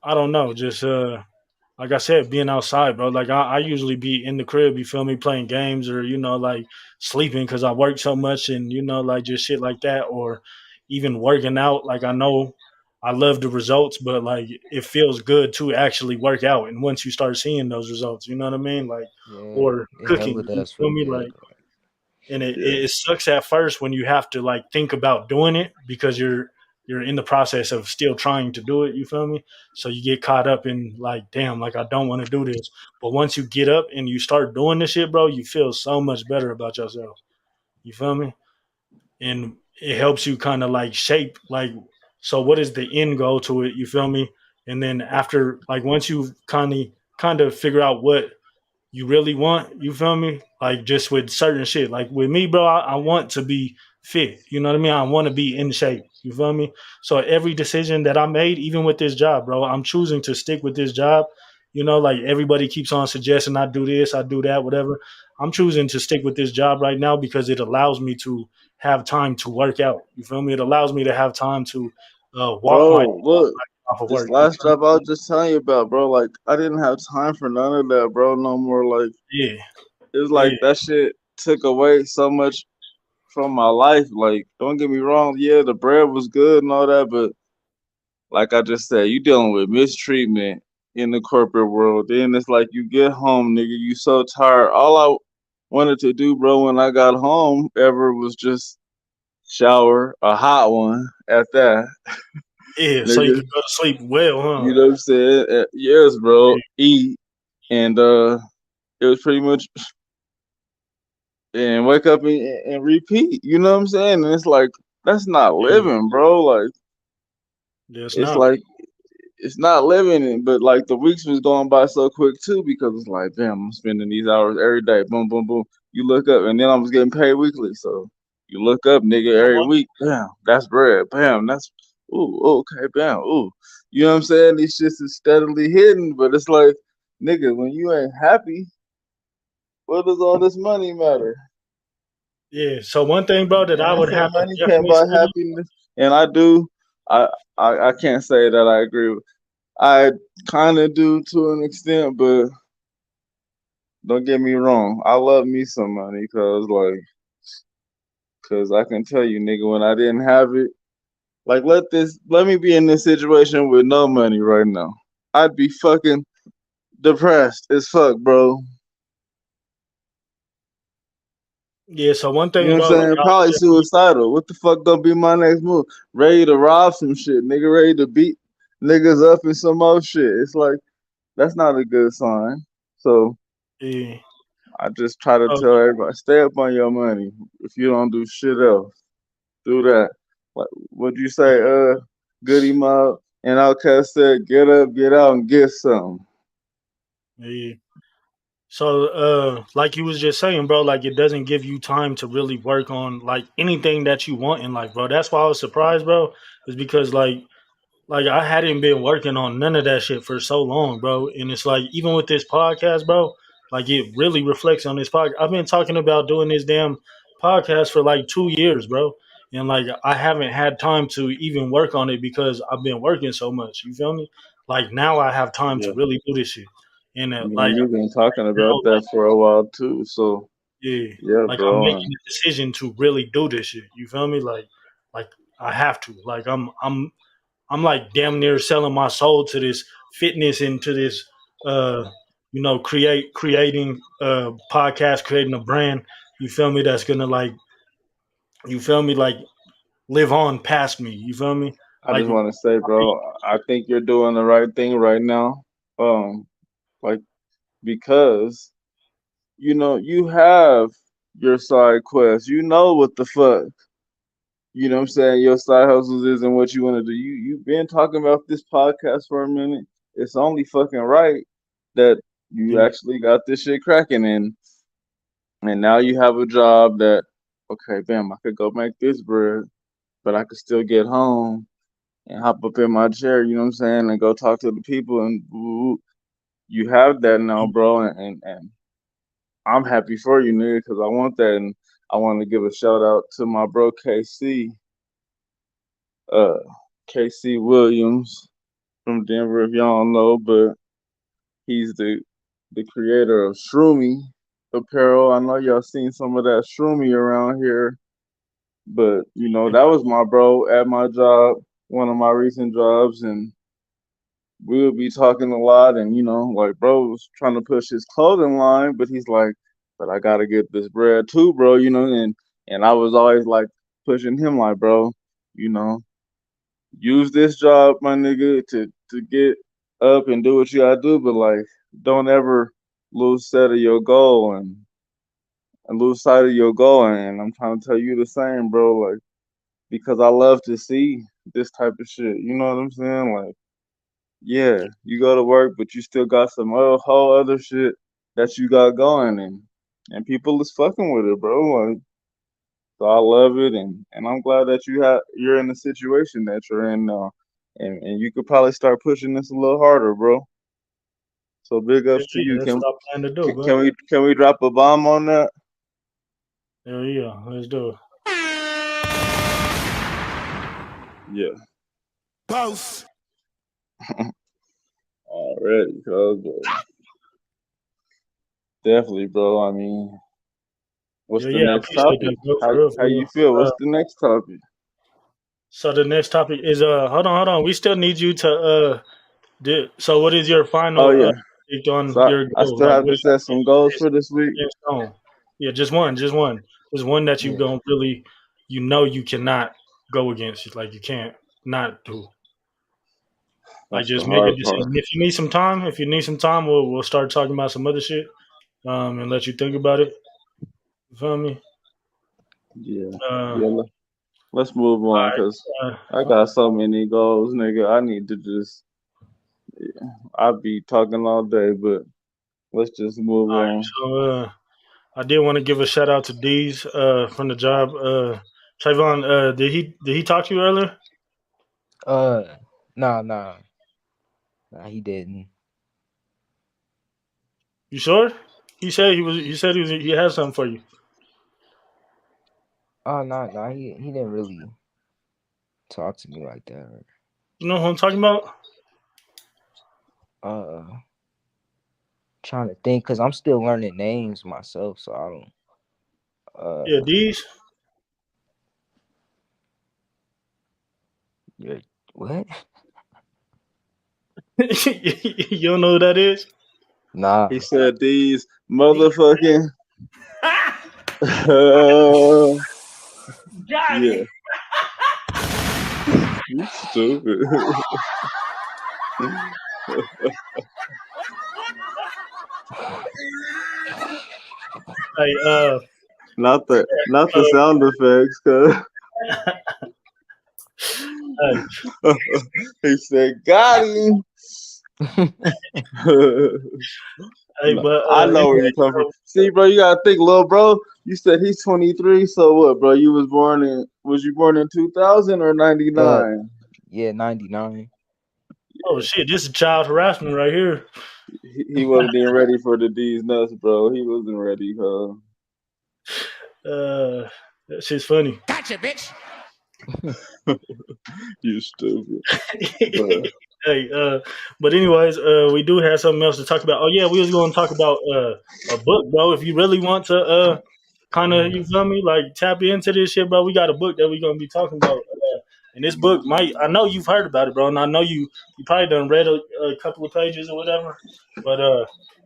I don't know, just like I said, being outside, bro. Like I usually be in the crib. You feel me? Playing games or like sleeping because I work so much and like just shit like that or even working out. Like I know I love the results, but like it feels good to actually work out. And once you start seeing those results, you know what I mean? Like
Yeah,
or
it hella
cooking, you
does
feel
feel
me?
good.
Like and it,
Yeah.
it sucks at first when you have to like think about doing it because you're in the process of still trying to do it. You feel me? So you get caught up in like, damn, like I don't want to do this. But once you get up and you start doing this shit, bro, you feel so much better about yourself. You feel me? And it helps you kind of like shape like, so what is the end goal to it? You feel me? And then after like once you kind of figure out what you really want. You feel me? Like just with certain shit. Like with me, bro, I want to be fit. You know what I mean? I want to be in shape. You feel me? So every decision that I made, even with this job, bro, I'm choosing to stick with this job. Like everybody keeps on suggesting I do this, I do that, whatever. I'm choosing to stick with this job right now because it allows me to have time to work out. You feel me? It allows me to have time to walk my
Bro, look,
off of
this
work. You
last
feel
job I was
me?
just telling you about, bro, like I didn't have time for none of that, bro, no more. Like
Yeah,
it was
yeah,
like that shit took away so much from my life. Like, don't get me wrong, yeah, the bread was good and all that, but like I just said, you dealing with mistreatment in the corporate world. Then it's like you get home, nigga, you so tired. All I wanted to do, bro, when I got home ever was just shower, a hot one at that,
yeah. So you
nigga.
can go to sleep well,
You
huh?
know what I'm saying? Yes, bro.
Yeah,
Eat and it was pretty much and wake up and repeat. You know what I'm saying? And it's like that's not
yeah.
living, bro. Like
That's
it's
not.
like it's not living, but like the weeks was going by so quick too because it's like, damn, I'm spending these hours every day. Boom, boom, boom. You look up, and then I was getting paid weekly, so you look up, nigga,
I
every
want.
week. Bam, that's bread. Bam, that's ooh, okay, bam, ooh. You know what I'm saying? These shits is steadily hidden, but it's like, nigga, when you ain't happy, what does all this money matter?
Yeah. So one thing, bro, that
And
I
they
would
say
have to
money can't
definitely
buy
say,
happiness, and I do. I I can't say that I agree with. I kind of do to an extent, but don't get me wrong. I love me some money, cause I can tell you, nigga, when I didn't have it, like let me be in this situation with no money right now. I'd be fucking depressed as fuck, bro.
Yeah. So one
You know
thing,
what I'm
bro, like
saying?
I
Probably
would definitely,
suicidal. What the fuck gonna be my next move? Ready to rob some shit, nigga. Ready to beat niggas up in some more shit. It's like that's not a good sign. So
yeah.
I just try to
So,
tell everybody, stay up on your money. If you don't do shit else, do that. Like what'd you say? Goody Mob and Outkast said, get up, get out, and get some.
yeah. So, like you was just saying, bro, like it doesn't give you time to really work on like anything that you want in life, bro. That's why I was surprised, bro, is because like I hadn't been working on none of that shit for so long, bro. And it's like even with this podcast, bro, like it really reflects on this podcast. I've been talking about doing this damn podcast for like 2 years, bro. And like I haven't had time to even work on it because I've been working so much. You feel me? Like now I have time to
Yeah.
really do this shit. And
I mean,
like
you've been talking
now,
about that for a while too. So
yeah,
yeah,
like I'm
bro.
making a decision to really do this shit. You feel me? Like I have to. Like I'm like damn near selling my soul to this fitness and to this creating podcast, creating a brand, you feel me, that's gonna like you feel me like live on past me. You feel me?
I
Like
just want to say, bro, I think you're doing the right thing right now. Um, like because you have your side quest. You know what the fuck. You know what I'm saying? Your side hustles isn't what you want to do. You've been talking about this podcast for a minute. It's only fucking right that you
yeah,
actually got this shit cracking and now you have a job that okay, bam, I could go make this bread, but I could still get home and hop up in my chair, you know what I'm saying, and go talk to the people and woo, you have that now, bro, and I'm happy for you, nigga, because I want that, and I want to give a shout out to my bro uh, KC Williams from Denver, if y'all don't know, but he's the creator of Shroomy Apparel. I know y'all seen some of that Shroomy around here, but that was my bro at my job, one of my recent jobs, and we would be talking a lot, and like bro was trying to push his clothing line, but he's like, but I gotta get this bread too, bro, and I was always like pushing him like, bro, you know, use this job, my nigga, to get up and do what you gotta do, but like don't ever lose sight of your goal and lose sight of your goal, and I'm trying to tell you the same, bro, like because I love to see this type of shit. You know what I'm saying? Like yeah, you go to work, but you still got some whole other shit that you got going, and people is fucking with it, bro. Like, so I love it, and I'm glad that you're in the situation that you're in now, and you could probably start pushing this a little harder, bro. So big
yeah,
ups to
yeah,
you.
that's
Can
what I plan to do,
can,
bro.
can we can we drop a bomb on that?
Yeah, yeah, let's do it.
Yeah, already, cuz definitely, bro. I mean, what's
Yeah,
the
yeah, I
next
appreciate
topic?
that, bro,
How
for real,
how
for
you
real.
feel?
Uh,
What's the next topic?
so the next topic is hold on. We still need you to so what is your
Oh
final
yeah.
take on
So
your
I
goal?
still
Like
have
what
to set some goals
is
for this week.
in stone? Yeah, just one that you
Yeah,
gonna really, you cannot go against. Like you can't not do. Like
that's the
just make a
hard part.
decision. If you need some time, we'll start talking about some other shit. And let you think about it. You feel me?
Yeah,
Uh,
yeah. Let's move on, cause I got so many goals, nigga. I need to just. I be talking all day, but let's just move on.
so I did want to give a shout out to D's from the job. Trayvon, did he talk to you earlier?
Uh, nah, nah, nah. He didn't.
You sure? He had something for you.
Oh, nah, nah. He didn't really talk to me like that.
You know who I'm talking about?
Uh, Trying to think, cause I'm still learning names myself, so I don't.
Yeah,
Uh,
these.
yeah, what?
You don't know who that is?
He
Nah.
said these motherfucking.
Got
Yeah,
it.
you stupid.
Hey,
not the
uh,
sound effects, cause
hey,
he said got him.
hey,
No,
but
I know where
anyway,
you come from.
so,
See, bro, you gotta think, little bro. You said he's 23, so what, bro? Was you born in 2000 or
uh,
99?
yeah, 99.
oh shit, this is child harassment right here.
He wasn't even ready for the D's nuts, bro. He wasn't ready, huh?
That shit's funny.
You stupid. But
Hey, but anyways, we do have something else to talk about. Oh yeah, we was going to talk about a book, bro. If you really want to, kind of, you feel me, like tap into this shit, bro. We got a book that we're gonna be talking about, and this book might, I know you've heard about it, bro, and I know you probably done read a couple of pages or whatever, but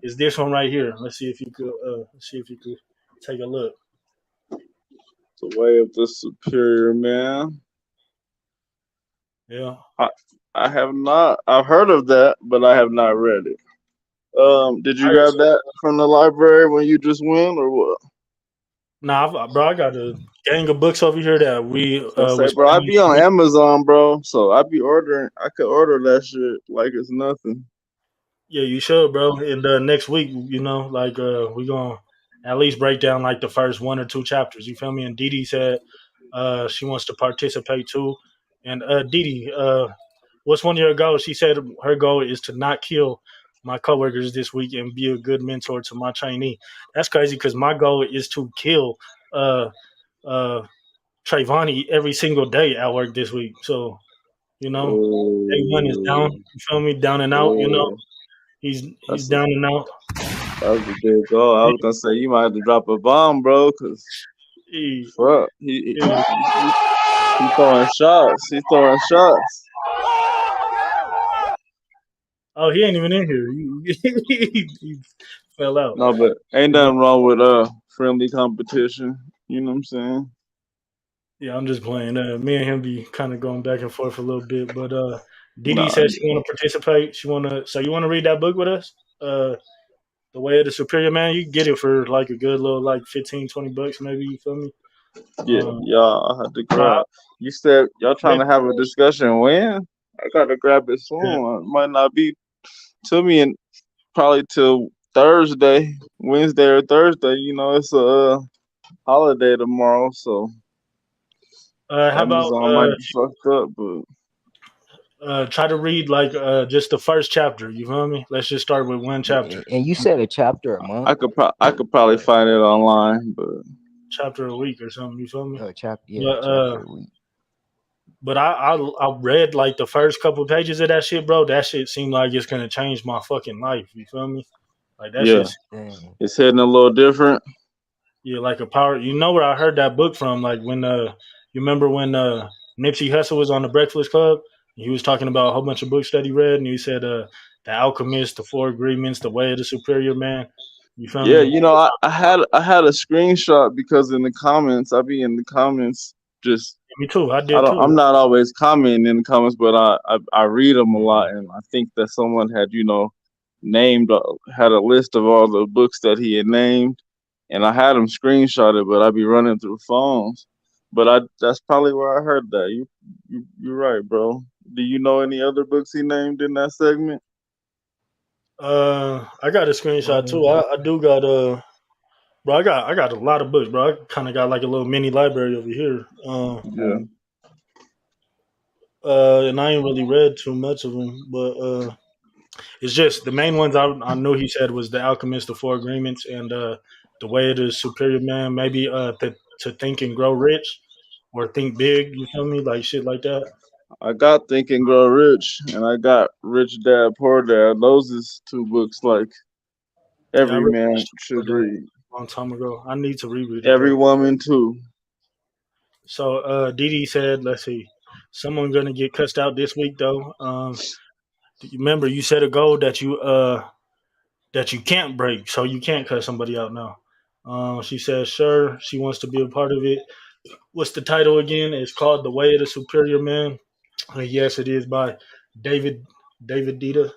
it's this one right here. Let's see if you could take a look.
the way of the superior man.
Yeah.
I I have not. I've heard of that, but I have not read it. Did you
All right,
grab
so
that from the library when you just went, or what?
nah, bro, I got a gang of books over here that we
I was gonna say,
was
bro, I
planning.
be on Amazon, bro. So I be ordering. I could order that shit like it's nothing.
Yeah, you should, bro. And next week, like we gonna at least break down like the first one or two chapters. You feel me? And Dee Dee said she wants to participate too. And Dee Dee, what's one of your goals? She said her goal is to not kill my coworkers this week and be a good mentor to my trainee. That's crazy because my goal is to kill uh uh Trayvani every single day at work this week. So day one is down.
Oh,
You feel me? Down and out.
oh,
He's
that's a
down and out.
that's a big goal. I was gonna say you might have to drop a bomb, bro, cause
He,
fuck, he throwing shots. He's throwing shots.
oh, he ain't even in here. He fell out.
No, but ain't
But
nothing wrong with friendly competition. You know what I'm saying?
yeah, I'm just playing. Me and him be kind of going back and forth a little bit. But Dee Dee
Nah,
says she want to participate. She want to. So you want to read that book with us? The Way of the Superior Man. You can get it for like a good little like 15-20 bucks maybe. You feel me?
yeah,
Um,
y'all had to
nah,
grab. You said y'all trying
yeah,
to have a discussion when? I gotta grab it
yeah.
soon. It might not be to me and probably till Thursday, Wednesday or Thursday. You know, it's a holiday tomorrow, so
How about
Amazon might be fucked up. But
try to read like just the first chapter. You feel me? Let's just start with one chapter.
And you said a chapter a month?
I could probably find it online. But
Chapter a week or something. You feel me?
Chapter, yeah,
But
chapter a week.
I read like the first couple pages of that shit, bro. That shit seemed like it's gonna change my fucking life. You feel me? Like that
yeah,
shit's
Dang.
it's hitting a little different.
yeah, like a power. You know where I heard that book from? Like when you remember when Nipsey Hussle was on the Breakfast Club? He was talking about a whole bunch of books that he read, and he said The Alchemist, The Four Agreements, The Way of the Superior Man. You feel
Yeah,
me?
you know, I had a screenshot because in the comments I be in the comments just
Me too. I
I
did
don't.
too.
I'm not always commenting in the comments, but I read them a
Mm-hmm.
lot, and I think that someone had named had a list of all the books that he had named, and I had them screenshotted, but I'd be running through phones. But that's probably where I heard that. You're right, bro. Do you know any other books he named in that segment?
I got a screenshot too. I do got bro. I got a lot of books, bro. I kind of got like a little mini library over here.
Yeah,
And I ain't really read too much of them, but it's just the main ones I knew he said was The Alchemist, The Four Agreements, and The Way of the Superior Man. Maybe to Think and Grow Rich or Think Big. You feel me? Like shit like that.
I got Think and Grow Rich, and I got Rich Dad Poor Dad. Those is two books like
Yeah, I
Every
read
man
that shit
should
a
read.
long time ago. I need to reread it
Every
though.
woman too.
So Didi said, let's see, someone gonna get cussed out this week though. Remember you set a goal that you can't break, so you can't cuss somebody out now. She says, sure, she wants to be a part of it. What's the title again? It's called The Way of the Superior Man. Yes, it is by David David Dita.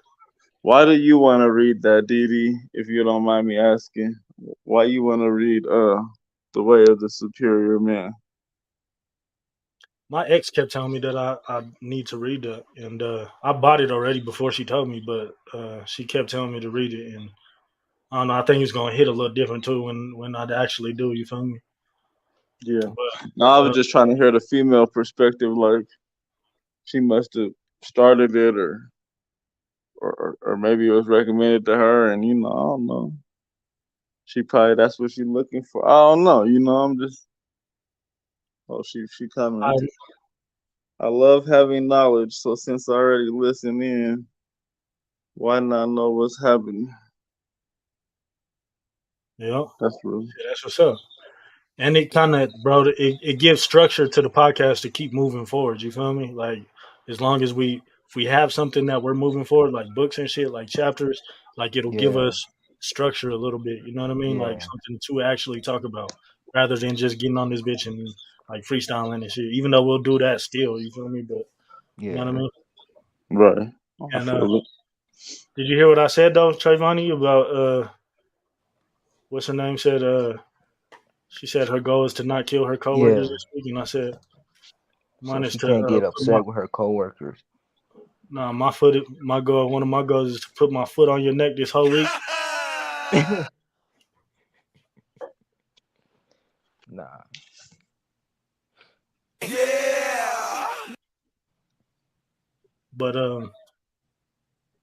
Why do you want to read that, Didi? If you don't mind me asking, why you want to read the way of the superior man?
My ex kept telling me that I need to read that, and I bought it already before she told me, but she kept telling me to read it, and I don't know. I think it's gonna hit a little different too when I actually do. You feel me?
Yeah. No, I
But
was just trying to hear the female perspective. Like she must have started it, or maybe it was recommended to her, and I don't know. She probably that's what she's looking for. I don't know. I'm just. Oh, she
I
commented. I love having knowledge, so since I already listened in, why not know what's happening?
yeah,
That's real.
that's what's up. And it kind of, bro, it gives structure to the podcast to keep moving forward. You feel me? Like as long as if we have something that we're moving forward, like books and shit, like chapters, like it'll give
Yeah,
us structure a little bit. You know what I mean? Like
yeah,
something to actually talk about rather than just getting on this bitch and like freestyling and shit. Even though we'll do that still. You feel me? But you know what I
yeah.
mean?
Right. I
And
feel it.
did you hear what I said though, Trayvani, about what's her name said? She said her goal is to not kill her coworkers
Yeah.
this week, and I said
So
mine is
she
to
can't get
put my
upset with her coworkers.
nah my foot. My goal, one of my goals is to put my foot on your neck this whole week.
Nah.
But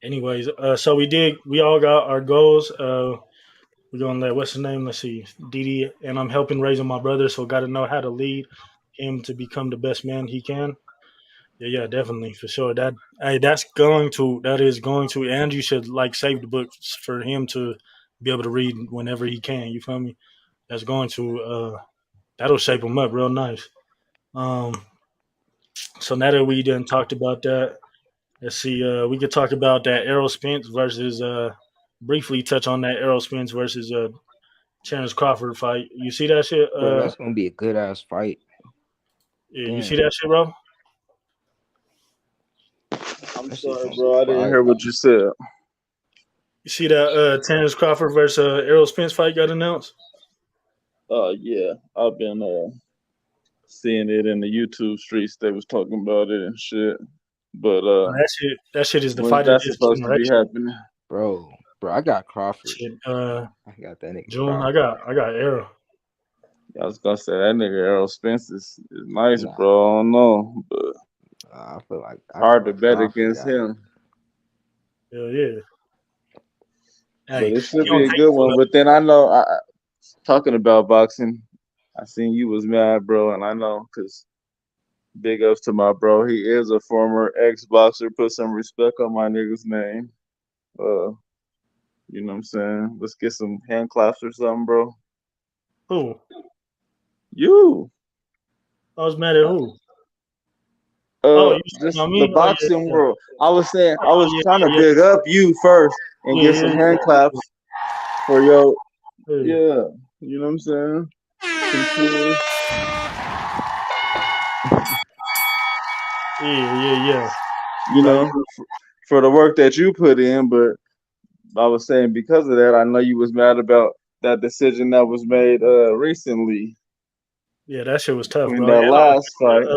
anyways, so we all got our goals. We're gonna let what's his name? Let's see, Didi, and I'm helping raising my brother, so got to know how to lead him to become the best man he can. Yeah, yeah, definitely for sure. That is going to, and you should like save the books for him to be able to read whenever he can. You feel me? That's going to that'll shape him up real nice. Um, so now that we done talked about that, let's see. We could talk about that Errol Spence versus briefly touch on that Errol Spence versus Terrence Crawford fight. You see that shit?
Bro, that's gonna be a good ass fight.
Yeah, you see
Damn,
that shit, bro?
I'm
that shit
sorry,
gonna be
bro. I didn't hear
fire.
what you said.
You see that Terrence Crawford versus Errol Spence fight got announced?
Yeah, I've been seeing it in the YouTube streets. They was talking about it and shit. But
That shit is the
when's
fight of
that
this
supposed to be
generation.
happening?
Bro, I got Crawford.
Shit,
I got that nigga
June,
Crawford.
I got Errol.
I was gonna say that nigga Errol Spence is nice,
Nah,
bro. I don't know, but
I feel like
hard to bet
Crawford
against
got it.
him.
Hell yeah.
But
Hey,
it should
he
be
don't
a
take
good
too
one. But then I know, talking about boxing, I seen you was mad, bro, and I know because big ups to my bro. He is a former ex boxer. Put some respect on my nigga's name. Uh, you know what I'm saying? Let's get some hand claps or something, bro.
who?
You,
I was mad at who? Oh,
uh,
you talking
just
about
the
me? Oh yeah,
boxing
yeah.
world. I was saying, I
Oh
was
yeah,
trying to
yeah,
big up you first and
yeah,
get
yeah,
some
yeah,
hand claps for your,
yeah,
yeah. You know what I'm saying? Some cheers.
yeah, yeah, yeah.
You
Bro,
know, for the work that you put in, but I was saying because of that, I know you was mad about that decision that was made recently
yeah, that shit was tough,
between
bro. And
that last fight.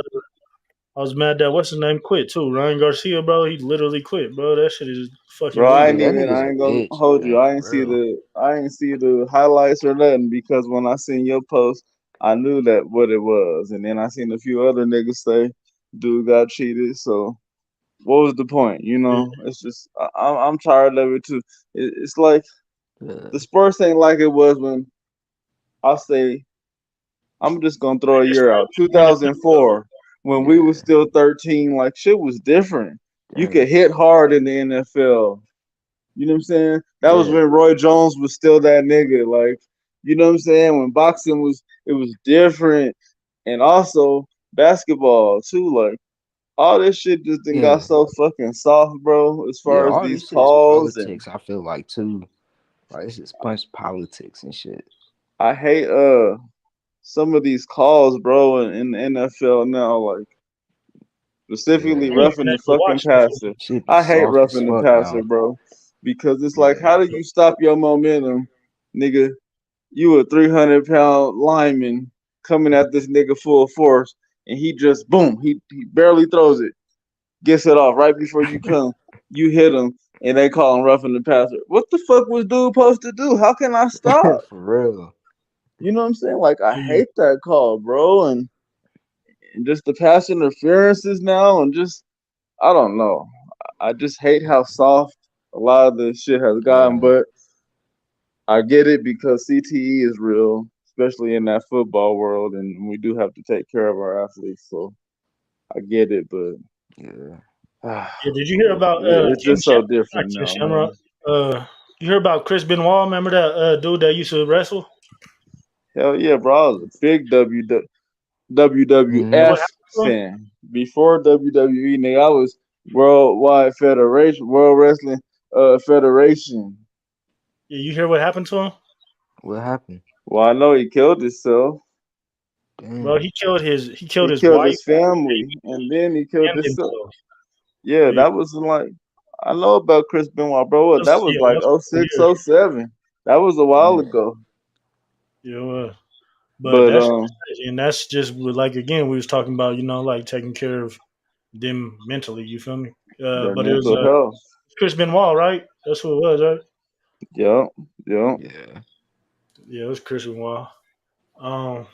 I was mad that what's his name quit too. Ryan Garcia, bro. He literally quit, bro. That shit is fucking
Bro, I
weird.
ain't
Yeah, that
even
nigga's
I
a
ain't gonna
bitch,
hold you.
bro. For real.
I ain't see the highlights or nothing because when I seen your post, I knew that what it was. And then I seen a few other niggas say dude got cheated. So what was the point?
Yeah.
It's just I'm tired of it too. It's like
Yeah,
the Spurs ain't like it was when I say I'm just gonna throw a
It's
year out.
not the NFL, though.
2004, when we was
yeah.
still 13, like shit was different. You could
Damn.
hit hard in the NFL. You know what I'm saying? That was
Yeah.
when Roy Jones was still that nigga. Like, you know what I'm saying? When boxing was, it was different, and also basketball too. Like, all this shit just done got
Yeah.
so fucking soft, bro. As
Yeah.
far as
All
these
this shit is
calls, and
politics. I feel like too. Like this is punch politics and shit.
I hate some of these calls, bro, in the NFL now. Like, specifically
Yeah.
I ain't
roughing
even
the
able to
fucking
watch that shit.
passer.
Shit be
I hate
soft as
roughing the
fuck
passer,
now.
bro, because it's like,
Yeah.
how do you stop your momentum, nigga? You a 300-pound lineman coming at this nigga full force, and he just boom, he barely throws it, gets it off right before you come. You hit him, and they call him roughing the passer. What the fuck was dude supposed to do? How can I stop?
For real.
You know what I'm saying? Like, I
Yeah.
hate that call, bro, and just the pass interferences now, and just I don't know. I just hate how soft a lot of this shit has gotten,
Yeah.
but I get it because CTE is real, especially in that football world, and we do have to take care of our athletes. So I get it, but
Yeah.
Yeah, did you hear about
it's
King
just so
Shamrock? Not
different
King
now,
Shamrock.
man.
You heard about Chris Benoit? Remember that dude that used to wrestle?
Hell yeah, bro. I was a big
Yeah,
Hmm.
what
WWF
happened to him?
fan before WWE. Nigga, I was Worldwide Federation, World Wrestling Federation.
Yeah, you hear what happened to him?
What happened?
Well, I know he killed himself.
Well,
Damn.
he killed
He
his
killed
wife
his family, and then he killed
and
himself.
himself.
Yeah,
Yeah,
that was like I know about Chris Benoit, bro. What, that was
yeah,
like
that's
oh
a
six,
year.
oh seven. That was a while
Damn.
ago.
Yeah, well, but
But
that's crazy, and that's just like again we was talking about, like taking care of them mentally. You feel me?
their
But it was
mental health.
Chris Benoit, right? That's who it was, right?
Yep, yep.
Yeah.
Yeah, it was Chris Benoit. Um.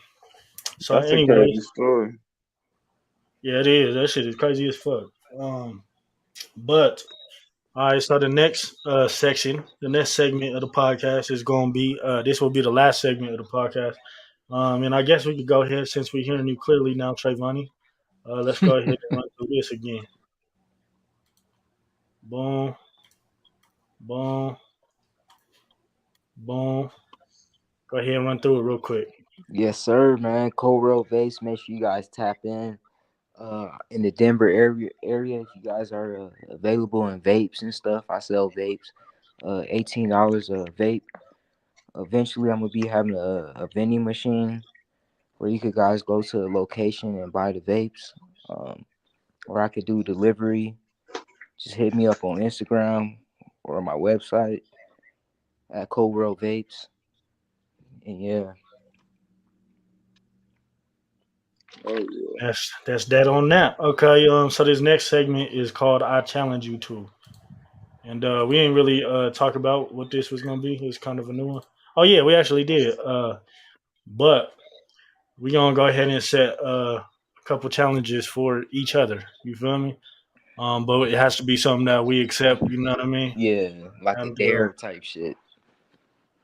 So,
That's a crazy
anyways,
story.
yeah, it is. That shit is crazy as fuck. But all right, so the next section, the next segment of the podcast is going to be this will be the last segment of the podcast. And I guess we could go ahead since we're hearing you clearly now, Trayvani. Let's go ahead and run through this again. Boom, boom, boom. Go ahead and run through it real quick.
Yes, sir, man. Road Vapes. Make sure you guys tap in the Denver area. If you guys are available in vapes and stuff, I sell vapes. $18 a vape. Eventually, I'm gonna be having a vending machine where you could guys go to a location and buy the vapes. Or I could do delivery. Just hit me up on Instagram or my website at Road Vapes. And yeah,
Oh yeah.
That's that on that. Okay. So this next segment is called "I Challenge You To," and we didn't really talk about what this was gonna be. It's kind of a new one. Oh yeah, we actually did. But we're gonna go ahead and set a couple challenges for each other. You feel me? But it has to be something that we accept. You know what I mean?
yeah, like a
And
dare type shit.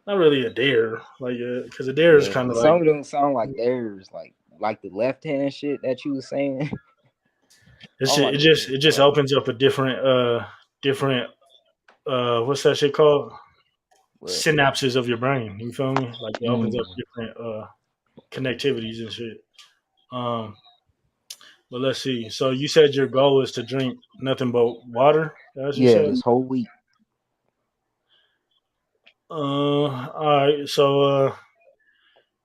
not really a dare, like because a dare is
Yeah,
kind of
'cause
like
some of them sound like theirs, like the left hand shit that you was saying.
it's
I'm
just, it
like, what
just
the
it just
fuck?
opens up a different what's that shit called?
What?
Synapses of your brain. You feel me? Like it opens up
Mm,
different connectivities and shit. Um, but let's see. So you said your goal is to drink nothing but water. That's what you
yeah,
said.
this whole week.
All right. So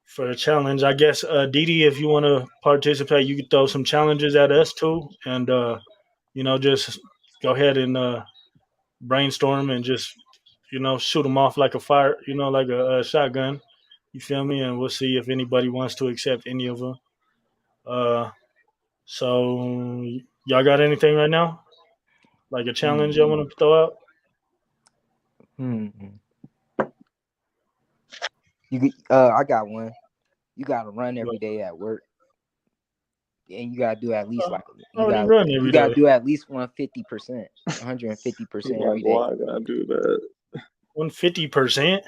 for a challenge, I guess Didi, if you want to participate, you could throw some challenges at us too, and just go ahead and brainstorm and just shoot them off like a fire, like a shotgun. You feel me? And we'll see if anybody wants to accept any of them. Uh, so y'all got anything right now? Like a challenge y'all
Hmm.
want to throw out?
Hmm. I got one. You gotta run every day at work, and you gotta do at least
I
like
already run
you
every
gotta
day.
do at least 150%,
He's
150%
like,
every day.
why I gotta do that?
150%.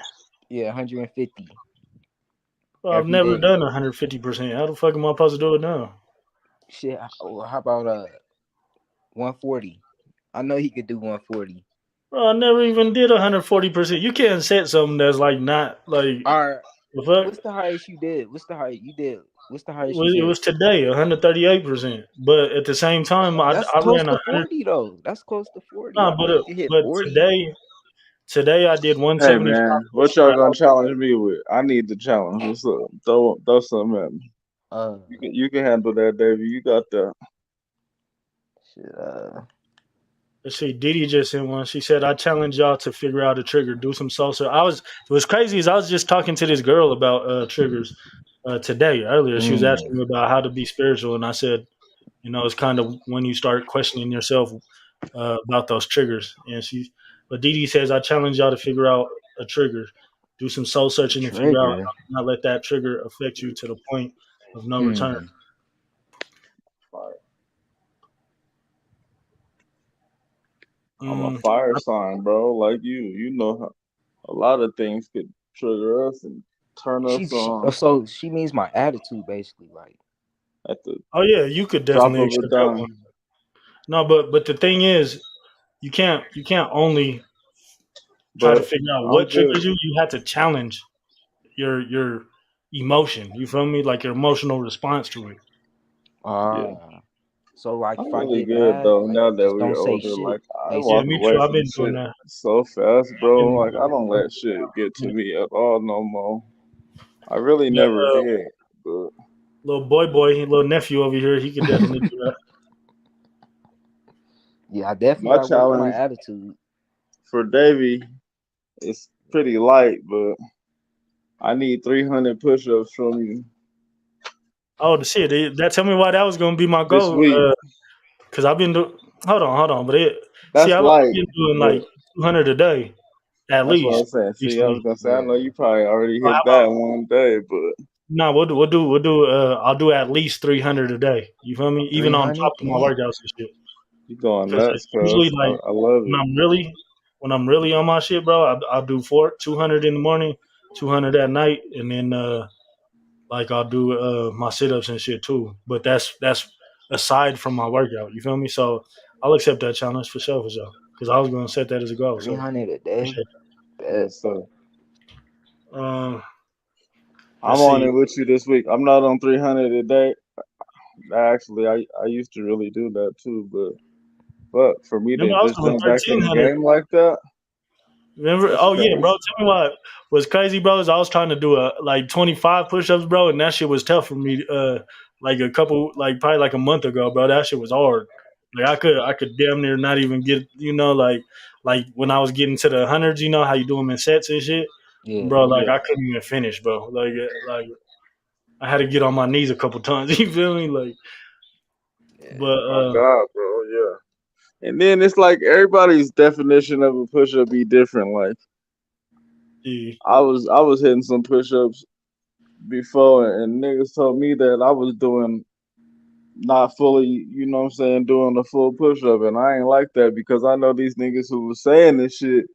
Yeah, 150
Well, I've
every
never
day.
done 150%. How the fuck am I supposed to do it now?
Shit. How about 140? I know he could do 140.
Bro, I never even did 140%. You can't set something that's like not like
All right.
the fuck.
What's the highest you did? What's the highest you did? What's the highest you
It
did?
was today 138%. But at the same time,
That's
I
close
ran
to
100.
40 though. That's close to 40.
Nah,
I know you can hit
but
40.
today I did
Hey
175
man, what
push-ups.
y'all gonna challenge me with? I need the challenge. What's up? Throw something at me.
Uh,
You can handle that, Davey. You got that.
shit.
Let's see, Didi just sent one. She said, "I challenge y'all to figure out a trigger, do some salsa." What's crazy is I was just talking to this girl about triggers today earlier. She was asking me about how to be spiritual, and I said, it's kind of when you start questioning yourself about those triggers. But Didi says, "I challenge y'all to figure out a trigger, do some soul
A
searching, and figure out
trigger.
how to not let that trigger affect you to the point of no return."
Hmm.
I'm a
Mm,
fire sign, bro. Like you. You know how a lot of things could trigger us and turn us on
So she means my attitude basically. Like,
at the
oh yeah, you could
drop
definitely
of a
accept that
dime.
one. No, but the thing is, you can't only try to
But
figure out
I'm
what
good.
triggers you. You have to challenge your emotion. You feel me? Like your emotional response to it.
Yeah.
so like if
I'm
I
really
get
good
mad,
though.
like
Now that
just
we're
don't say
older,
shit.
like I
Yeah,
walk
Basically.
me
away
too. I've
from
been doing
shit
that.
so fast,
I've
bro.
been
Like I don't let shit get to me at all no more. I really
yeah,
never did. But
little little nephew over here. He could definitely do that.
Yeah, I definitely
my
gotta work on my
challenge
attitude.
for Davy is pretty light, but I need 300 push-ups from you
Oh, the shit. That tell me why that was gonna be my
this
goal.
week.
Cause I've been doing. Hold on. But see,
That's
I've only
light,
been doing
but
like 200 a day at
that's what
least
I'm saying. See, I was
recently.
gonna say I know
Yeah.
you probably already
So how
hit
about
that one day, but
no? We'll do. I'll do at least 300 a day. You feel me? Even on top
300?
of my
Damn.
workouts and shit.
you going
Because like
nuts,
usually
cuz
like
I love
when
it.
I'm really on my shit, bro, I'll do 200 in the morning, 200 at night, and then like I'll do my sit ups and shit too. But that's aside from my workout. You feel me? So I'll accept that challenge for sure, for sure. Because I was gonna set that as a goal. So
300 a day?
appreciate
Bet.
Yes, sir.
it.
I'm
Let's
on it
see.
with you this week. I'm not on 300 a day. Actually, I used to really do that too, but for me to
Remember, I was
just
doing
jump back in the
1,300.
game like that,
Remember?
that's
Oh yeah, bro.
crazy.
Tell me what was crazy, bro. Is I was trying to do like 25 push-ups, bro, and that shit was tough for me. Like a couple, like probably like a month ago, bro. That shit was hard. Like I could damn near not even get, like when I was getting to the hundreds, how you do them in sets and shit,
Yeah.
bro. Like
Yeah.
I couldn't even finish, bro. Like I had to get on my knees a couple times. You feel me? Like,
Yeah.
but
Oh God, bro. Yeah. And then it's like everybody's definition of a push up be different. Like
yeah,
I was hitting some push ups before, and niggas told me that I was doing not fully, what I'm saying, doing the full push up, and I ain't like that because I know these niggas who was saying this shit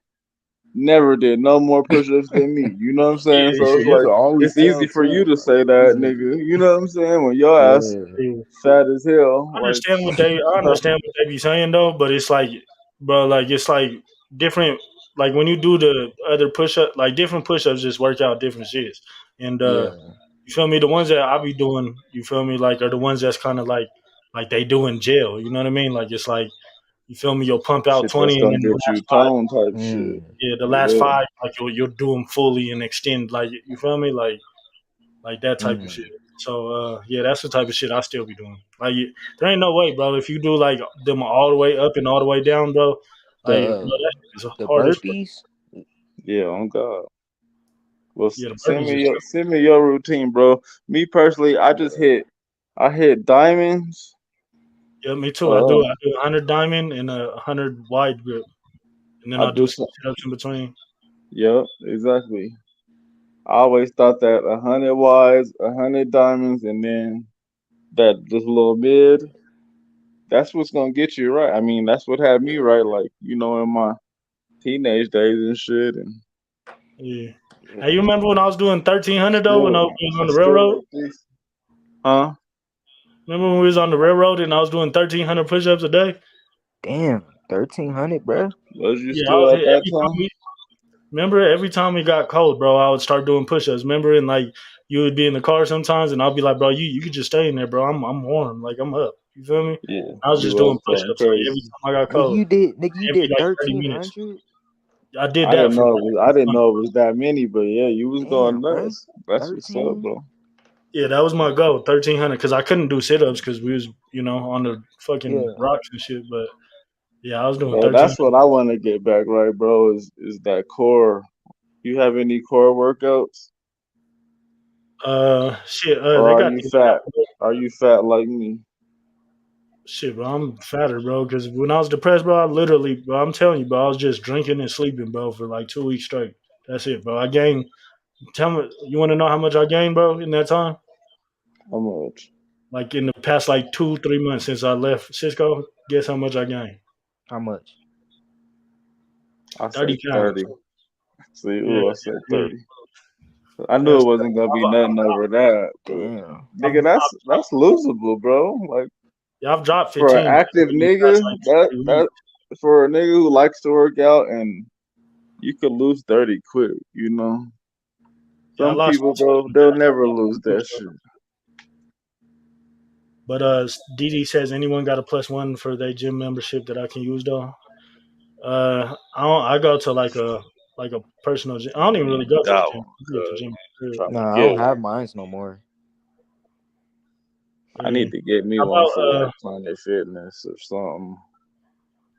never did no more push-ups than me. You know what I'm saying?
yeah,
So it's
Shit, you
like
can always
it's
tell
easy for you
too.
to say that,
Easily.
nigga. You know what I'm saying? When your ass
Yeah.
yeah.
fat as hell,
I
like
understand what they I understand what they be saying though, but it's like, bro, like it's like different. Like when you do the other push up, like different push ups just work out different shits. And
Yeah.
you feel me? The ones that I be doing, you feel me? Like are the ones that's kind of like they do in jail. You know what I mean? Like it's like you feel me? You'll pump out
shit that's
20, and
gonna
then the
get you
last five,
tone type shit.
Mm.
yeah, the last
Yeah,
five, like you'll do them fully and extend. Like you feel me? Like that type of shit.
Mm.
So yeah, that's the type of shit I still be doing. Like there ain't no way, bro. If you do like them all the way up and all the way down, bro,
The
like bro, that shit is
the
hard as fuck.
burpees?
yeah, on God. Well,
Yeah, the
send
burpees
me
is
your
tough.
send me your routine, bro. Me personally, I hit diamonds.
Yeah, me too. I
Uh,
do. I do 100 diamond and 100 wide grip, and then
I
I'll do
do
some
some.
sit ups in between.
Yep, exactly. I always thought that 100 wides, 100 diamonds, and then that this little mid. That's what's gonna get you right. I mean, that's what had me right, like, in my teenage days and shit. And
Yeah. Hey, you
Yeah.
remember when I was doing 1,300 though when I was
I
on the
still
railroad?
look decent. Huh?
Remember when we was on the railroad and I was doing 1,300 push ups a day?
Damn. $1,300, bro.
Was you
Yeah,
still at that time?
every time it got cold, bro, I would start doing push-ups. Remember, and like you would be in the car sometimes, and I'll be like, bro, you could just stay in there, bro. I'm warm, like I'm up. You feel me?
Yeah,
I was
you
just
was
doing
going
push-ups like every
crazy.
time I got
Nigga,
cold,
you
every
did
like 30 minutes.
1,300.
I did that for like
I didn't
6 months.
know it was that many, but yeah, you was going
Damn, bro.
nuts. That's what's up,
13.
bro.
Yeah, that was my goal, 1,300, because I couldn't do sit-ups because we was on the fucking
Yeah.
rocks and shit. But yeah, I was doing
Bro,
13.
that's what I want to get back right, bro. Is that core? You have any core workouts,
Shit.
or
They
are
got
you
these.
fat? Are you fat like me?
Shit, bro, I'm fatter, bro. Because when I was depressed, bro, I literally, bro, I'm telling you, bro, I was just drinking and sleeping, bro, for like 2 weeks straight. That's it, bro. I gained. Tell me, you want to know how much I gained, bro, in that time?
How much?
Like in the past, like 2, 3 months since I left Cisco. Guess how much I gained?
How much?
I say
30 pounds.
30. See,
Yeah,
ooh, I said
yeah.
30. I knew it
That's.
wasn't gonna be nothing over that, but
Damn.
I've,
nigga, that's losable, bro. Like
yeah, I've dropped
for an
15
active
in the past
nigga,
like
that
3 weeks.
that for a nigga who likes to work out and you could lose 30 quick, you know.
Yeah, I
Some
lost
people,
15
bro,
in the
they'll
past
never
like
lose
2
that
weeks, bro.
shit.
But DD says anyone got a +1 for their gym membership that I can use though. I go to like a personal gym. I don't even really go to the
That
gym.
one,
I be at the
cuz
gym.
trying to
Nah, I
get
don't
one.
have mines no more.
I
Yeah.
need to get me
How
one
about
for like Planet Fitness or something.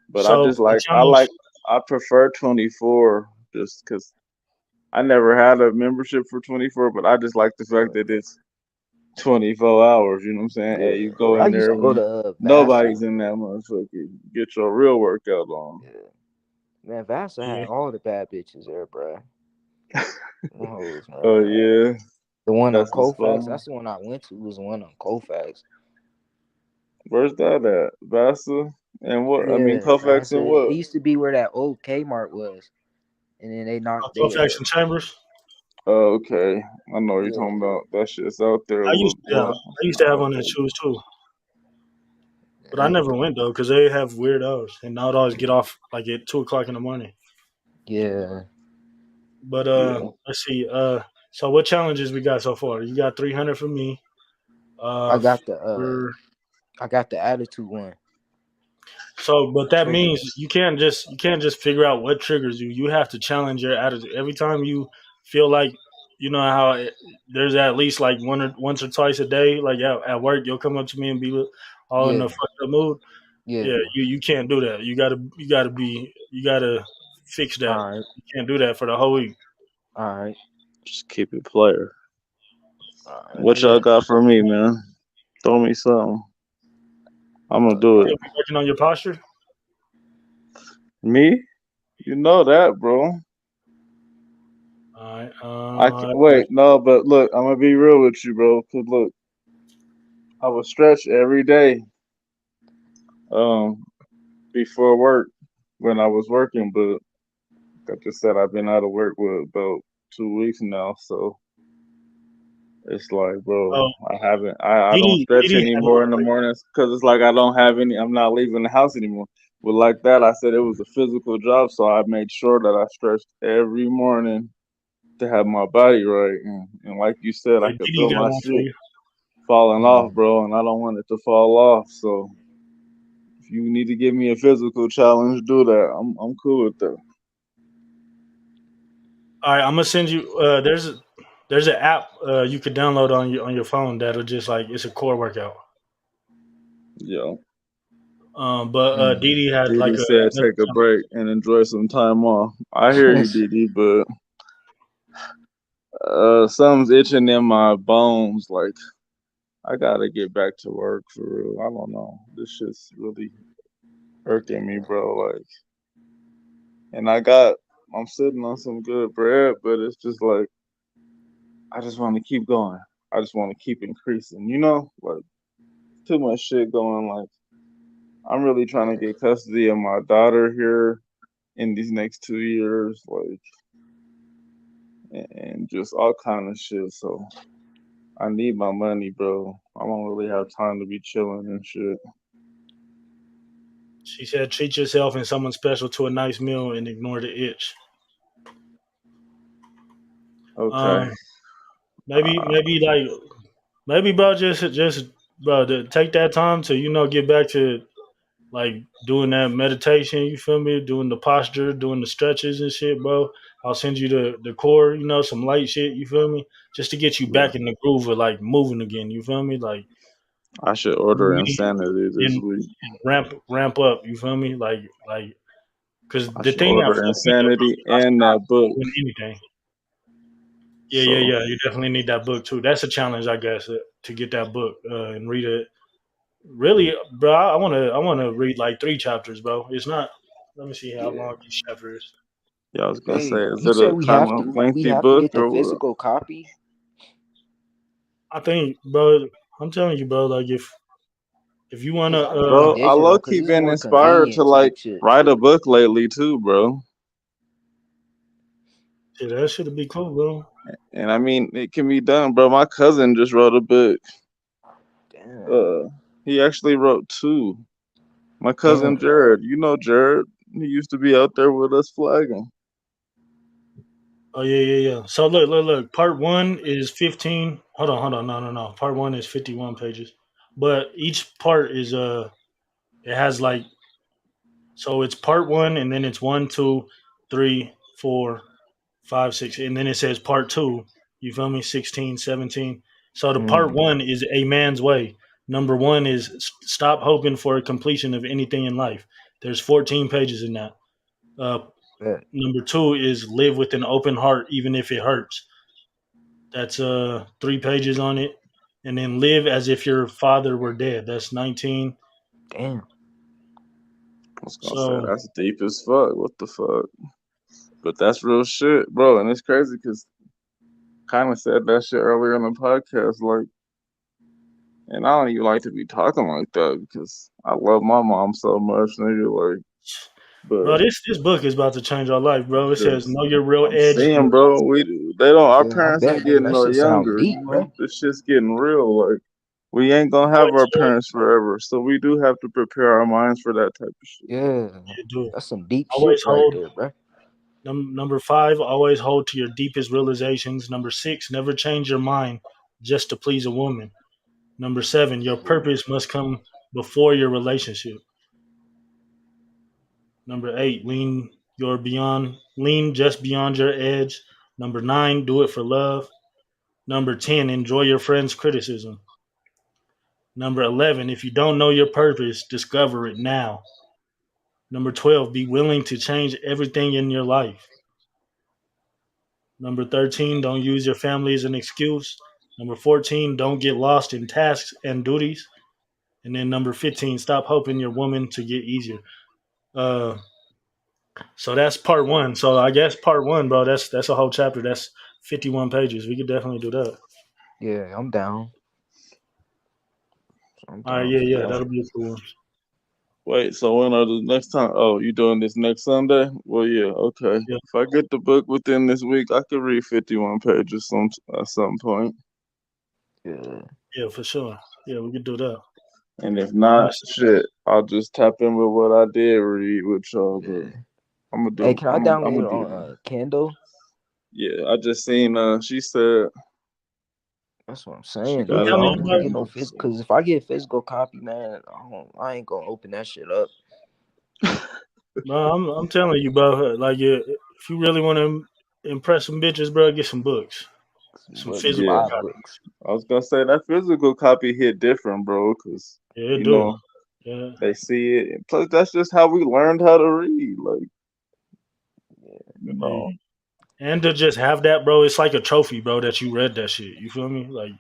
But I
so
just
the
like
challenge?
I prefer 24 just because I never had a membership for 24, but I just like the fact that it's 24 hours. You know what I'm saying?
Yeah.
Hey, you go
I
in
used
there
to go
when
to
nobody's
Vassar.
in that motherfucker. Get your real workout on.
Yeah. Man, Vassar
Yeah.
had all the bad bitches there, bro. Them hoes,
Oh
man.
yeah,
The one on
that's the
Colfax,
spot.
that's the one I went to, was the one on Colfax.
Where's that at? Vasa and what? I mean,
Yeah,
Kofax and
Vassar. It
what?
used to be where that old Kmart was. And then
Colfax and Chambers.
Oh, okay. I know what you're
yeah,
talking about. That shit's out there a
I used
little.
yeah,
Well,
I
it's
used to
not
have
out
on that
there.
shoes too, but I
yeah,
never went though because they have weird hours, and I would always get off like at 2 o'clock in the morning.
yeah.
But
Yeah.
let's see. So what challenges we got so far? You got 300 for me.
I
Uh,
got the
for
attitude one.
So, but that means
Triggers.
you can't just figure out what triggers you. You have to challenge your attitude every time you feel like how there's at least like once or twice a day. Like at work, you'll come up to me and be all in
Yeah,
a fucked up mood.
yeah.
Yeah, you can't do that. You gotta fix that.
All right,
You can't do that for the whole week.
all right,
Just keep it player.
all right.
What y'all got for me, man? Throw me something. I'm gonna do
Still
it.
be working on your posture.
Me? You know that, bro.
All right.
I can't, wait, no, but look, I'm gonna be real with you, bro. Cause look, I would stretch every day, um, before work when I was working, but like I just said, I've been out of work with about 2 weeks now, so it's like, bro,
Oh,
I don't stretch
Didi had
anymore in the mornings because it's like I don't have any. I'm not leaving the house anymore. But like that, I said it was a physical job, so I made sure that I stretched every morning to have my body right. And like you said, I could
Didi
feel
got
my
one for
shit
you.
falling off,
Mm.
bro, and I don't want it to fall off. So if you need to give me a physical challenge, do that. I'm cool with that.
All right, I'm gonna send you. There's an app you could download on your phone that'll just like it's a core workout.
Yeah.
But
Mm.
Didi had like
Didi said
another
take a
challenge.
break and enjoy some time off. I hear you, Didi, but something's itching in my bones. Like I gotta get back to work for real. I don't know. This shit's really irking me, bro. Like, and I'm sitting on some good bread, but it's just like I just want to keep going. I just want to keep increasing. Like too much shit going. Like I'm really trying to get custody of my daughter here in these next 2 years. Like, and just all kind of shit. So I need my money, bro. I don't really have time to be chilling and shit.
She said, treat yourself and someone special to a nice meal and ignore the itch.
Okay.
Um, maybe, bro, just, bro, take that time to, get back to like doing that meditation. You feel me? Doing the posture, doing the stretches and shit, bro. I'll send you the core, some light shit. You feel me? Just to get you
Yeah.
back in the groove of like moving again. You feel me? Like
I should order
really
Insanity this
and
week.
ramp up. You feel me? Like because
I
the
should
thing that
order
fucked me up, bro,
Insanity
is I
and that
stopped
book.
doing anything. Yeah, yeah,
So
yeah. You definitely need that book too. That's a challenge, I guess, to get that book and read it. Really, bro, I wanna read like 3 chapters, bro. It's not. Let me see how
Yeah.
long each chapter is.
yeah, I was gonna say,
Hey,
is
you
it
said
a kind of
we
lengthy
have to
book
get the
or what?
physical copy.
I think, bro. I'm telling you, bro. Like if you wanna,
Cause I get the
Bro, I
digital
low
because
key
it's
been
more
inspired to
convenient
like
type shit.
write a book lately too, bro.
yeah, that should be cool, bro.
And I mean, it can be done, bro. My cousin just wrote a book.
Damn,
Uh, he actually wrote 2. My cousin
damn,
Jared, you know Jared, he used to be out there with us flagging.
Oh yeah, yeah, yeah. So look. Part one is 15. Hold on. No. Part one is 51 pages, but each part is it has like so it's part one, and then it's one, two, three, four, five, six, and then it says part two. You feel me? 16, 17. So the part
mm,
one is a man's way. Number one is stop hoping for a completion of anything in life. There's 14 pages in that. Uh,
bet.
Number two is live with an open heart, even if it hurts. That's 3 pages on it. And then live as if your father were dead. That's 19.
Damn,
I was gonna say
So
that's deep as fuck. What the fuck? But that's real shit, bro. And it's crazy because kind of said that shit earlier in the podcast, like, and I don't even like to be talking like that because I love my mom so much, nigga. Like,
bro,
but
this book is about to change our life, bro. It says
because
know your real
I'm
edge.
seeing, bro, they don't. Our
yeah, I
parents
bet,
ain't
nigga.
getting
That
no
shit sound
younger.
deep,
You
bro.
know, this shit's getting real. Like, we ain't gonna have
Always
our
hold,
parents forever, so we do have to prepare our minds for that type of shit.
Yeah,
you do.
that's some deep shit
Always
right
hold.
there, bro.
Number five, always hold to your deepest realizations. Number six, never change your mind just to please a woman. Number seven, your purpose must come before your relationship. Number eight, lean just beyond your edge. Number nine, do it for love. Number 10, enjoy your friend's criticism. Number 11, if you don't know your purpose, discover it now. Number 12, be willing to change everything in your life. Number 13, don't use your family as an excuse. Number 14, don't get lost in tasks and duties. And then number 15, stop hoping your woman to get easier. Uh, so that's part one. So I guess part one, bro, that's a whole chapter. That's 51 pages. We could definitely do that.
Yeah, I'm down. I'm
All right,
down
yeah,
for
yeah,
that.
that'll be a cool one.
Wait, so when are the next time? Oh, you doing this next Sunday? Well, yeah, okay.
Yeah,
If I get the book within this week, I could read 51 pages at some point.
Yeah,
yeah, for sure. Yeah, we could do that.
And if
Let me
not,
see.
shit, I'll just tap in with what I did read with y'all. But
yeah.
I'm gonna
Hey,
do,
can I
I'm
download
gonna
it
do
on
that.
Kindle?
Yeah, I just seen. She said
That's what I'm
she
saying,
I'm
got
though.
it
I
telling
don't
you,
on
want to
bro.
get no
Kindle.
physical.
So.
Cause if I get a physical copy, man, I ain't gonna open that shit up.
Bro, I'm telling you, bro. Like, if you really want to impress some bitches, bro, get some books,
Some
some
books,
physical
Yeah,
copies.
books.
I was gonna say that physical copy hit different, bro, because
Yeah, it
you
do.
know
Yeah,
they see it. And plus, that's just how we learned how to read. Like, you
yeah.
know,
And to just have that, bro, it's like a trophy, bro, that you read that shit. You feel me? Like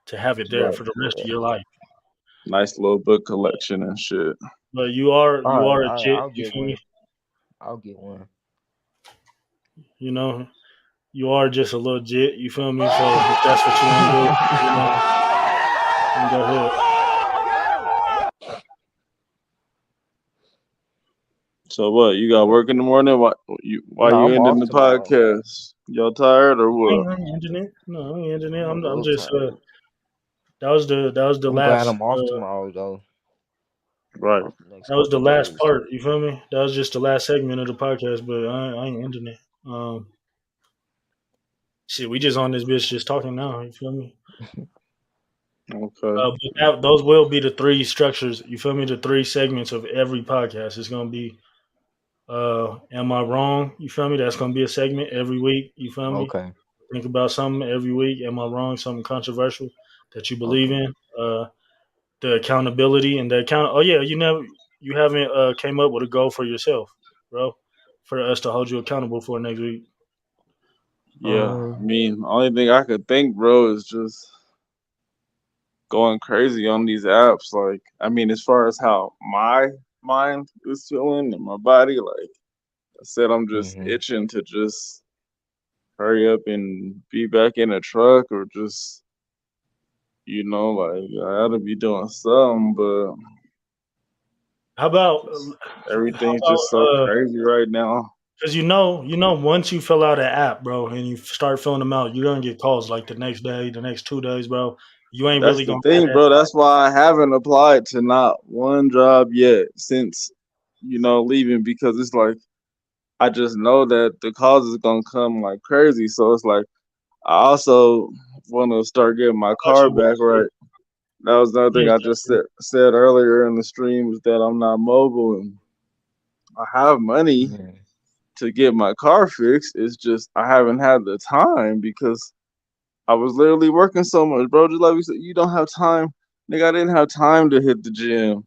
to have it there
right?
for the rest of your life.
Nice little book collection and shit.
But you are a
All right,
jit.
I'll
You
get
feel me?
one. I'll get one.
You know, you are just a little jit. You feel me? So if that's what you want to do, then go ahead.
So what? You got work in the morning? Why
No,
you
I'm
ending
off
the
tomorrow.
podcast? Y'all tired or what?
I ain't ending it. No, I ain't ending it.
I'm a
I'm
little
just
tired.
that was the
I'm glad
last
I'm off tomorrow, though.
Right.
What's the next
That was the
couple
last
days?
part. You feel me? That was just the last segment of the podcast, but I ain't ending it. Shit, we just on this bitch just talking now. You feel me?
Okay.
But those will be the three structures. You feel me? The three segments of every podcast. It's gonna be, am I wrong? You feel me? That's gonna be a segment every week. You feel me?
Okay.
Think about something every week. Am I wrong? Something controversial that you believe
Okay.
in. The accountability and the account. Oh yeah, you haven't came up with a goal for yourself, bro, for us to hold you accountable for next week.
Yeah.
Uh.
I mean, only thing I could think, bro, is just going crazy on these apps. Like, I mean, as far as how my mind is feeling and my body, like I said, I'm just
Mm-hmm.
itching to just hurry up and be back in a truck or just, like I ought to be doing something, but
How about how
everything's
about
just so crazy right now.
because once you fill out an app, bro, and you start filling them out, you're gonna get calls like the next day, the next 2 days, bro. You ain't
That's
really
the
gonna have
thing,
that
bro.
time.
That's why I haven't applied to not one job yet since, leaving because it's like I just know that the calls is gonna come like crazy. So it's like I also want to start getting my
How about
car
you
back right. That was another thing
with
I just said earlier in the stream was that I'm not mobile and I have money
Yeah.
to get my car fixed. It's just I haven't had the time because I was literally working so much, bro. Just like we said, you don't have time. Nigga, I didn't have time to hit the gym.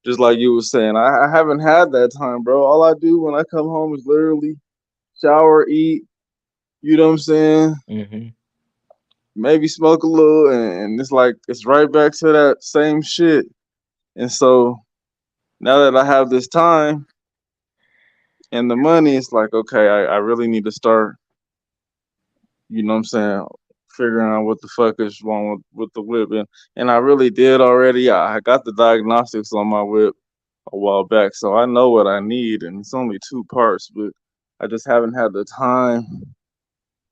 Just like you was saying, I haven't had that time, bro. All I do when I come home is literally shower, eat. You know what I'm saying?
Mm-hmm.
Maybe smoke a little, and it's like it's right back to that same shit. And so now that I have this time and the money, it's like okay, I really need to start. You know what I'm saying? Figuring out what the fuck is wrong with the whip, and I really did already. I got the diagnostics on my whip a while back, so I know what I need, and it's only two parts, but I just haven't had the time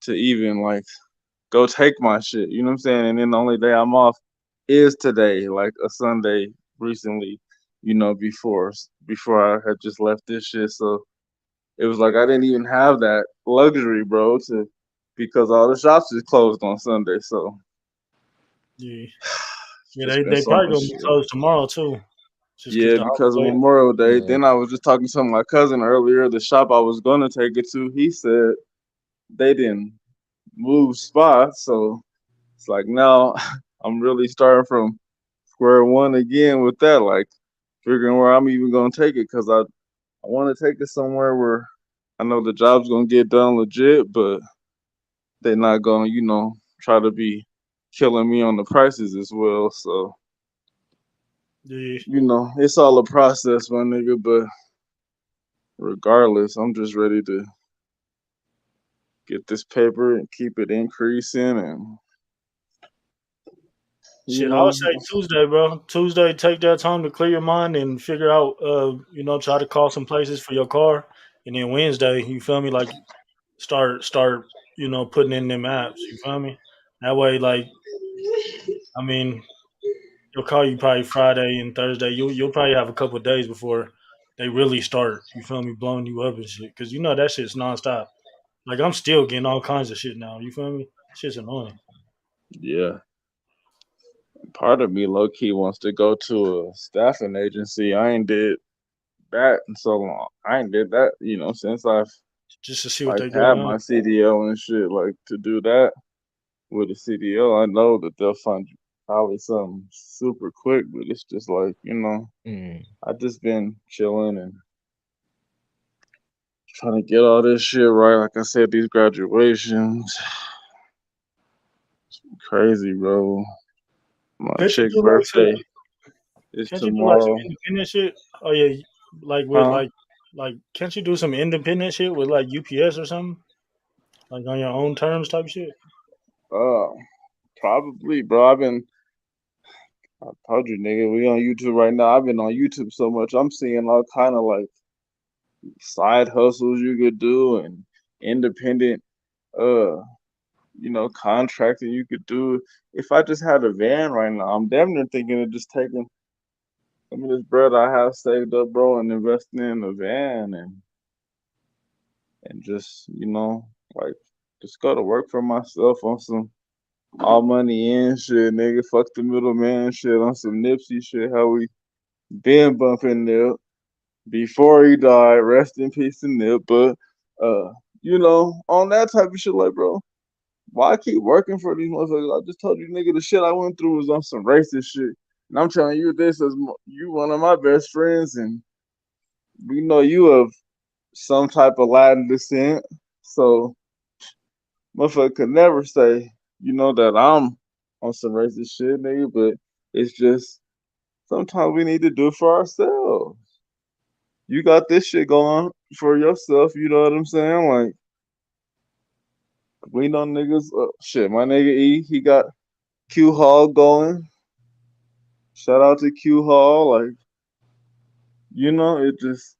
to even like go take my shit. You know what I'm saying? And then the only day I'm off is today, like a Sunday recently. Before I had just left this shit, so it was like I didn't even have that luxury, bro, to because all the shops is closed on Sunday. So
yeah,
it's
yeah.
just been
They
so
probably
much
gonna be
shit.
closed tomorrow too, just because
Yeah,
the
because of
holiday.
Memorial Day.
Yeah.
Then I was just talking to my cousin earlier. The shop I was gonna take it to, he said they didn't move spots. So it's like now I'm really starting from square one again with that. Like figuring where I'm even gonna take it because I want to take it somewhere where I know the job's gonna get done legit, but they're not gonna, try to be killing me on the prices as well. So,
Yeah,
it's all a process, my nigga. But regardless, I'm just ready to get this paper and keep it increasing and you
shit. I would
know,
say Tuesday, bro. Tuesday, take that time to clear your mind and figure out. Try to call some places for your car, and then Wednesday, you feel me? Like start. Putting in them apps. You feel me? That way, like, I mean, they'll call you probably Friday and Thursday. You'll probably have a couple of days before they really start. You feel me? Blowing you up and shit. Because that shit's nonstop. Like I'm still getting all kinds of shit now. You feel me? Shit's annoying.
yeah. Part of me low key wants to go to a staffing agency. I ain't did that in so long. I ain't did that, since I've
Just to see what
like
they
had
doing now.
my CDO and shit. Like to do that with a CDO, I know that they'll find you probably something super quick, but it's just like,
Mm.
I just been chilling and trying to get all this shit right. Like I said, these graduations, crazy, bro. My
Can't you
chick
do like some?
birthday is
Can't you do like some
tomorrow.
independent shit? Oh yeah, like with
Huh?
like can't you do some independent shit with like UPS or something? Like on your own terms type shit.
Uh, Probably, bro. I told you, nigga, we on YouTube right now. I've been on YouTube so much. I'm seeing all kind of like side hustles you could do and independent, uh, contracting you could do. If I just had a van right now, I'm damn near thinking of just taking some of this bread I have saved up, bro, and investing in a van and just like just go to work for myself on some all money in shit, nigga. Fuck the middleman shit on some Nipsey shit. How we been bumping Nip before he died. Rest in peace to Nip. But uh, on that type of shit, like, bro, why keep working for these motherfuckers? I just told you, nigga, the shit I went through was on some racist shit. And I'm telling you this as you one of my best friends, and we know you of some type of Latin descent. So, motherfucker could never say, that I'm on some racist shit, nigga. But it's just sometimes we need to do it for ourselves. You got this shit going for yourself, you know what I'm saying? Like, we know niggas, shit, my nigga E, he got Q Hall going. Shout out to Q Hall. Like, it just,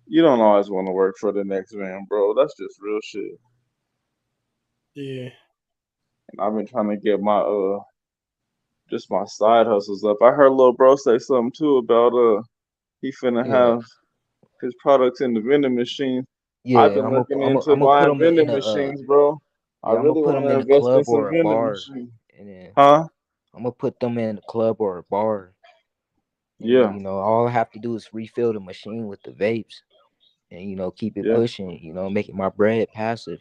you don't always want to work for the next man, bro. That's just real shit.
Yeah.
And I've been trying to get my, just my side hustles up. I heard little bro say something too about, he finna
Yeah,
have his products in the vending machine. I've
yeah.
been looking
I'm
into
gonna put
buying
them in
vending
a
machines, bro. I
yeah. I'm gonna
really
put
want
them
to
in a
invest in
club
some
or a
vending
bar,
machines.
and then
Huh?
I'm gonna put them in a club or a bar, and then
Yeah,
all I have to do is refill the machine with the vapes, and keep it
yeah,
pushing. Making my bread passive.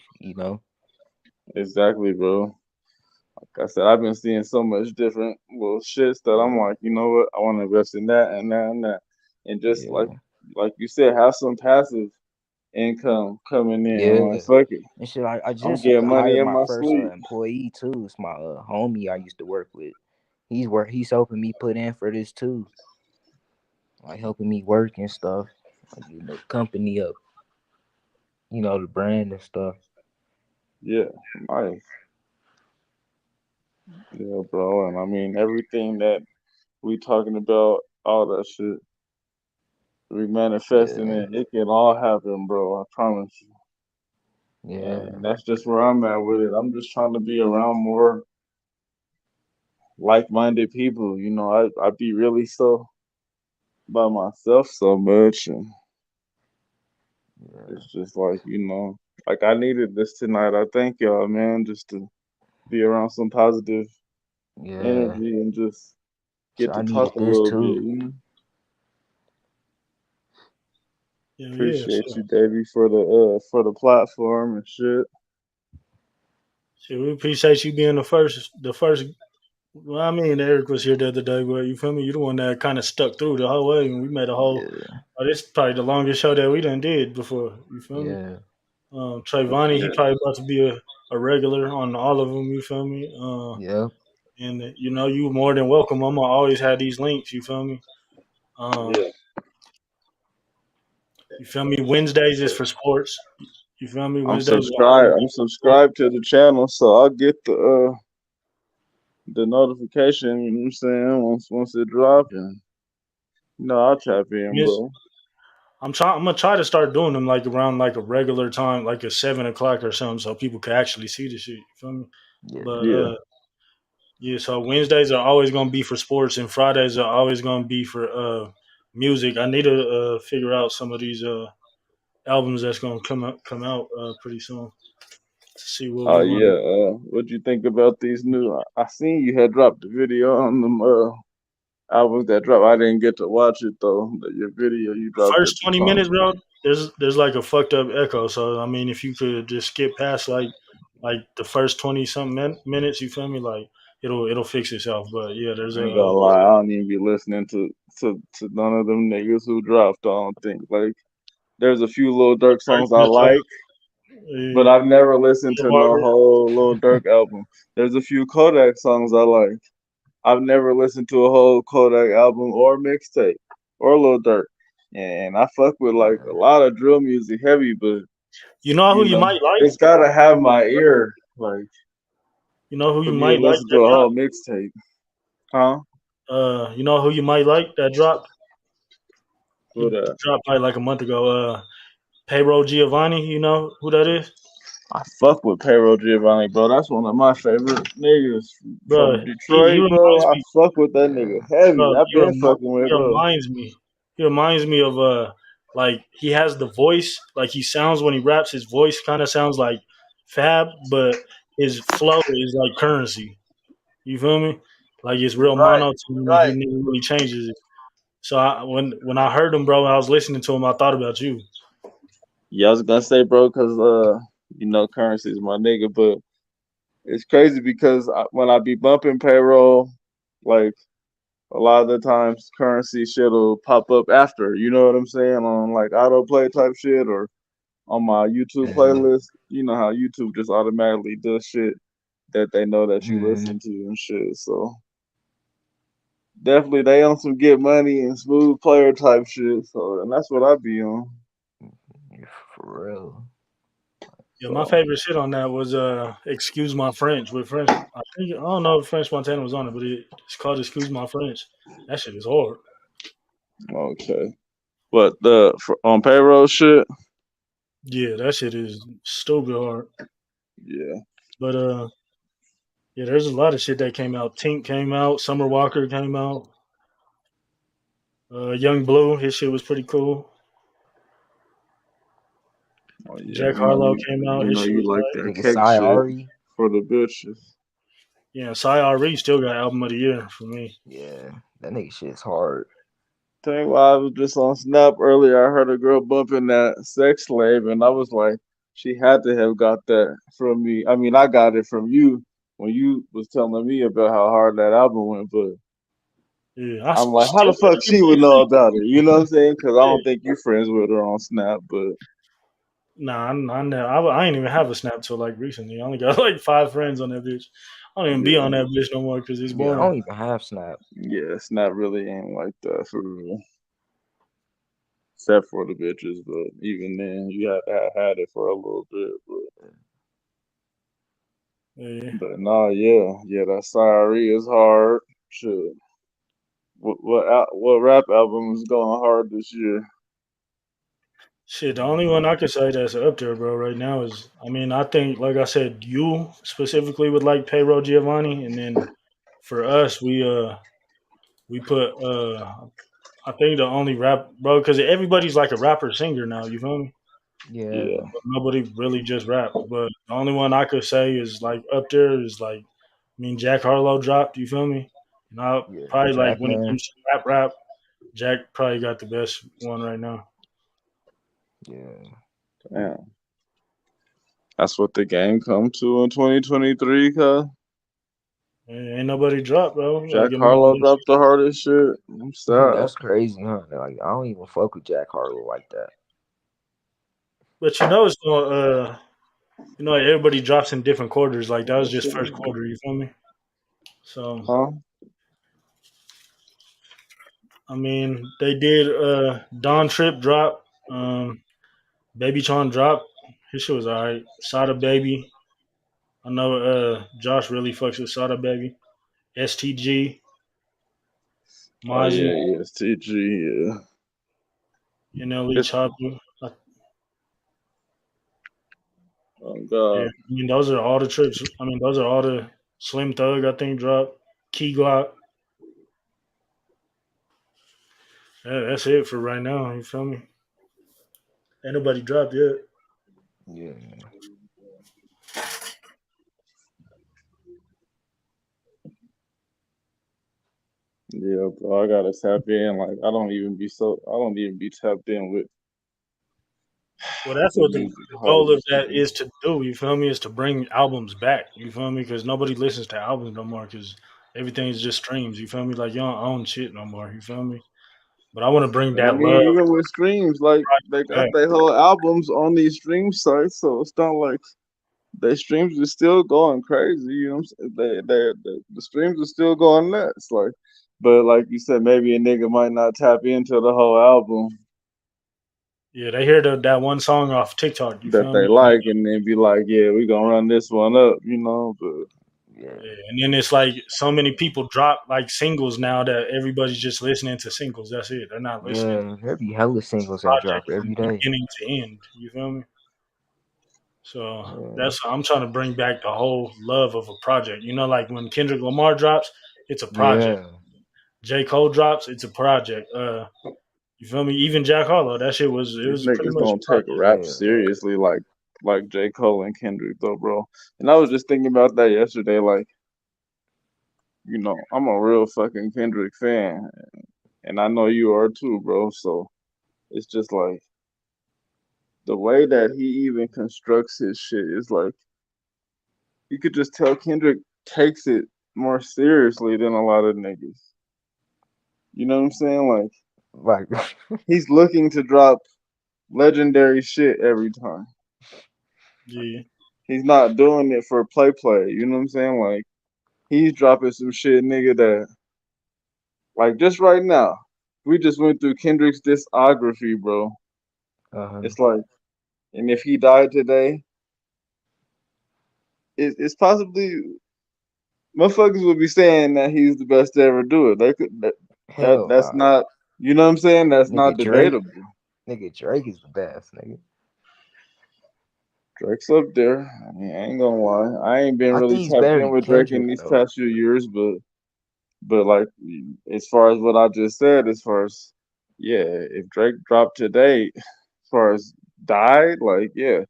exactly, bro. Like I said, I've been seeing so much different little shits that I'm
Yeah,
like, you know what? I want to invest in that and that and that, and just
yeah,
like you said, have some passive income coming in. Like,
yeah.
fuck it,
And shit, I
I'm
just
getting money
hired
in
my
my
first
sleep.
employee too. It's my homie I used to work with. He's helping me put in for this too, like helping me work and stuff, like the company up, the brand and stuff.
Yeah, nice. Yeah, bro. And I mean, everything that we talking about, all that shit, we manifesting
Yeah,
it. It can all happen, bro. I promise you.
yeah,
And that's just where I'm at with it. I'm just trying to be around more like-minded people. I be really so by myself so much, and
yeah,
it's just like like I needed this tonight. I thank y'all, man, just to be around some positive
yeah.
energy and just
So
get
I
to
needed
talk a
this
little bit.
too.
Yeah, yeah.
Appreciate you, Davey, for the platform and shit.
Shit, we appreciate you being the first. Well, I mean, Eric was here the other day, but you feel me? You the one that kind of stuck through the whole way, and we made a whole.
Yeah,
This is probably the longest show that we done did before. You feel me?
yeah,
Trayvani, he
Yeah.
probably about to be a regular on all of them. You feel me?
yeah,
And you more than welcome. I'm gonna always have these links. You feel me? Um,
Yeah.
you feel me? Wednesdays is for sports. You feel me?
I'm
Wednesdays will always
subscribed.
be
I'm
for sports.
subscribed to the channel, so I'll get the notification. You know what I'm saying? Once it drop, and I'll tap in,
Yes,
bro.
I'm gonna try to start doing them like around like a regular time, like at 7 o'clock or something, so people can actually see the shit. You feel me? But
Yeah.
yeah, so Wednesdays are always gonna be for sports, and Fridays are always gonna be for music. I need to figure out some of these albums that's gonna come out pretty soon to see what
Oh
we want.
yeah. What'd you think about these new? I seen you had dropped a video on them albums that dropped. I didn't get to watch it though. Your video you dropped at
First
the
20 minutes,
time.
bro. There's like a fucked up echo. So I mean, if you could just skip past like the first 20 something minutes, you feel me? Like it'll fix itself. But yeah, there's
I
a
ain't gonna lie. I don't even be listening to none of them niggas who dropped. I don't think like there's a few Lil Durk songs I like, but I've never listened to no
Barber.
whole Lil Durk album. There's a few Kodak songs I like. I've never listened to a whole Kodak album or mixtape or Lil Durk. And I fuck with like a lot of drill music heavy, but
You know who
you
you
know,
might like?
it's gotta have my ear, like
You know who
for
you
me to
might like
listen to
that
a
drop?
whole mixtape. Huh?
You know who you might like that dropped?
For
He
that.
dropped probably like a month ago. Payroll Giovanni. You know who that is?
I fuck with Payroll Giovanni, bro. That's one of my favorite niggas
bro.
from
He
Detroit, bro.
reminds
I
me,
fuck with that nigga
Yeah.
heavy.
bro.
I've been fucking with,
He
bro.
reminds me. He reminds me of like he has the voice, like he sounds when he raps. His voice kind of sounds like Fab, but his flow is like Currency. You feel me? Like it's real
Right,
monotone, and he
right.
never really changes it. So when I heard him, bro, I was listening to him. I thought about you.
Yeah, I was gonna say, bro, cause Currency is my nigga, but it's crazy because when I be bumping Payroll, like a lot of the times Currency shit'll pop up after. You know what I'm saying? On like autoplay type shit or on my YouTube
Mhm.
playlist. You know how YouTube just automatically does shit that they know that you
Mhm.
listen to and shit. So definitely they on some get money and smooth player type shit. So and that's what I be on.
Yeah, for real.
Yeah, my
So
favorite shit on that was "Excuse My French" with French. I don't know if French Montana was on it, but it's called "Excuse My French." That shit is hard.
okay, but on payroll shit,
Yeah, that shit is stupid hard.
yeah,
But yeah, there's a lot of shit that came out. Tink came out. Summer Walker came out. Young Blue, his shit was pretty cool.
oh yeah,
Jack Harlow came out.
you
His
know
shit
you
was
like
alright.
that
Nigga
cake
Cy
shit
Ari.
for the bitches.
Yeah, Cy Re still got album of the year for me.
Yeah, that nigga shit's hard.
Tell you why I was just on Snap earlier. I heard a girl bumping that sex slave, and I was like, she had to have got that from me. I mean, I got it from you when you was telling me about how hard that album went, but
Yeah,
I'm like, how
still
the fuck
got
she
replay
would know
free.
about it? You know what I'm saying? Because I
Yeah.
don't think you friends with her on Snap, but
Nah, I ain't even have a Snap till like recently. I only got like 5 friends on that bitch. I don't even be
yeah,
on that bitch no more because it's
Yeah, I
boring.
don't even have Snap.
yeah, Snap really ain't like that for real. Except for the bitches, but even then, you had to have had it for a little bit.
Yeah.
But nah, yeah, that Syrie is hard. Shit. What rap album is going hard this year?
Shit, the only one I could say that's up there, bro, right now is, I mean, I think, like I said, you specifically would like Payroll Giovanni, and then for us, we put I think the only rap, bro, because everybody's like a rapper singer now. You feel me?
Yeah,
Yeah,
Nobody really just rap. But the only one I could say is like up there is like, I mean, Jack Harlow dropped. You feel me? And I
yeah.
probably like
Jack
when it
man.
comes to rap, Jack probably got the best one right now.
Yeah.
damn. That's what the game come to in 2023, cuz.
Ain't nobody dropped, bro. Like,
Jack
I
Harlow
mean,
dropped the hardest shit. I'm sad.
That's crazy, huh? Like I don't even fuck with Jack Harlow like that.
but it's going. Like everybody drops in different quarters. Like that was just first quarter. You feel me? So
Huh?
I mean, they did Don Trip drop, Baby Chon drop. His shit was alright. Sada Baby. I know Josh really fucks with Sada Baby. STG,
Oh
Mozzie,
yeah, ESTG, yeah.
NLE
It's
Chopper.
oh
Yeah,
god.
I mean those are all the trips. I mean those are all the Slim Thug I think dropped. Key Glock. Yeah, that's it for right now. You feel me? Ain't nobody dropped yet.
Yeah.
Yeah, bro, I gotta tap in. Like I don't even be tapped in with
Well, that's
the
what the
music hype
goal of that
shit.
is to do. You feel me? Is to bring albums back. You feel me? Because nobody listens to albums no more. Because everything's just streams. You feel me? Like you don't own shit no more. You feel me? But I want to bring
And I
that love
mean, even with streams, like they got
back.
their whole albums on these stream sites, so it's not like their streams are still going crazy. You know what I'm saying? The streams are still going nuts. Like, but like you said, maybe a nigga might not tap into the whole album
Yeah, they hear that one song off TikTok. You
that
feel
they
me?
like, and then be like, yeah, we gonna run this one up, you know. But
Yeah.
Yeah, and then it's like so many people drop like singles now that everybody's just listening to singles. That's it. They're not listening to
Yeah. There be hella
the
singles that drop
project
every
from
day.
beginning to end. You feel me? So
Yeah.
that's I'm trying to bring back the whole love of a project. You know, like when Kendrick Lamar drops, it's a project.
Yeah.
J. Cole drops, it's a project. You feel me? Even Jack Harlow, that shit was it
These
was pretty
niggas
much a
don't take
project.
rap
Yeah.
seriously like J. Cole and Kendrick though, bro. And I was just thinking about that yesterday. Like, I'm a real fucking Kendrick fan, and I know you are too, bro. So it's just like the way that he even constructs his shit is like you could just tell Kendrick takes it more seriously than a lot of niggas. You know what I'm saying? Like
Like,
he's looking to drop legendary shit every time.
Yeah.
He's not doing it for play. You know what I'm saying? Like he's dropping some shit, nigga. That like just right now, we just went through Kendrick's discography, bro.
uh-huh.
It's like, and if he died today, it's possibly motherfuckers would be saying that he's the best to ever do it. They could
Hell
that's
nah.
not. You know what I'm saying? That's
Nigga
not
Drake.
debatable.
Nigga Drake is the best, nigga.
Drake's up there. I mean, I ain't gonna lie. I ain't been
I
really
think he's
tapped
better
in
than
with Drake in
Kendrick
these
though.
past few years, but like as far as what I just said, as far as yeah, if Drake dropped today, as far as died, like yeah,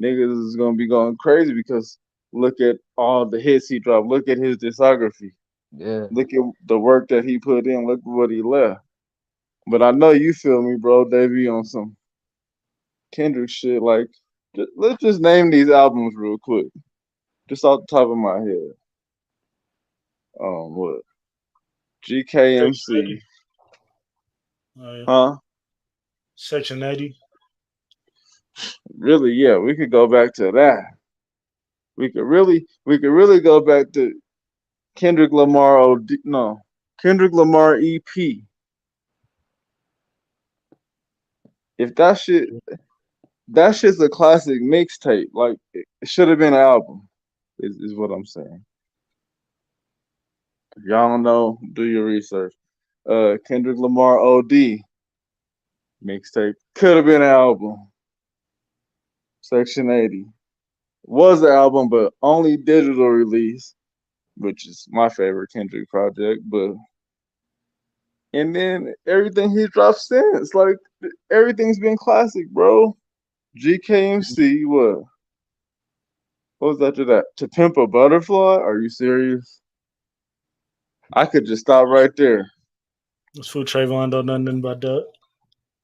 niggas is gonna be going crazy because look at all the hits he dropped. Look at his discography.
Yeah.
Look at the work that he put in. Look what he left. But I know you feel me, bro, Davey, on some Kendrick shit. Like, let's just name these albums real quick, just off the top of my head. What?
Section
GKMC,
80. Oh, yeah.
huh?
Section 80.
Really? Yeah, we could go back to that. We could really go back to Kendrick Lamar. No, Kendrick Lamar EP. If that shit's a classic mixtape. Like, it should have been an album. Is what I'm saying. If y'all don't know, do your research. Kendrick Lamar OD mixtape could have been an album. Section 80 was an album, but only digital release, which is my favorite Kendrick project. But and then everything he dropped since, like everything's been classic, bro. GKMC, what was after that? To Pimp a Butterfly? Are you serious? I could just stop right there.
This fool Trayvon don't know nothing about that.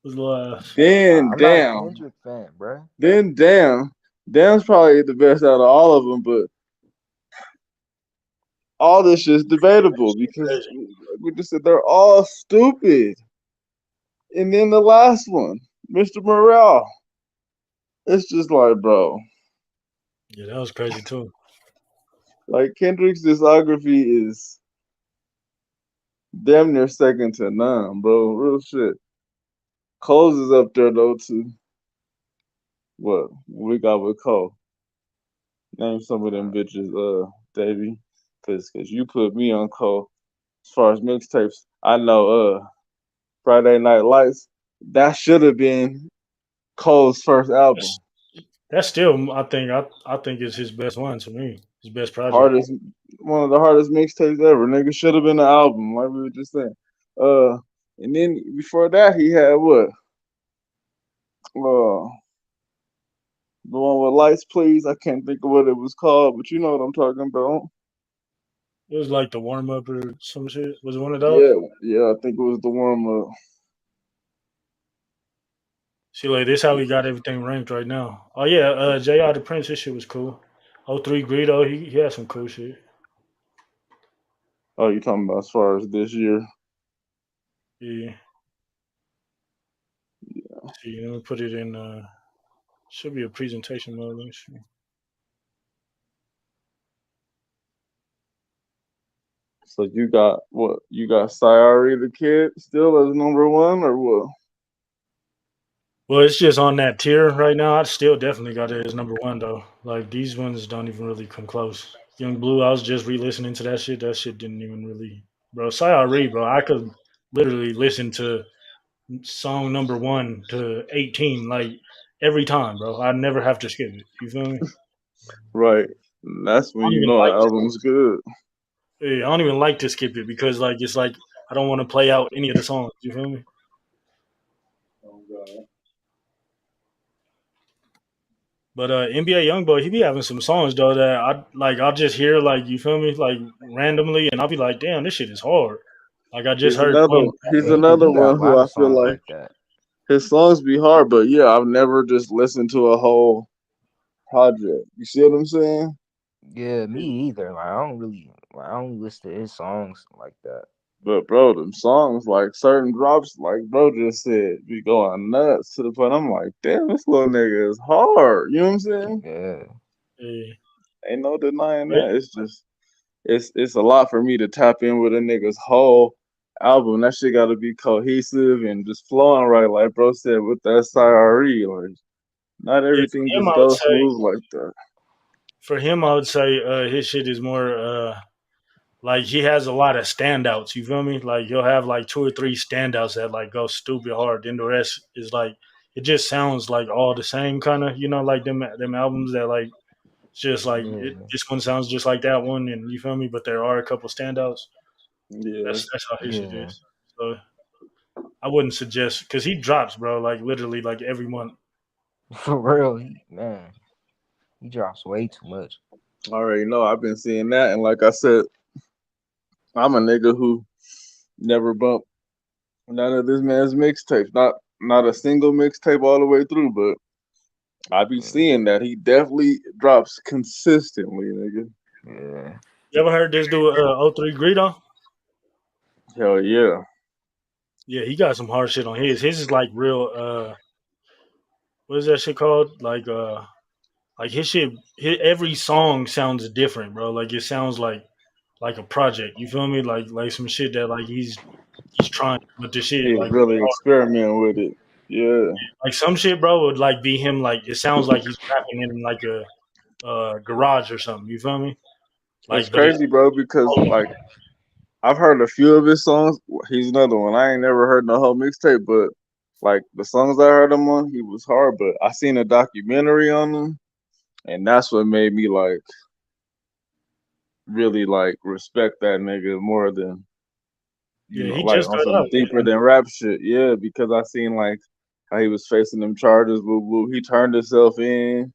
Was last.
Then
I'm not a
damn,
Kendrick fan, bruh.
then damn's probably the best out of all of them. But all this shit's debatable because
Crazy.
like we just said they're all stupid. And then the last one, Mr. Morale. It's just like, bro,
Yeah, that was crazy too.
like Kendrick's discography is damn near second to none, bro. Real shit. Cole's is up there though too. What we got with Cole? Name some of them bitches, Davey, cause you put me on Cole. As far as mixtapes, I know, Friday Night Lights. That should have been Cole's first album.
That's still, I think it's his best one to me. His best project.
Hardest, one of the hardest mixtapes ever. Nigga should have been an album, like we were just saying. Uh, and then before that, he had what? Uh, the one with Lights, Please. I can't think of what it was called, but you know what I'm talking about.
It was like the warm up or some shit. Was it one of those?
Yeah, yeah, I think it was the warm up.
See, like this how we got everything ranked right now. Oh yeah, Jr. the Prince, his shit was cool. '03 Greedo, he had some cool shit.
Oh, you talking about as far as this year?
Yeah. See, let me put it in. Should be a presentation mode. Let me see.
So you got what? You got Sayari the Kid still as number one, or what?
Well, it's just on that tier right now. I still definitely got it as number one though. Like these ones don't even really come close. Young Blue, I was just re-listening to that shit. That shit didn't even really, bro. Sorry, bro. I could literally listen to song number 1 to 18, like every time, bro. I never have to skip it. You feel me?
Right. That's
I
when
don't
you
even
know
like
an album's good.
yeah, I don't even like to skip it because like it's like I don't want to play out any of the songs. You feel me?
Oh God.
But NBA YoungBoy, he be having some songs though that I like. I'll just hear like you feel me, like randomly, and I'll be like, damn, this shit is hard. Like I just
He's
heard
another
12.
he's
Yeah, he
another
got a
one who
lot
I
of
feel
songs
like
like that.
his songs be hard, but yeah, I've never just listened to a whole project. You see what I'm saying?
Yeah, me either. Like I don't listen to his songs like that.
But bro, them songs like certain drops, like bro just said, be going nuts to the point I'm like, damn, this little nigga is hard. You know what I'm saying?
Yeah,
Yeah.
Ain't no denying
Right?
that. It's just it's a lot for me to tap in with a nigga's whole album. That shit gotta be cohesive and just flowing right, like bro said with the SIRE. Like not
Yeah,
everything
for him,
just
I would
goes
say.
smooth like that.
His shit is more like he has a lot of standouts. You feel me? Like he'll have like 2 or 3 standouts that like go stupid hard. Then the rest is like it just sounds like all the same kind of. You know, like them albums that like it's just like
yeah,
this one sounds just like that one, and you feel me? But there are a couple standouts.
Yeah.
That's how his shit
yeah.
is. So I wouldn't suggest because he drops, bro. Like literally, like every month.
For real, he drops way too much.
I already know I've been seeing that and like I said, I'm a nigga who never bumped none of this man's mixtapes. Not a single mixtape all the way through, but I be seeing that he definitely drops consistently, nigga.
Yeah,
You ever heard this dude O3 Greedo?
Hell yeah.
Yeah, he got some hard shit on his. His is like real. What is that shit called? Like his shit. Every song sounds different, bro. Like it sounds like a project. You feel me? Like some shit that like he's trying, but the shit
He
like
really experimenting with it. Yeah.
like some shit, bro, would like be him. Like it sounds like he's rapping in like a garage or something. You feel me?
It's
Like, but it's
crazy, bro, because like I've heard a few of his songs. He's another one. I ain't never heard the whole mixtape, but like the songs I heard him on, he was hard. But I seen a documentary on him, and that's what made me like really like respect that nigga more than
yeah, he
like
just
on
got
some
out. You
deeper
feel me?
than rap shit. Yeah, because I seen like how he was facing them charges. Woo woo. He turned himself in.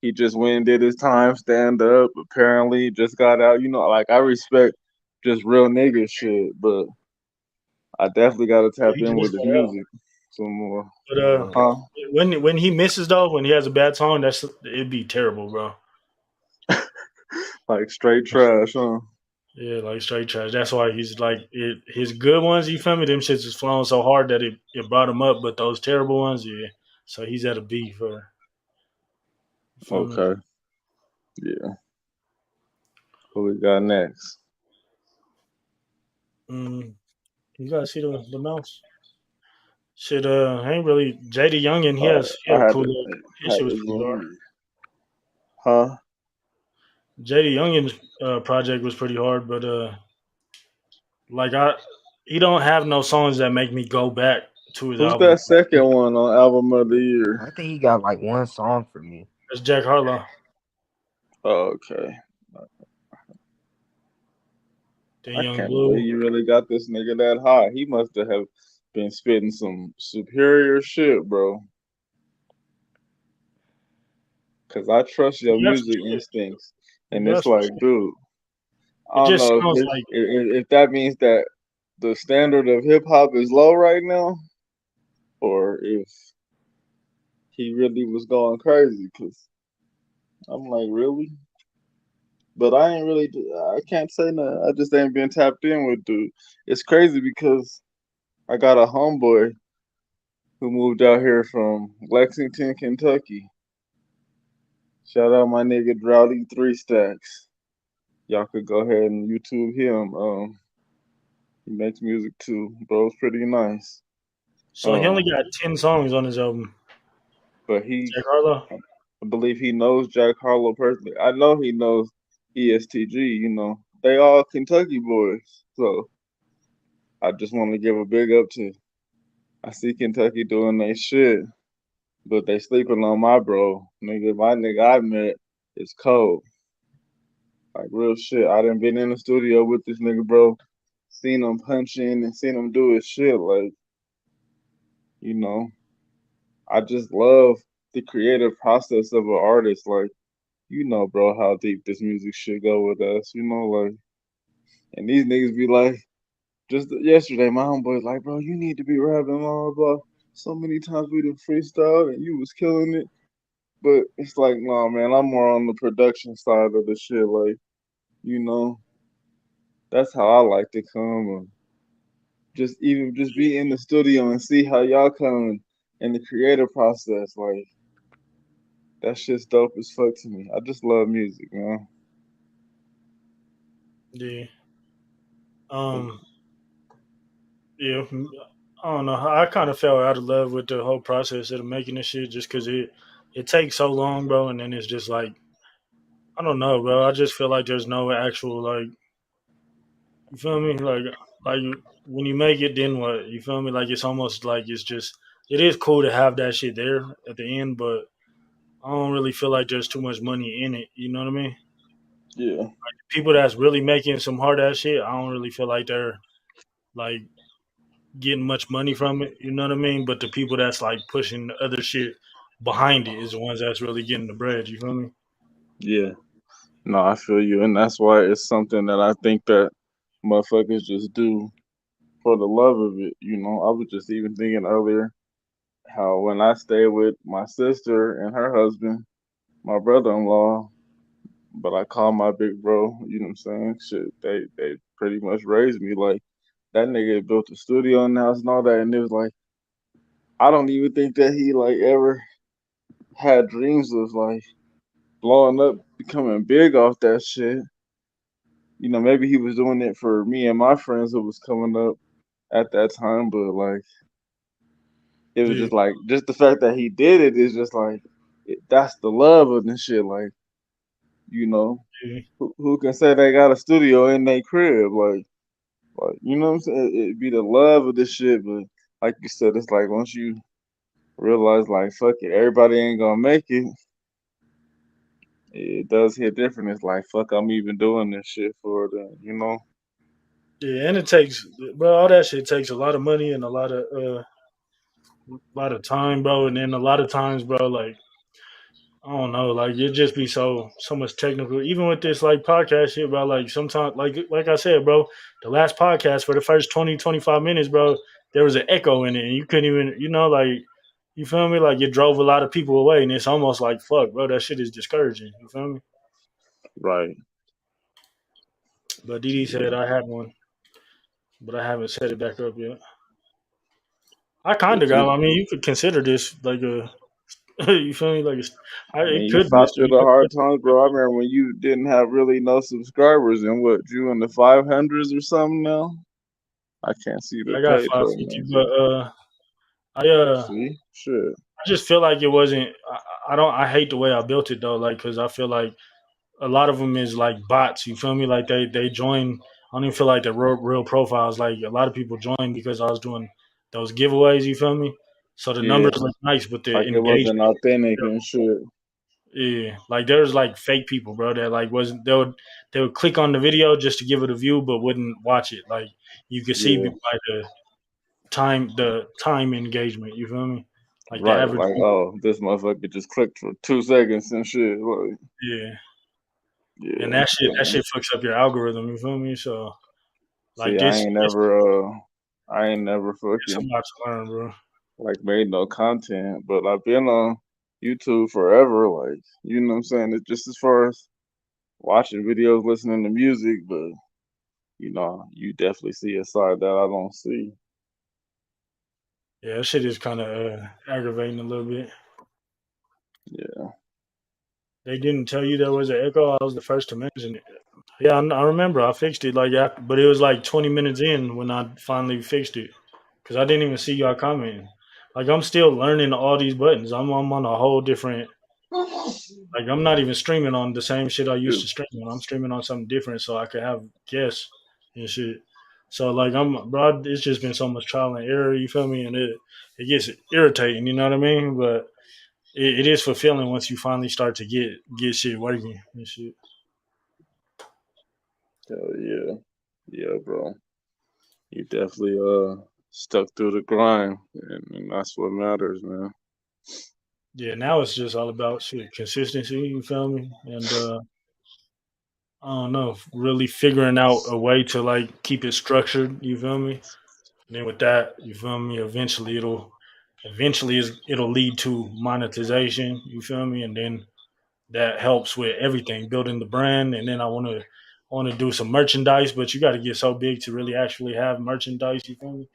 He just went and did his time, stand up. Apparently, just got out. Like I respect just real nigga shit, but I definitely got to
Yeah,
tap
he
in with
just
his
got out.
music some more.
But
yeah.
Huh?
when he misses though, when he has a bad song, it'd be terrible, bro.
Like straight trash, huh?
Yeah, like straight trash. That's why he's like his good ones. You feel me? Them shits is flowing so hard that it brought him up. But those terrible ones, yeah. So he's at a B for. You feel me?
Okay. Yeah. Who we got next?
Mm, you gotta see the mouse. Shit, ain't really JD Youngin.
All right.
He has
I
a
had
cool.
to
His shit was
to
pretty
zoom
hard.
in. Huh?
JD Youngin's project was pretty hard, but like he don't have no songs that make me go back to his
Who's
album.
that second one on album of the year?
I think he got like one song for me.
That's Jack Harlow.
Oh, okay.
Then
I
Young
can't believe
Blue.
you really got this nigga that high. He must have been spitting some superior shit, bro. Cause I trust your
He got some
music
shit.
instincts,
He
and
got
it's
some
like,
shit.
dude, I
It
don't
just
know if
sounds
this
like
if that means that the standard of hip hop is low right now, or if he really was going crazy. Cause I'm like, really? But I ain't really. I can't say nothing. I just ain't been tapped in with dude. It's crazy because I got a homeboy who moved out here from Lexington, Kentucky. Shout out my nigga Droughty Three Stacks. Y'all could go ahead and YouTube him. He makes music too. Bro's pretty nice.
so. He only
Um,
got 10 songs on his album.
but
Jack Harlow.
I believe he knows Jack Harlow personally. I know he knows ESTG. They all Kentucky boys. So I just want to give a big up to I see Kentucky doing their shit, but they sleeping on my bro. Nigga, my nigga I met is cold. Like real shit. I done been in the studio with this nigga, bro. Seen him punch in and seen him do his shit. Like, you know, I just love the creative process of an artist. Like, you know, bro, how deep this music should go with us. You know, like, and these niggas be like, just yesterday, my homeboy's like, bro, you need to be rapping, blah, blah, blah. So many times we done freestyle and you was killing it. But it's like, nah, man, I'm more on the production side of the shit. Like, you know, that's how I like to come. Or just be in the studio and see how y'all come in the creative process. Like, that shit's dope as fuck to me. I just love music, man.
Yeah. Um. Yeah. I don't know. I kind of fell out of love with the whole process of making this shit just because it takes so long, bro. And then it's just like I don't know, bro. I just feel like there's no actual like you feel me like when you make it, then what? You feel me? Like it's almost like it's just it is cool to have that shit there at the end, but I don't really feel like there's too much money in it. You know what I mean?
Yeah,
People that's really making some hard ass shit, I don't really feel like they're like getting much money from it. You know what I mean? But the people that's like pushing the other shit behind it is the ones that's really getting the bread. You feel me?
yeah. No, I feel you. And that's why it's something that I think that motherfuckers just do for the love of it. You know, I was just even thinking earlier how when I stayed with my sister and her husband, my brother-in-law, but I call my big bro, you know what I'm saying? Shit, they pretty much raised me like that nigga built a studio in the house and all that, and it was like I don't even think that he like ever had dreams of like blowing up, becoming big off that shit. You know, maybe he was doing it for me and my friends who was coming up at that time, but like it was
Yeah,
just like just the fact that he did it is just like that's the love of this shit. Like you know,
yeah,
who can say they got a studio in their crib? Like you know what I'm saying? It'd be the love of this shit, but like you said, it's like once you realize like fuck it, everybody ain't gonna make it. It does hit different. It's like fuck, I'm even doing this shit for them. You know?
yeah. And it takes, bro. All that shit takes a lot of money and a lot of time, bro. And then a lot of times, bro, like I don't know, like it just be so much technical. Even with this like podcast shit, bro. Like sometimes, like I said, bro, the last podcast for the first 20-25 minutes, bro, there was an echo in it, and you couldn't even, like you feel me? Like it drove a lot of people away, and it's almost like fuck, bro. That shit is discouraging. You feel me?
Right.
But Didi said
Yeah.
I had one, but I haven't set it back up yet. I kind
But
of got. I mean, you could consider this like a. You feel me? Like
I
it
mean, you
could be a
fought through the
studio.
hard times, bro. I remember when you didn't have really no subscribers and what, you in the 500s or something now? I can't see the
I got
page right
550,
now.
but I
See? Shit.
I just feel like it wasn't. I don't. I hate the way I built it though. Like, cause I feel like a lot of them is like bots. You feel me? Like they join. I don't even feel like they're real profiles. Like a lot of people join because I was doing those giveaways. You feel me? So the
Yeah.
numbers look nice, but the
Like it wasn't
engagement.
authentic and shit.
Yeah, like there's like fake people, bro. That like wasn't they would click on the video just to give it a view, but wouldn't watch it. Like you could see
Yeah.
by the time engagement. You feel me? Like the
Right.
average.
Like, oh, this motherfucker just clicked for 2 seconds and shit. Like,
Yeah. And
yeah.
that shit fucks up your algorithm. You feel me? So like
See, I
this,
ain't
this
never, I ain't never
it's a
fucking
lot to learn, bro.
like made no content, but I've been on YouTube forever. Like, you know what I'm saying? It's just as far as watching videos, listening to music, but you know, you definitely see a side that I don't see.
Yeah, that shit is kind of aggravating a little bit.
Yeah,
They didn't tell you there was an echo. I was the first to mention it. Yeah, I remember. I fixed it like after, but it was like 20 minutes in when I finally fixed it because I didn't even see y'all commenting. Like I'm still learning all these buttons. I'm on a whole different. Like I'm not even streaming on the same shit I used to stream on. I'm streaming on something different so I could have guests and shit. So like bro, it's just been so much trial and error. You feel me? And it gets irritating. You know what I mean? But it is fulfilling once you finally start to get shit working and shit.
Hell yeah, yeah, bro. You definitely stuck through the grind, and that's what matters, man.
Yeah, now it's just all about shit consistency. You feel me? And I don't know, really figuring out a way to like keep it structured. You feel me? And then with that, you feel me? It'll lead to monetization. You feel me? And then that helps with everything, building the brand. And then I want to do some merchandise, but you got to get so big to really actually have merchandise. You feel me?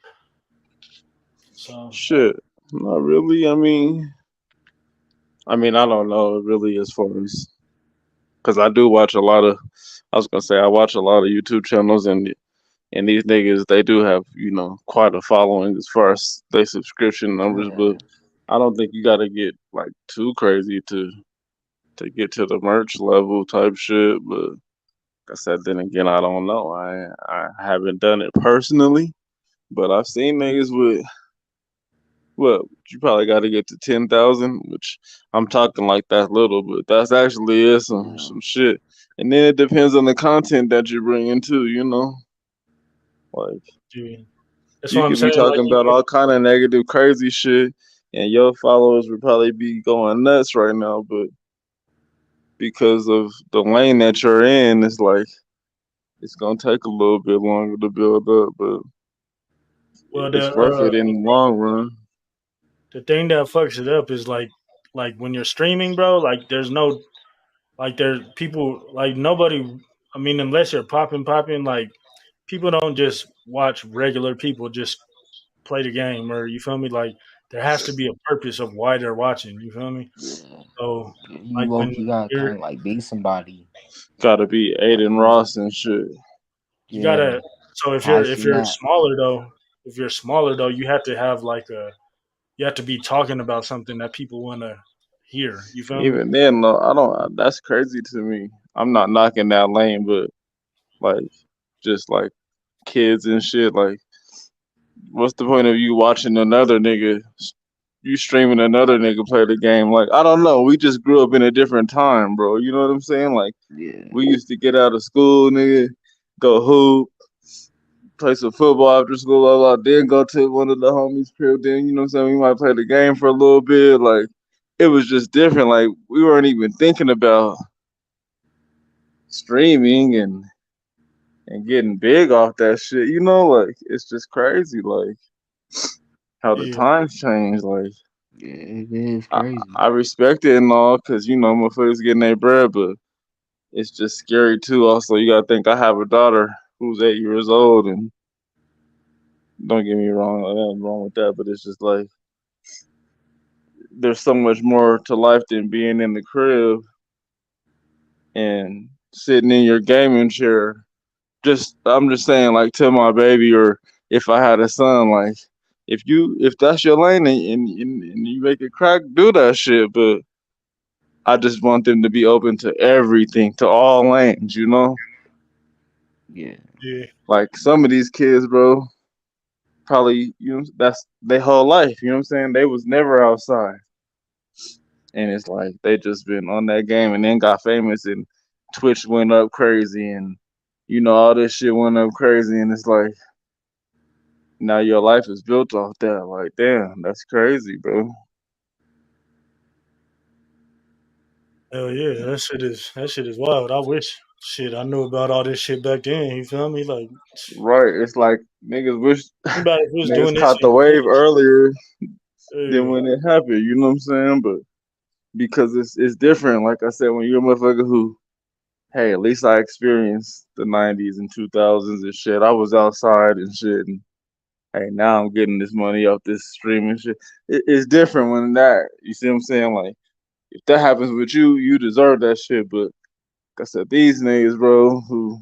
So
Shit, not really. I mean, I don't know really as far as because I do watch a lot of. I was gonna say I watch a lot of YouTube channels, and these niggas they do have quite a following as far as their subscription numbers, but
Yeah,
I don't think you got to get like too crazy to get to the merch level type shit. But like I said, then again, I don't know. I haven't done it personally, but I've seen niggas with well, you probably got to get to 10,000, which I'm talking like that's little, but that's actually is
yeah,
some shit. And then it depends on the content that you bring into, like
yeah, that's
you
what I'm
could be
saying. Like
talking about all kind of negative, crazy shit, and your followers would probably be going nuts right now, but because of the lane that you're in, it's like it's gonna take a little bit longer to build up, but
well,
it's worth it in the long run.
the thing that fucks it up is like when you're streaming, bro. Like there's no like there people like nobody. I mean, unless you're popping, like people don't just watch regular people just play the game, or you feel me? Like there has to be a purpose of why they're watching. You feel me?
yeah.
So
You
like
low
when
key gotta
you're
kind of like be somebody.
Gotta be
Like,
Aiden Ross and shit.
you
yeah,
gotta. So
I
if
seen
you're
that.
smaller though, you have to have like a you have to be talking about something that people want to hear. You feel me?
Even then, though, I don't. That's crazy to me. I'm not knocking that lane, but like, just like kids and shit. Like, what's the point of you watching another nigga? You streaming another nigga play the game? Like, I don't know. We just grew up in a different time, bro. You know what I'm saying? Like,
Yeah,
we used to get out of school, nigga, go hoop, play some football after school, blah, blah, then go to one of the homies' crib. Then, you know what I'm saying? We might play the game for a little bit. Like, it was just different. Like, we weren't even thinking about streaming and getting big off that shit. Like, it's just crazy. Like, how the
Yeah.
times change. Like,
yeah, it is
I,
crazy.
I respect it and all because, motherfuckers getting their bread, but it's just scary too. Also, you gotta think I have a daughter who's 8 years old, and don't get me wrong, nothing wrong with that, but it's just like there's so much more to life than being in the crib and sitting in your gaming chair. I'm just saying, like, to my baby, or if I had a son, like, if that's your lane and you make it crack, do that shit. But I just want them to be open to everything, to all lanes.
Yeah,
Yeah.
Like some of these kids, bro, probably that's their whole life. You know what I'm saying? They was never outside, and it's like they just been on that game and then got famous and Twitch went up crazy and all this shit went up crazy and it's like now your life is built off that. Like, damn, that's crazy, bro.
Hell yeah, that shit is wild. I wish shit I knew about all this shit back then. You feel me? Like
Right? It's like niggas wish
anybody who was
niggas
doing this
caught the
in
wave earlier than
20,
when it happened. You know what I'm saying? But because it's different. Like I said, when you're a motherfucker who, hey, at least I experienced the '90s and 2000s and shit. I was outside and shit, and hey, now I'm getting this money off this streaming shit. It's different when that. You see what I'm saying? Like, if that happens with you, you deserve that shit. But like I said, these niggas, bro, who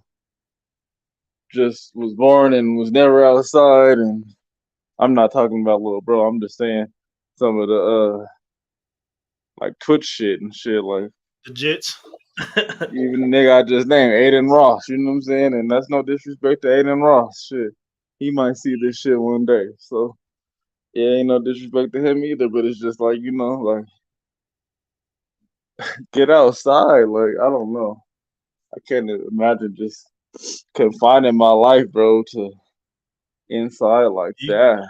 just was born and was never outside, and I'm not talking about little bro. I'm just saying some of the like Twitch shit and shit. Like
the jits.
even the nigga I just named, Aiden Ross. You know what I'm saying? And that's no disrespect to Aiden Ross. Shit. he might see this shit one day. So yeah, ain't no disrespect to him either, but it's just like, like get outside. Like, I don't know. I can't imagine just confining my life, bro, to inside like
He,
that.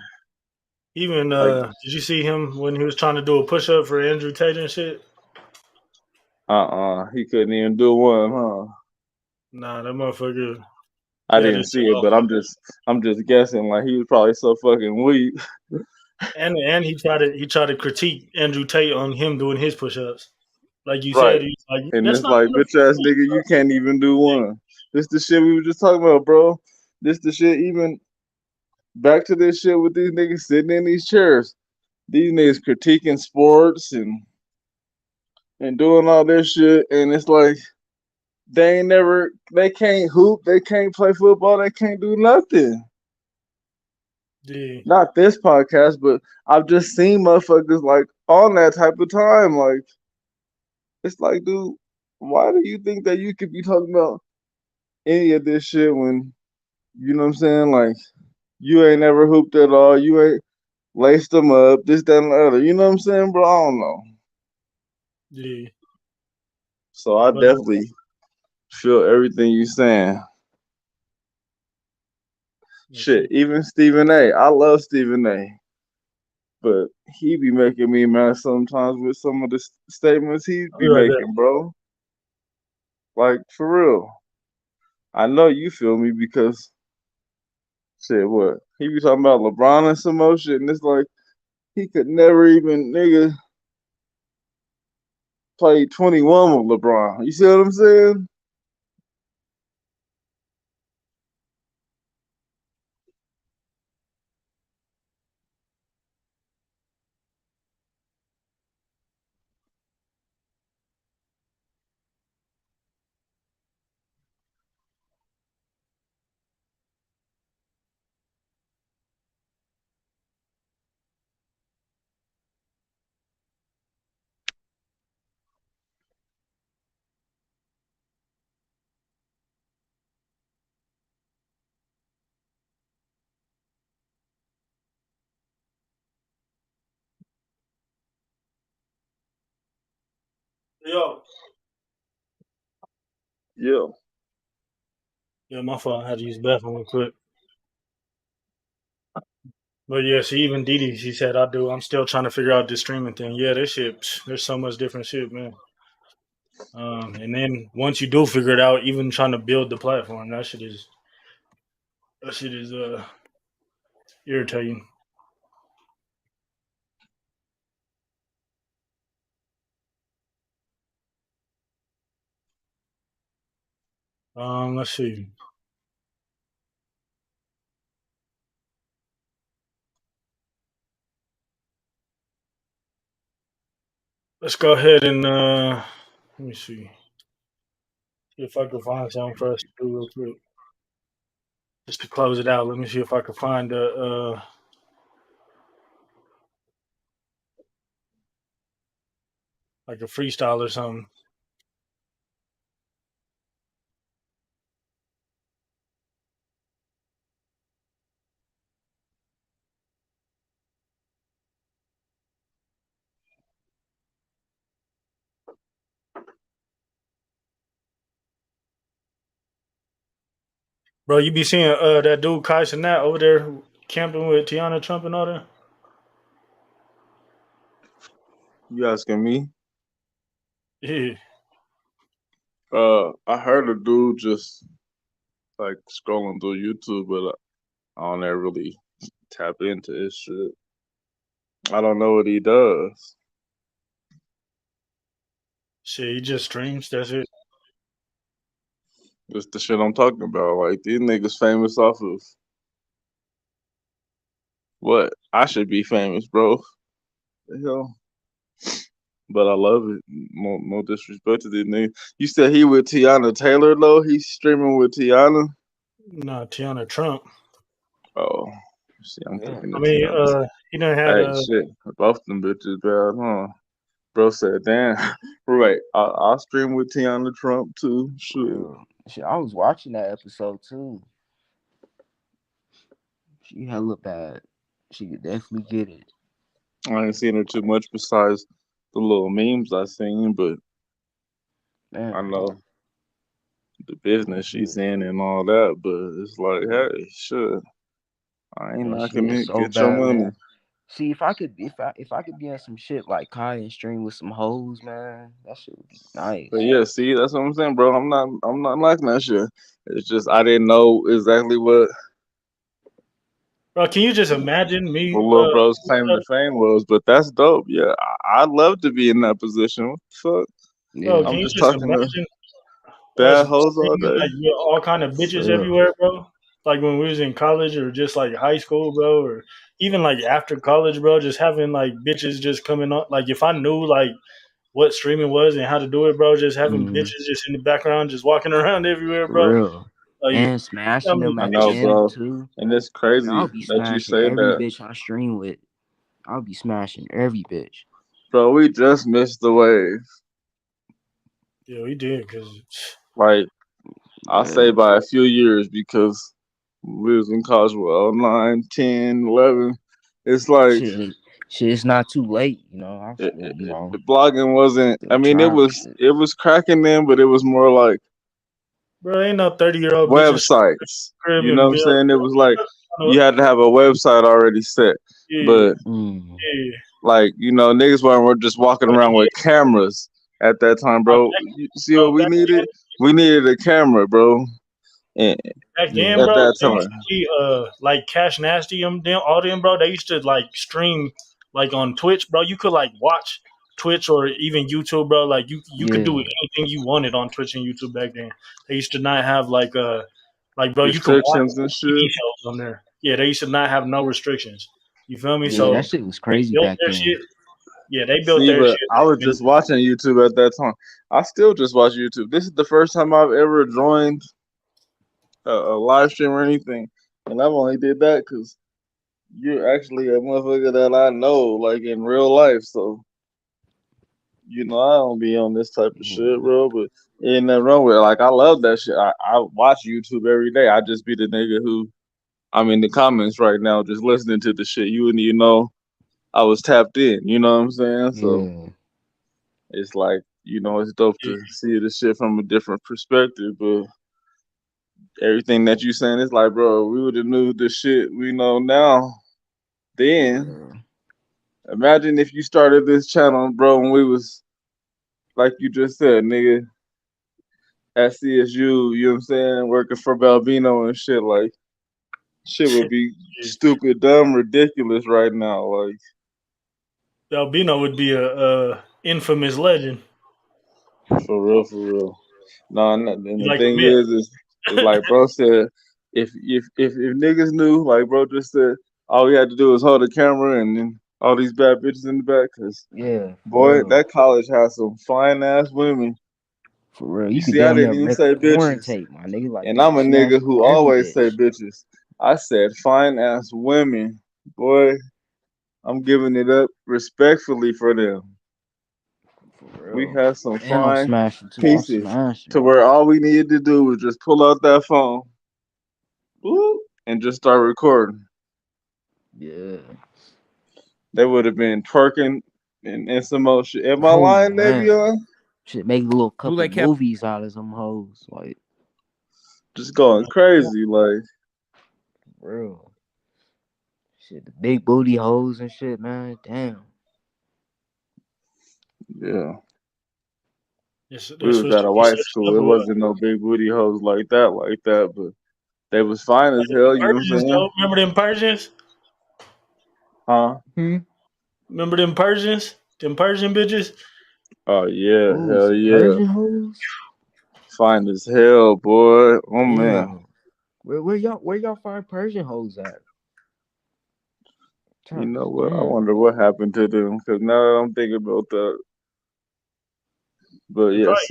even
Like,
did you see him when he was trying to do a push up for Andrew Tate and shit?
he couldn't even do one, huh?
Nah, that motherfucker.
I
He had
didn't
his shit
see it,
off,
but I'm just guessing. Like, he was probably so fucking weak.
and he tried to critique Andrew Tate on him doing his push ups. Like you
Right.
said, he's like,
And
that's
it's
not
like,
enough
bitch
for
ass
me.
nigga, you can't even do one. This the shit we were just talking about, bro. This the shit. Even back to this shit with these niggas sitting in these chairs. These niggas critiquing sports and doing all this shit, and it's like they can't hoop, they can't play football, they can't do nothing.
Yeah,
Not this podcast, but I've just seen motherfuckers like on that type of time. Like, it's like, dude, why do you think that you could be talking about any of this shit when you know what I'm saying? Like, you ain't never hooped at all, you ain't laced them up, this, that, and the other. You know what I'm saying, bro? I don't know.
yeah.
So I
But
definitely feel everything you saying.
let's
Shit,
see.
even Stephen A. I love Stephen A. But he be making me mad sometimes with some of the statements he
I'll be
be
right back.
making, bro. Like, for real. I know you feel me because shit, what? He be talking about LeBron and some more shit, and it's like he could never even nigga play 21 with LeBron. You see what I'm saying?
Yo,
Yeah.
yeah, my fault. I had to use the bathroom real quick. But yeah, see, even Didi, she said I do. I'm still trying to figure out this streaming thing. Yeah, this shit. There's so much different shit, man. And then once you do figure it out, even trying to build the platform, that shit is irritating. Let's see. Let's go ahead and let me see if I can find something for us to do real quick, just to close it out. Let me see if I can find a like a freestyle or something. Bro, you be seeing that dude Kai Cenat over there camping with Tiana Trump and all that?
You asking me?
Yeah.
I heard a dude just like scrolling through YouTube, but I don't ever really tap into his shit. I don't know what he does.
Shit, he just streams. That's it.
It's the shit I'm talking about. Like, these niggas famous off of what? I should be famous, bro. The hell? But I love it. No disrespect to these niggas. You said he with Tiana Taylor though? He's streaming with Tiana?
Nah, Tiana Trump.
Oh. See, I'm
Yeah.
thinking
I
of
mean,
Tiana.
he done had
Hey, shit. Both them bitches bad, huh? Bro said, damn. Right. I'll stream with Tiana Trump too. Shoot.
Yeah. Shit, I was watching that episode too. She hella bad. She could definitely get it.
I ain't seen her too much besides the little memes I seen, but I
Man,
know the business she's in and all that. But it's like, hey, shit, I ain't
that shit
knocking
is
it.
so
Get your
bad,
money.
man. See, if I could be on some shit like Kai and stream with some hoes, man, that shit would be
But
nice.
yeah, see, that's what I'm saying, bro. I'm not liking that shit. It's just I didn't know exactly
Bro, can you just imagine me?
what little bro's claim to fame was, but that's dope. Yeah, I'd love to be in that position. What the fuck?
Bro,
Yeah,
can
I'm
you
just
just
talking to
imagine us
bad hoes all
streaming
day.
like with all kind of
for
bitches
real.
everywhere, bro? Like when we was in college or just like high school, bro, or even like after college, bro, just having like bitches just coming on. Like if I knew like what streaming was and how to do it, bro, just having
Mm,
bitches just in the background, just walking around everywhere,
for
bro.
real.
Like
And
how
smashing
many
them
I
at the
know,
bitches?
end
bro,
too.
and it's
Man,
crazy
I'll be
that you
smashing
say
every
that,
bitch I stream with. I'll be smashing every bitch.
bro. We just missed the wave.
Yeah, we did because
Like I say
Yeah.
by a few years because we was in college with 09, 10, 11. It's like
Shit, shit, it's not too late, I'm
it,
still,
it, the blogging wasn't. I
still
mean,
trying shit.
it was cracking then, but it was more like
bro, ain't no 30-year-old bitches
websites.
crib
You know
and
what I'm
be
saying? It was like
like,
you had to have a website already set.
yeah,
But
Mm,
yeah.
like, niggas weren't just walking
But
around with cameras at that time, bro. You see what we
back
needed? We needed a camera, bro. And
back
yeah,
then,
at
bro,
that
they used
time.
to be like Cash Nasty, all them, bro. They used to like stream like on Twitch, bro. You could like watch Twitch or even YouTube, bro. Like you could do
yeah,
anything you wanted on Twitch and YouTube back then. They used to not have like bro, you could watch
Restrictions and
TV
shit.
shows on there. Yeah, they used to not have no restrictions. You feel me?
yeah. That
So
shit was
they
crazy
built
back
their
then.
shit. Yeah, they built
See,
their
but
shit.
I was
And
just watching YouTube at that time. I still just watch YouTube. This is the first time I've ever joined a live stream or anything. And I've only did that because you're actually a motherfucker that I know, like in real life. So, I don't be on this type of shit,
Yeah,
bro. But ain't nothing wrong with it. Like, I love that shit. I watch YouTube every day. I just be the nigga who, I'm in the comments right now just listening to the shit. You wouldn't even know I was tapped in. You know what I'm saying? So,
yeah,
it's like, it's dope
yeah,
to see this shit from a different perspective. But everything that you saying is like, bro, we would have knew the shit we know now then.
yeah,
Imagine if you started this channel, bro, when we was like you just said, nigga, at CSU, you know what I'm saying, working for Balbino and shit. Like, shit would be
yeah.
stupid, dumb, ridiculous right now. Like,
Albino would be a infamous legend.
for real, for real. No, and
You
the
like
thing
the
is like bro said, if niggas knew, like bro just said, all we had to do was hold a camera and then all these bad bitches in the back, cause
yeah. For
boy,
real,
that college has some fine ass women.
for real.
You
You could
see, I
damn near
didn't even
make a
say
porn
bitches,
tape, my nigga. Like
and
you
I'm
be
a nigga
smashing
who
every
always say
bitch.
bitches. I said fine ass women, boy. I'm giving it up respectfully for them.
For
We
real.
had some
And I'm
fine
smashing too. I'm
pieces
smashing.
to where all we needed to do was just pull out that phone, whoop, and just start recording.
Yeah.
They would have been twerking and some more shit. Am I
Oh
lying,
man.
Davion?
Should make a little couple
Boule kept
movies out of some hoes. Like,
Just going crazy, like,
for real. Shit, the big booty hoes and shit, man. Damn.
yeah. We
That's
was
what
at a
you
white
switched
school.
up
It
or what?
wasn't no big booty hoes like that, but they was fine as hell. You know what I'm
Persians
saying?
though. Remember them Persians?
Huh?
Hmm.
Remember them Persians? Them Persian bitches?
Oh yeah,
Ooh,
hell
some
yeah,
Persian hoes.
fine as hell, boy. Oh man.
Damn. Where y'all find Persian hoes at?
You know what? I
Damn.
wonder what happened to them. Cause now that I'm thinking about that, but
They
yeah,
probably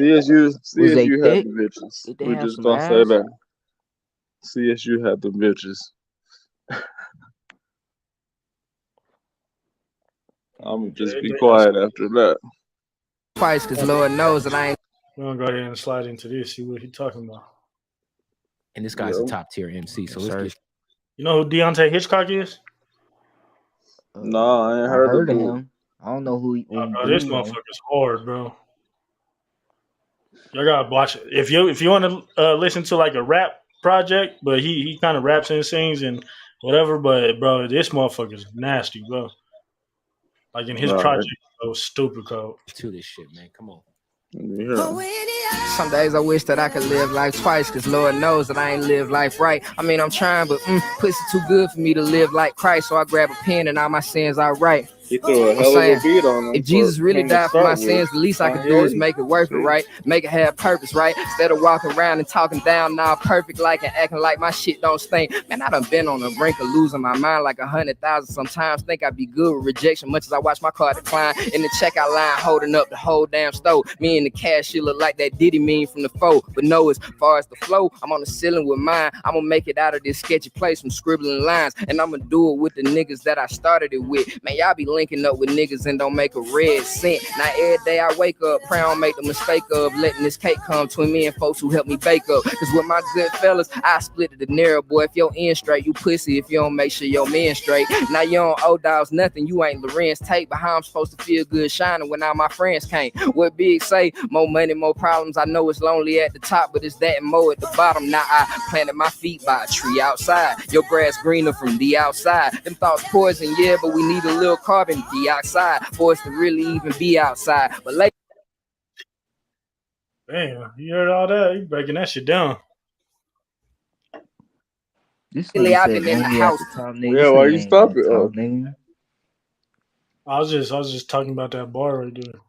Was they
CSU had
thick?
the bitches.
Did they
We
have
just
some
don't say
ass?
that. CSU had the bitches. I'm gonna just be
they have
quiet after that.
fights because Lord knows that I ain't.
we're gonna go ahead and slide into this, see what he talking about.
And this guy's a
Yeah.
top tier MC. So
Yes,
let's
sir.
get
You know who Deontay Hitchcock is?
No, I ain't
I
heard the
heard of
dude.
him. I don't know who
Oh,
he
bro,
do
this
know.
motherfucker's hard, bro. Y'all gotta watch it. If you want to listen to like a rap project, but he kind of raps and sings and whatever. But bro, this motherfucker's nasty, bro. Like in his
All right.
project, so stupid code.
To this shit, man. Come on.
Some days I wish that I could live life twice, cause Lord knows that I ain't live life right. I mean, I'm trying, but pussy too good for me to live like Christ. So I grab a pen and all my sins I write.
He threw a
I'm
hell of a
saying,
beat on him
if
for
Jesus really
him to
died for my
start with.
sins, the least I could do is make it worth it, right? Make it have purpose, right? Instead of walking around and talking down now perfect like and acting like my shit don't stink. Man, I done been on the brink of losing my mind like 100,000 sometimes. Think I'd be good with rejection much as I watch my car decline. In the checkout line holding up the whole damn stove. Me and the cashier look like that Diddy meme from the foe. But no, as far as the flow, I'm on the ceiling with mine. I'm gonna make it out of this sketchy place from scribbling lines. And I'm gonna do it with the niggas that I started it with. Man, y'all be linking up with niggas and don't make a red cent. Now every day I wake up, pray I don't make the mistake of letting this cake come between me and folks who help me bake up. Cause with my good fellas, I split it the narrow, boy. If your end straight, you pussy. If you don't make sure your men straight. Now you don't owe dogs nothing. You ain't Lorenz Tate, but how I'm supposed to feel good shining when all my friends can't? What Big say? More money, more problems. I know it's lonely at the top, but it's that and more at the bottom. Now I planted my feet by a tree outside. Your grass greener from the outside. Them thoughts poison, yeah, but we need a little carbon dioxide for us to really even be outside. But lately,
Damn, you heard all that? You breaking that shit down.
This nigga
I've
said
been in the
lonely at
house.
the top, nigga.
Yeah,
This
why
nigga
you
ain't that
stop it?
top, nigga.
I was just talking about that bar right there.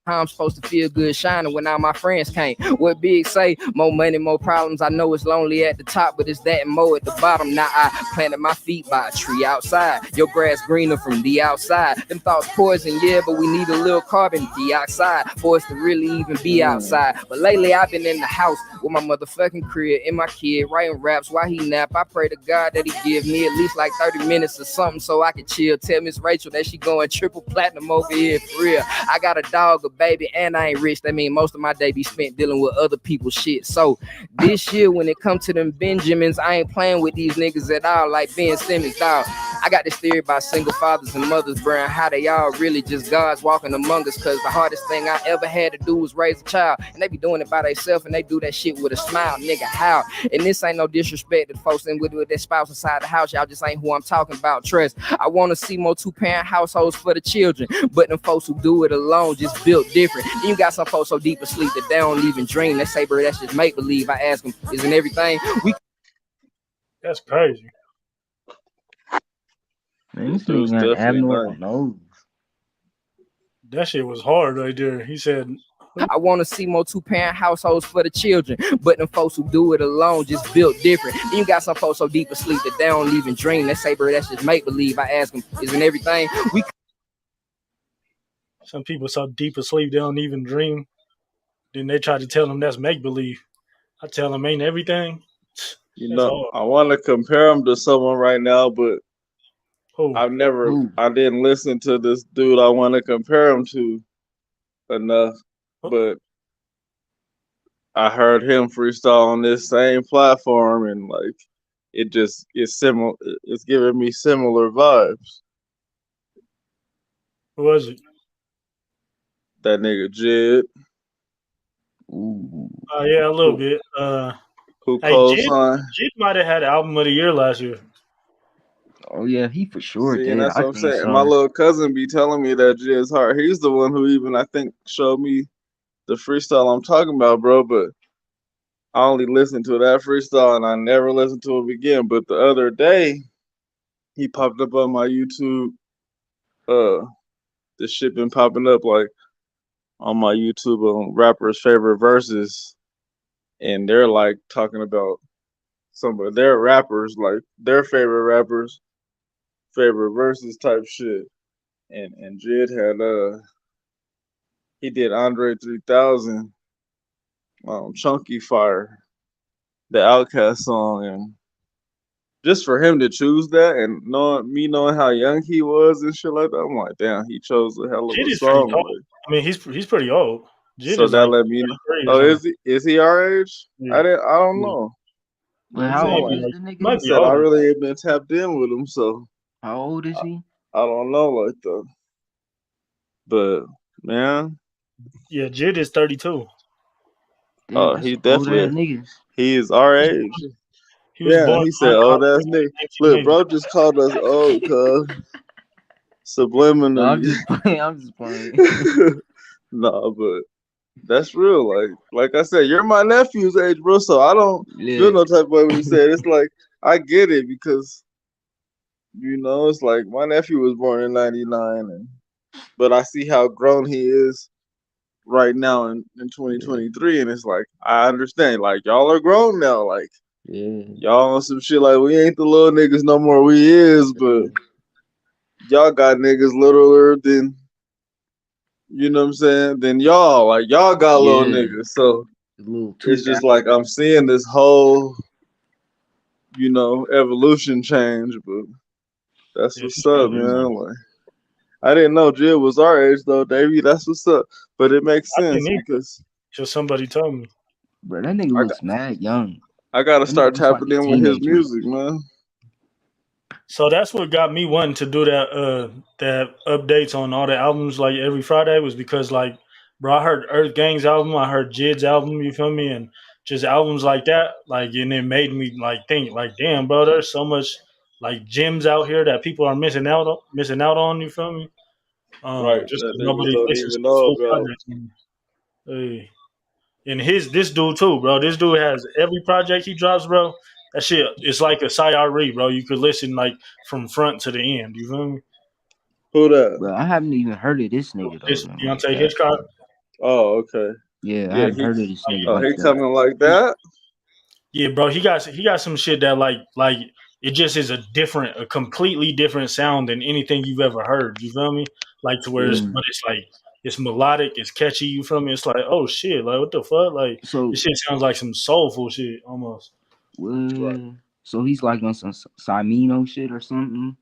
How I'm supposed to feel good shining when all my friends can't. What Big say? More money, more problems. I know it's lonely at the top, but it's that and more at the bottom. Now I planted my feet by a tree outside. Your grass greener from the outside. Them thoughts poison, yeah, but we need a little carbon dioxide for us to really even be outside. But lately I've been in the house with my motherfucking crib and my kid writing raps while he nap. I pray to God that he give me at least like 30 minutes or something so I can chill. Tell Miss Rachel that she going triple platinum over here for real. I got a dog, a baby, and I ain't rich. That mean most of my day be spent dealing with other people's shit. So this year when it comes to them Benjamins, I ain't playing with these niggas at all like Ben Simmons, dog. I got this theory about single fathers and mothers, bro, and how they all really just gods walking among us. Cause the hardest thing I ever had to do was raise a child. And they be doing it by themselves and they do that shit with a smile, nigga, how? And this ain't no disrespect to folks in with their spouse inside the house. Y'all just ain't who I'm talking about. Trust. I want to see more two-parent households for the children. But them folks who do it alone just built different. Then you got some folks so deep asleep that they don't even dream. They say, bro, that's just make-believe. I ask them, isn't everything?
That's crazy.
Man, this
Dude's
nigga got an
definitely
abnormal
nice.
nose.
That shit was hard right there. He said,
I want to see more two-parent households for the children. But them folks who do it alone just built different. Then you got some folks so deep asleep that they don't even dream. They say, bro, that's just make-believe. I ask them, isn't everything?
some people so deep asleep they don't even dream. Then they try to tell them that's make believe. I tell them ain't everything.
You
That's
know,
hard.
I want to compare him to someone right now, but
Who?
I didn't listen to this dude I want to compare him to enough, but I heard him freestyle on this same platform, and like it's similar. It's giving me similar vibes.
Who was it?
That nigga Jid.
Ooh.
Oh yeah, a little bit.
Who
Hey,
co-signed?
Jid might have had album of the year last year.
Oh yeah, he for sure
See, and
did.
that's
I
what I'm
think
saying.
so.
My little cousin be telling me that Jid's hard. He's the one who even I think showed me the freestyle I'm talking about, bro. But I only listened to that freestyle and I never listened to it again. But the other day, he popped up on my YouTube. This shit been popping up like on my YouTube on rappers' favorite verses, and they're like talking about some of their rappers, like their favorite rappers' favorite verses type shit. And Jid had he did Andre 3000, Chunky Fire, the Outkast song, and just for him to choose that and knowing how young he was and shit like that, I'm like, damn, he chose a hell of
Jid
a
is pretty
song.
old.
Like,
I mean, he's pretty old. Jid
so
is
that
like
let me know.
33 or
Oh,
something.
is he our age?
Yeah.
I don't
Yeah.
know.
But
I'm
how
saying
Maybe
old
like
is
like
the
he
nigga?
might
I
be
said, I
older.
really ain't been tapped in with him, so
How old is
I,
he?
I don't know like that. But man,
Yeah, Jid is 32.
Damn, that's
he
an old ass
definitely
nigga.
he is our age.
He was
Yeah,
born
he said,
around
"Oh,
college
that's
time,
Nick." Look,
1980.
bro, just called us old, cuz
No, I'm
subliminally.
just playing. I'm just playing.
Nah, but that's real. Like I said, you're my nephew's age, bro. So I don't feel
Yeah,
no type of way when you say it. It's like I get it because it's like my nephew was born in '99, but I see how grown he is right now in
yeah,
2023, and it's like I understand. Like y'all are grown now. Like
yeah,
y'all on some shit. Like we ain't the little niggas no more. We is, but y'all got niggas littler than what I'm saying. Than y'all. Like y'all got little
yeah.
niggas. So
Little
it's just like
2000.
I'm seeing this whole evolution change. But that's
Yeah,
what's
it's
up,
crazy.
man. Like I didn't know Jill was our age though, Davey. That's what's up. But it makes
I didn't
sense
either.
because
Just somebody told me.
Bro, that nigga
I got
looks mad young.
I gotta
That nigga
start
looks like
tapping
a
in with his
teenager.
music, man.
So that's what got me wanting to do that updates on all the albums like every Friday was because like bro, I heard Earth Gang's album, I heard Jid's album, you feel me, and just albums like that, like and it made me like think like damn, bro, there's so much like gems out here that people are missing out on, you feel me?
Right,
Just
that
'cause
niggas
nobody
don't
listens
even
to the
know
full
about.
project. Hey. And this dude too, bro. This dude has every project he drops, bro. That shit is like a Sayari, bro. You could listen like from front to the end. You feel me?
Who that?
Bro, I haven't even heard of this nigga though,
This
man, like
Deontay
that.
Hitchcock.
Oh, okay.
Yeah, I
Yeah,
haven't heard of this nigga
he
like that.
coming like that.
Yeah, bro. He got some shit that like it just is a completely different sound than anything you've ever heard. You feel me? Like to where
Yeah.
but it's like it's melodic, it's catchy. You feel me? It's like oh shit, like what the fuck? Like this
So,
shit sounds like some soulful shit almost.
Right.
so he's like on some Simino shit or something.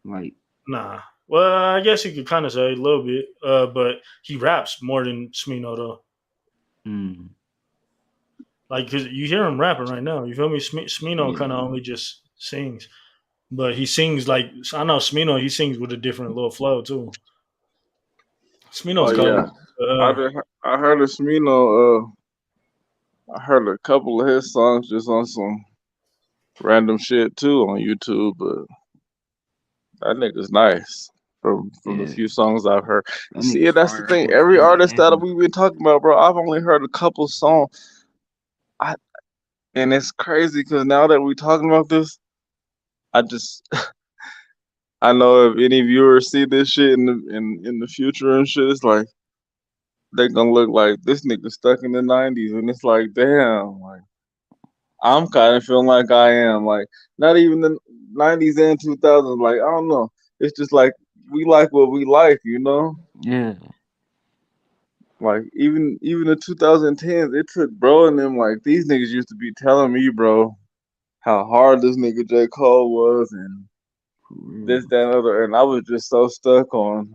Like,
Nah. Well, I guess you could kind of say a little bit, but he raps more than Smino though.
mm,
Like, cause you hear him rapping right now. You feel me? Smino
yeah,
kind of only just sings, but he sings like I know Smino. He sings with a different little flow too.
Oh
Smino's
yeah.
cold. Uh,
I heard of Smino. I heard a couple of his songs just on some random shit too on YouTube, but that nigga's nice from the
yeah.
few songs I've heard.
That
You see,
nigga's
that's the
fire. I
thing.
fuck with
Every
that nigga
artist that
heavy.
we've been talking about, bro, I've only heard a couple songs. I and it's crazy because now that we're talking about this, I just I know if any viewers see this shit in the future and shit, it's like they gonna look like this nigga stuck in the '90s, and it's like, damn, like I'm kind of feeling like I am, like not even the '90s and 2000s, like I don't know, it's just like we like what we like, you know,
Yeah,
like even the 2010s, it took bro and them like these niggas used to be telling me, bro, how hard this nigga J Cole was and
for real.
this that and other, and I was just so stuck on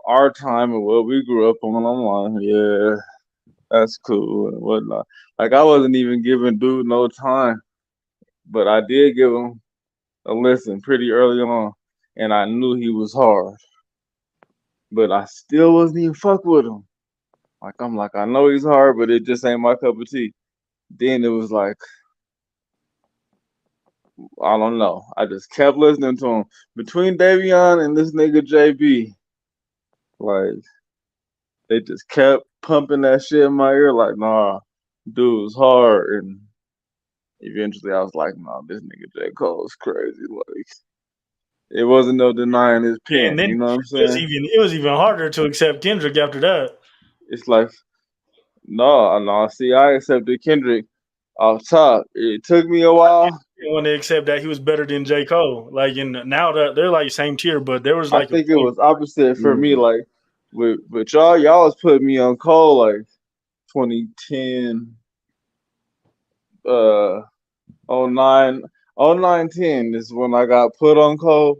our time and what we grew up on. I'm like, yeah, that's cool and whatnot. Like I wasn't even giving dude no time, but I did give him a listen pretty early on, and I knew he was hard, but I still wasn't even fuck with him. Like I'm like, I know he's hard, but it just ain't my cup of tea. Then it was like, I don't know. I just kept listening to him. Between Davion and this nigga JB, like they just kept pumping that shit in my ear, like, nah, dude's hard. And eventually I was like, nah, this nigga J. Cole is crazy. Like, it wasn't no denying his
and
pen,
then
you know what I'm
it was
saying?
even harder to accept Kendrick after that.
It's like, no, no, see, I accepted Kendrick off top. It took me a while.
Didn't want to accept that he was better than J Cole. Like, and now that they're like same tier, but there was
I
like a
think it
point.
was opposite for
Yeah,
me. Like, with y'all was putting me on Cole like 2010, uh, '09, '09, '10 is when I got put on Cole,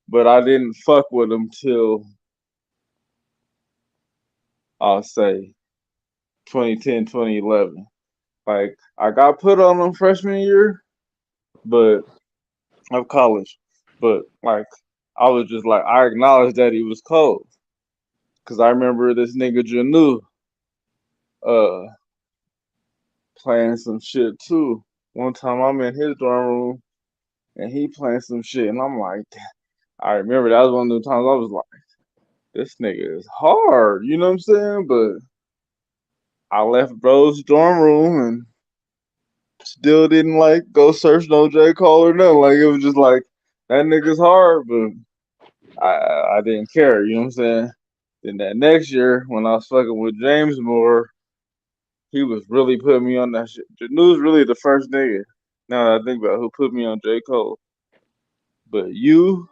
but I didn't fuck with him till I'll say 2010, 2011. Like I got put on them freshman year, but of college. But like I was just like I acknowledged that he was cold. Cause I remember this nigga Janu uh playing some shit too. One time I'm in his dorm room and he playing some shit and I'm like, "Damn." I remember that was one of the times I was like, this nigga is hard, you know what I'm saying? But I left bro's dorm room and still didn't like go search no J. Cole or nothing. Like it was just like that nigga's hard, but I didn't care, you know what I'm saying? Then that next year when I was fucking with James Moore, he was really putting me on that shit. Janu's really the first nigga, now that I think about it, who put me on J. Cole. But you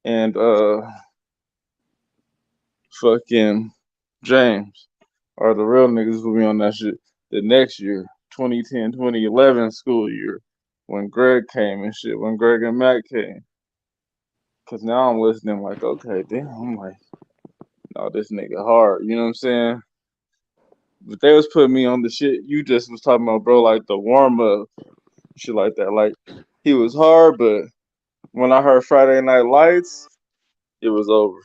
and fucking James are the real niggas who put me on that shit the next year, 2010, 2011 school year, when Greg came and shit, when Greg and Matt came. Cause now I'm listening like, okay, damn, I'm like, no, this nigga hard, you know what I'm saying? But they was putting me on the shit you just was talking about, bro, like the warm up, shit like that. Like he was hard, but when I heard Friday Night Lights, it was over.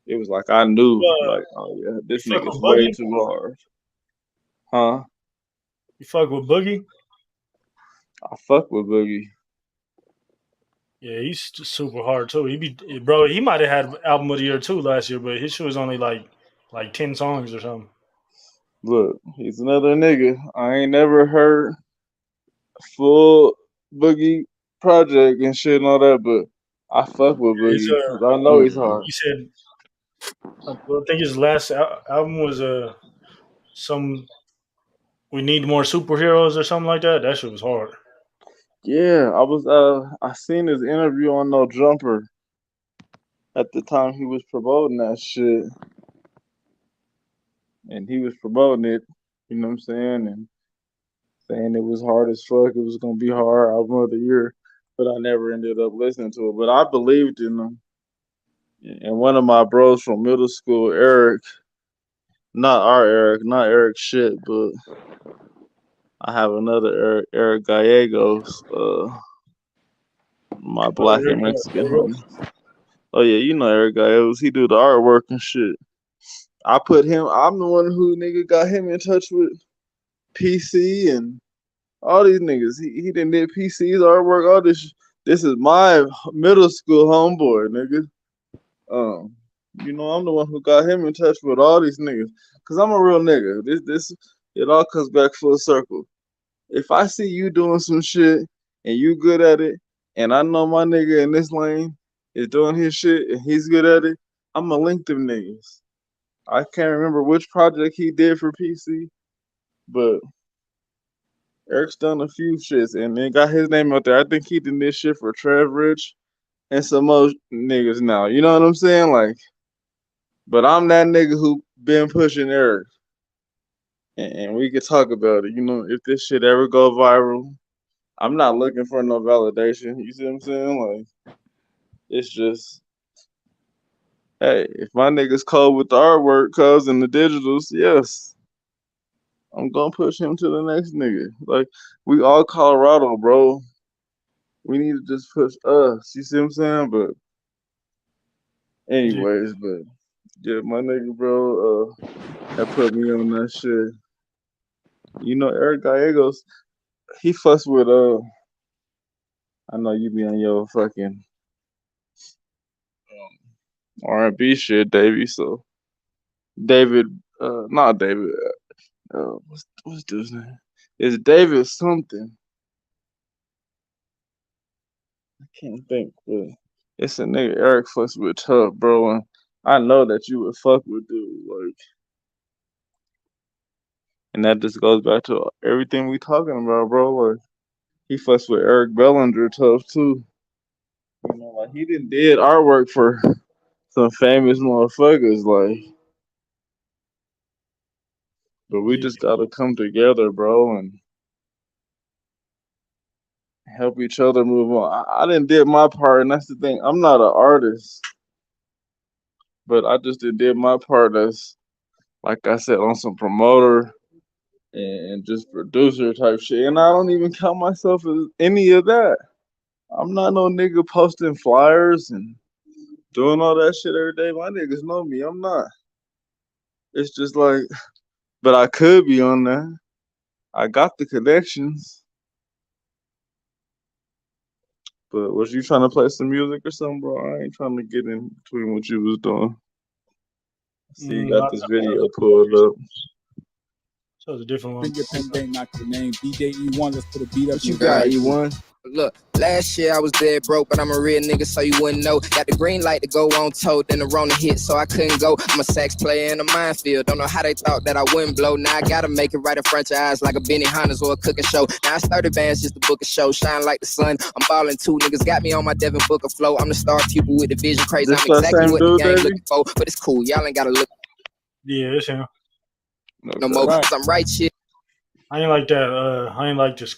It was like I
You,
knew, like, oh yeah,
you
this
fuck
nigga's
with
way
Boogie?
too hard, huh?
You fuck with Boogie?
I fuck with Boogie.
Yeah, he's super hard too. He be bro. He might have had album of the year too last year, but his shit was only like 10 songs or something.
Look, he's another nigga. I ain't never heard full Boogie project and shit and all that, but I fuck with
His
Boogie because I know he's hard.
he said I think his last album was some we need more superheroes or something like that. That shit was hard.
Yeah, I seen his interview on No Jumper at the time he was promoting that shit, and he was promoting it. You know what I'm saying? And saying it was hard as fuck. It was gonna be hard album of the year, but I never ended up listening to it. But I believed in him. And one of my bros from middle school, Eric, not our Eric, not Eric shit, but I have another Eric, Eric Gallegos, my
Oh,
black
Eric
and Mexican homie.
Gallegos.
Oh yeah, you know Eric Gallegos. He do the artwork and shit. I put him. I'm the one who nigga got him in touch with PC and all these niggas. He done did PC's artwork. All this. This is my middle school homeboy, nigga. Um, I'm the one who got him in touch with all these niggas. Cause I'm a real nigga. This it all comes back full circle. If I see you doing some shit and you good at it, and I know my nigga in this lane is doing his shit and he's good at it, I'ma link them niggas. I can't remember which project he did for PC, but Eric's done a few shits and then got his name out there. I think he did this shit for Trev Rich and some more niggas now. You know what I'm saying? Like, but I'm that nigga who been pushing Eric. And we could talk about it. If this shit ever go viral, I'm not looking for no validation. You see what I'm saying? Like, it's just, hey, if my niggas cold with the artwork, cuz and the digitals, yes, I'm gonna push him to the next nigga. Like, we all Colorado, bro. We need to just push us. You see what I'm saying? But
Yeah.
anyways, but yeah, my nigga, bro, that put me on that shit. Eric Gallegos, he fucks with I know you be on your fucking R&B shit, Davey. So David, not David. What's dude's name? It's David something. I can't think, but it's a nigga Eric fucks with tough, bro. And I know that you would fuck with dude, like, and that just goes back to everything we talking about, bro. Like, he fucks with Eric Bellinger tough too. Like he did artwork for some famous motherfuckers, like, but we
Yeah.
just gotta come together, bro, and help each other move on. I didn't did my part, and that's the thing. I'm not an artist, but I just did my part as, like I said, on some promoter. and just producer type shit. And I don't even count myself as any of that. I'm not no nigga posting flyers and doing all that shit every day. My niggas know me. I'm not. It's just like, but I could be on there. I got the connections. But was you trying to play some music or something, bro? I ain't trying to get in between what you was doing. See, you got this video pulled up.
So it's a different one.
Knock your name. DJ E1, let's put a beat up.
What you got, E1? Look, last year I was dead broke, but I'm a real nigga, so you wouldn't know. Got the green light to go on toad, then the Rona hit, so I couldn't go. I'm a sax player in a minefield. Don't know how they thought that I wouldn't blow. Now I gotta make it right in front of your eyes like a Benny Hannes or a cooking show. Now I started bands just to book a show, shine like the sun. I'm ballin' too, niggas got me on my Devin Booker flow. I'm the star pupil with the vision crazy.
This
I'm exactly what the game
dude,
looking for, but it's cool. Y'all ain't gotta look
Yeah, it's him.
no more, cause I'm right shit.
I ain't like that. I ain't like just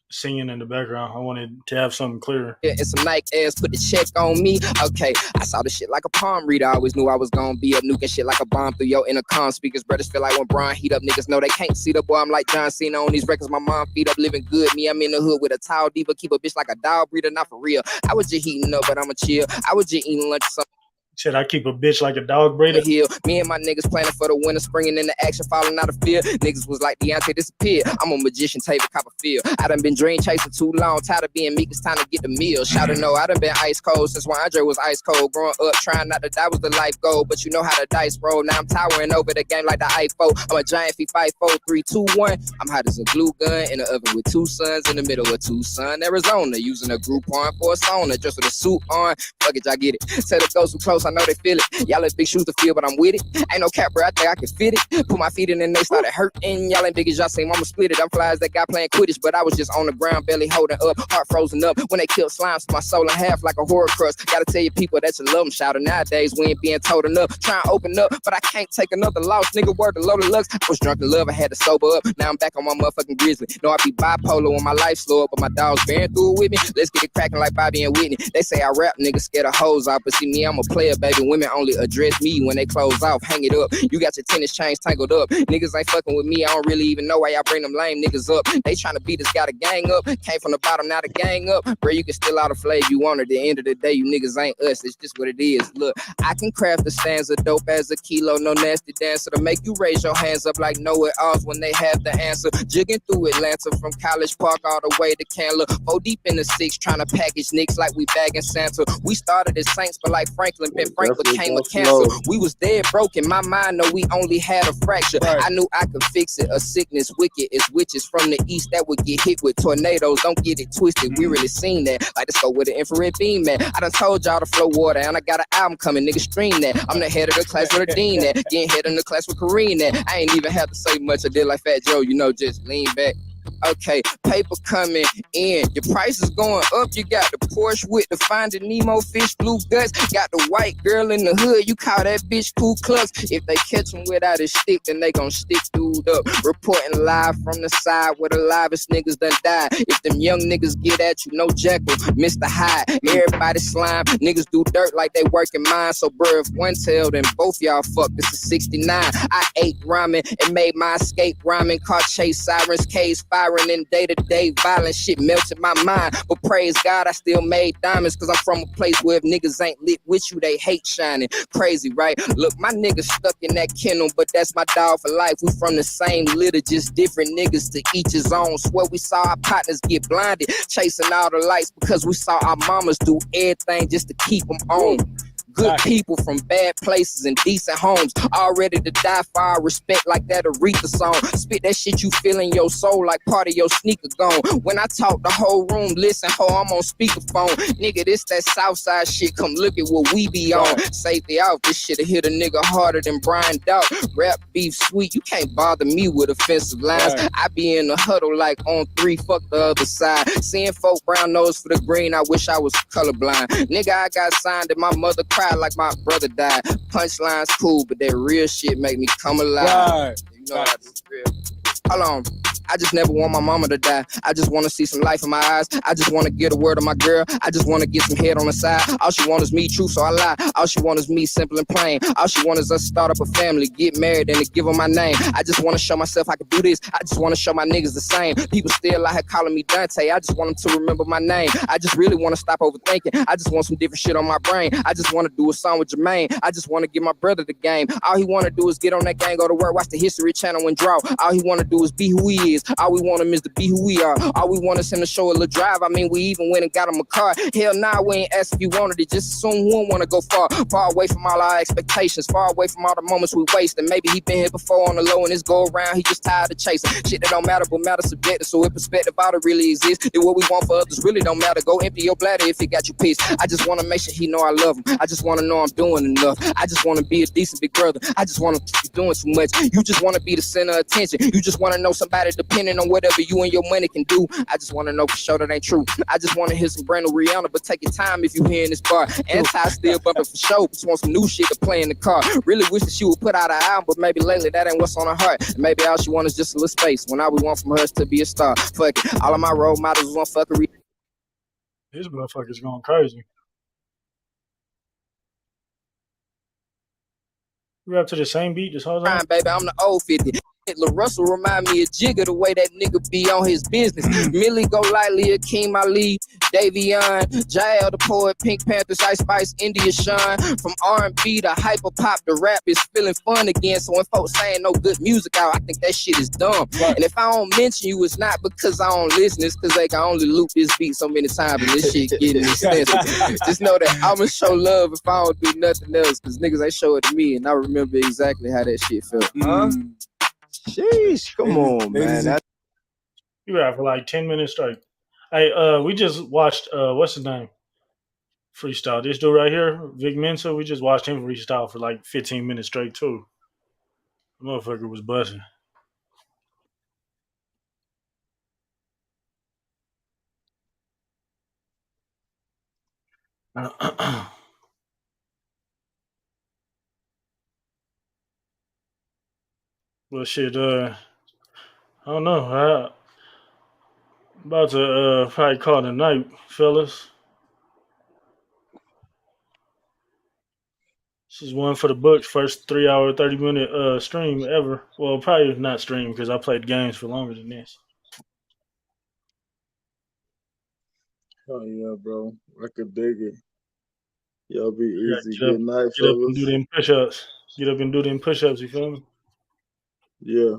singing in the background. I wanted to have something clearer.
Yeah, and some Nike ass put the check on me. Okay, I saw the shit like a palm reader. I always knew I was gonna be a nuke and shit like a bomb through your intercom speakers. Brothers feel like when Brian heat up, niggas know they can't see the boy. I'm like John Cena on these records. My mom feet up, living good. Me, I'm in the hood with a towel diva. Keep a bitch like a dog breeder, not for real. I was just heating up, but I'ma chill. I was just eating lunch or something.
Said I keep a bitch like a dog breeder.
Me and my niggas planning for the winter, springing into action, falling out of fear. Niggas was like Deontay disappeared. I'm a magician, Taylor Copperfield. I done been dream chasing too long, tired of being meek. It's time to get the meal. Shout to know I done been ice cold since when Andre was ice cold. Growing up, trying not to die was the life goal, but you know how the dice roll. Now I'm towering over the game like the iPhone. I'm a giant feet, 5, 4, 3, 2, 1. I'm hot as a glue gun in the oven with 2 suns in the middle of Tucson, Arizona. Using a Groupon for a sauna, just with a suit on. Fuck it, y'all get it. Tell the ghosts who close, I know they feel it. Y'all in big shoes to fill, but I'm with it. Ain't no cap, bro. I think I can fit it. Put my feet in and they started hurting. Y'all ain't big as y'all say, mama split it. I'm fly as that guy playing Quidditch, but I was just on the ground, belly holding up, heart frozen up. When they killed slimes, my soul in half like a horror crust. Gotta tell you people that you love them. Shouting nowadays, we ain't being told enough. Trying to open up, but I can't take another loss. Nigga, word to load of lux. I was drunk in love, I had to sober up. Now I'm back on my motherfucking grizzly. Know I be bipolar when my life's slow, but my dog's bearing through it with me. Let's get it cracking like Bobby and Whitney. They say I rap, niggas scared of hoes out, but see me, I'm a player, baby. Women only address me when they close off, hang it up. You got your tennis chains tangled up. Niggas ain't fucking with me. I don't really even know why y'all bring them lame niggas up. They trying to beat us, got a gang up. Came from the bottom, now the gang up. Bro, you can still out a flag you want. At the end of the day, you niggas ain't us. It's just what it is. Look, I can craft the stanza dope as a kilo. No nasty dancer to make you raise your hands up like know-it-alls when they have the answer. Jigging through Atlanta from College Park all the way to Candler. 4 deep in the 6, trying to package nicks like we bagging Santa. We started as Saints, but like Franklin, Ben Franklin came with cancer. We was dead broke in my mind, no, we only had a fracture. Right. I knew I could fix it. A sickness wicked is witches from the east that would get hit with tornadoes. Don't get it twisted. We really seen that. Like, let's go with the infrared beam, man. I done told y'all to flow water, and I got an album coming. Nigga, stream that. I'm the head of the class with a dean that. Getting head in the class with Kareem that. I ain't even have to say much. I did like Fat Joe, you know, just lean back. Okay, paper coming in. Your price is going up. You got the Porsche with the Finding Nemo fish blue guts. Got the white girl in the hood. You call that bitch Ku Klux. If they catch him without his stick, then they gon' stick dude up. Reporting live from the side where the livest niggas done died. If them young niggas get at you, no Jekyll, Mr. Hyde. Everybody slime. Niggas do dirt like they working mine. So bro, if one tell, then both y'all fuck. This is 69. I ate ramen and made my escape rhyming. Caught chase sirens, K's firing in day-to-day violence. Shit melted my mind. But praise God, I still made diamonds. Cause I'm from a place where if niggas ain't lit with you, they hate shining. Crazy, right? Look, my niggas stuck in that kennel, but that's my dog for life. We from the same litter, just different niggas to each his own. Swear we saw our partners get blinded, chasing all the lights because we saw our mamas do everything just to keep them on. Good people from bad places and decent homes, all ready to die for our respect like that Aretha song. Spit that shit you feel in your soul like part of your sneaker gone. When I talk, the whole room listen, ho, I'm on speakerphone. Nigga, this that Southside shit, come look at what we be on. Safety out, this shit'll hit a nigga harder than Brian Dog. Rap beef sweet, you can't bother me with offensive lines. I be in the huddle like on 3, fuck the other side. Seeing folk brown nose for the green, I wish I was colorblind. Nigga, I got signed and my mother cried like my brother died. Punchlines cool, but that real shit make me come alive. You know how this is real. Hold on. I just never want my mama to die. I just want to see some life in my eyes. I just want to get a word of my girl. I just want to get some head on the side. All she wants is me, true, so I lie. All she wants is me, simple and plain. All she wants is us to start up a family, get married, and to give her my name. I just want to show myself I can do this. I just want to show my niggas the same. People still out here calling me Dante. I just want them to remember my name. I just really want to stop overthinking. I just want some different shit on my brain. I just want to do a song with Jermaine. I just want to give my brother the game. All he want to do is get on that game, go to work, watch the History Channel and draw. All he want to do is be who he is. All we want him is to be who we are. All we want is him to show a little drive. I mean, we even went and got him a car. Hell nah, we ain't asked if he wanted it. Just assume we don't want to go far. Far away from all our expectations. Far away from all the moments we waste. And maybe he been here before on the low and this go around. He just tired of chasing. Shit that don't matter but matter subjective. So in perspective, all that really exists. Then what we want for others really don't matter. Go empty your bladder if it got you pissed. I just want to make sure he know I love him. I just want to know I'm doing enough. I just want to be a decent big brother. I just want to keep doing too much. You just want to be the center of attention. You just want to know somebody depending on whatever you and your money can do. I just want to know for sure that ain't true. I just want to hear some brand new Rihanna, but take your time if you hearing this bar. Anti still bumping for show. Just want some new shit to play in the car. Really wish that she would put out an album, but maybe lately that ain't what's on her heart. And maybe all she wants is just a little space. When all we want from her is to be a star. Fuck it. All of my role models want fuckery.
This motherfucker's going crazy. We rap to the same beat this whole time.
Baby, I'm the old 50. Lil Russell remind me of Jigga, the way that nigga be on his business. Millie go lightly, Akeem Ali, Davion, Jael the poet, Pink Panthers, Ice Spice, India Shine. From R&B to hyper pop, the rap is feeling fun again. So when folks saying no good music out, I think that shit is dumb. And if I don't mention you, it's not because I don't listen. It's because they can only loop this beat so many times and this shit getting extensive. Just know that I'ma show love if I don't do nothing else, because niggas ain't show it to me, and I remember exactly how that shit felt.
Sheesh, come on, man.
You rap for like 10 minutes straight. Hey, we just watched what's his name? Freestyle. This dude right here, Vic Mensa, we just watched him freestyle for like 15 minutes straight too. The motherfucker was buzzing. Well, shit, I don't know. I'm about to probably call it a night, fellas. This is one for the books. First 3 hour, 30 minute stream ever. Well, probably not stream because I played games for longer than this.
Oh yeah, bro. I could dig it. Y'all be
Yeah,
easy. Good night,
get up and do
fellas.
them push-ups. Get up and do them push-ups. You feel me?
Yeah.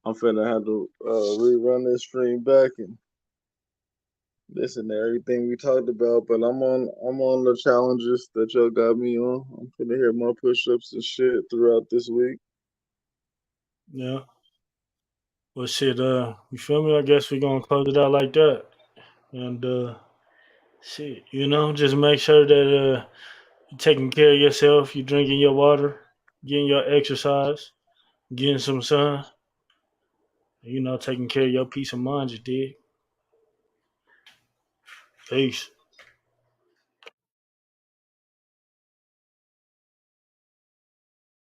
I'm finna have to rerun this stream back and listen to everything we talked about. But I'm on the challenges that y'all got me on. I'm finna hear more push-ups and shit throughout this week.
Yeah. Well, shit. You feel me? I guess we're gonna close it out like that. And shit, just make sure that you're taking care of yourself. You're drinking your water, getting your exercise, getting some sun. Taking care of your peace of mind. You dig? Peace.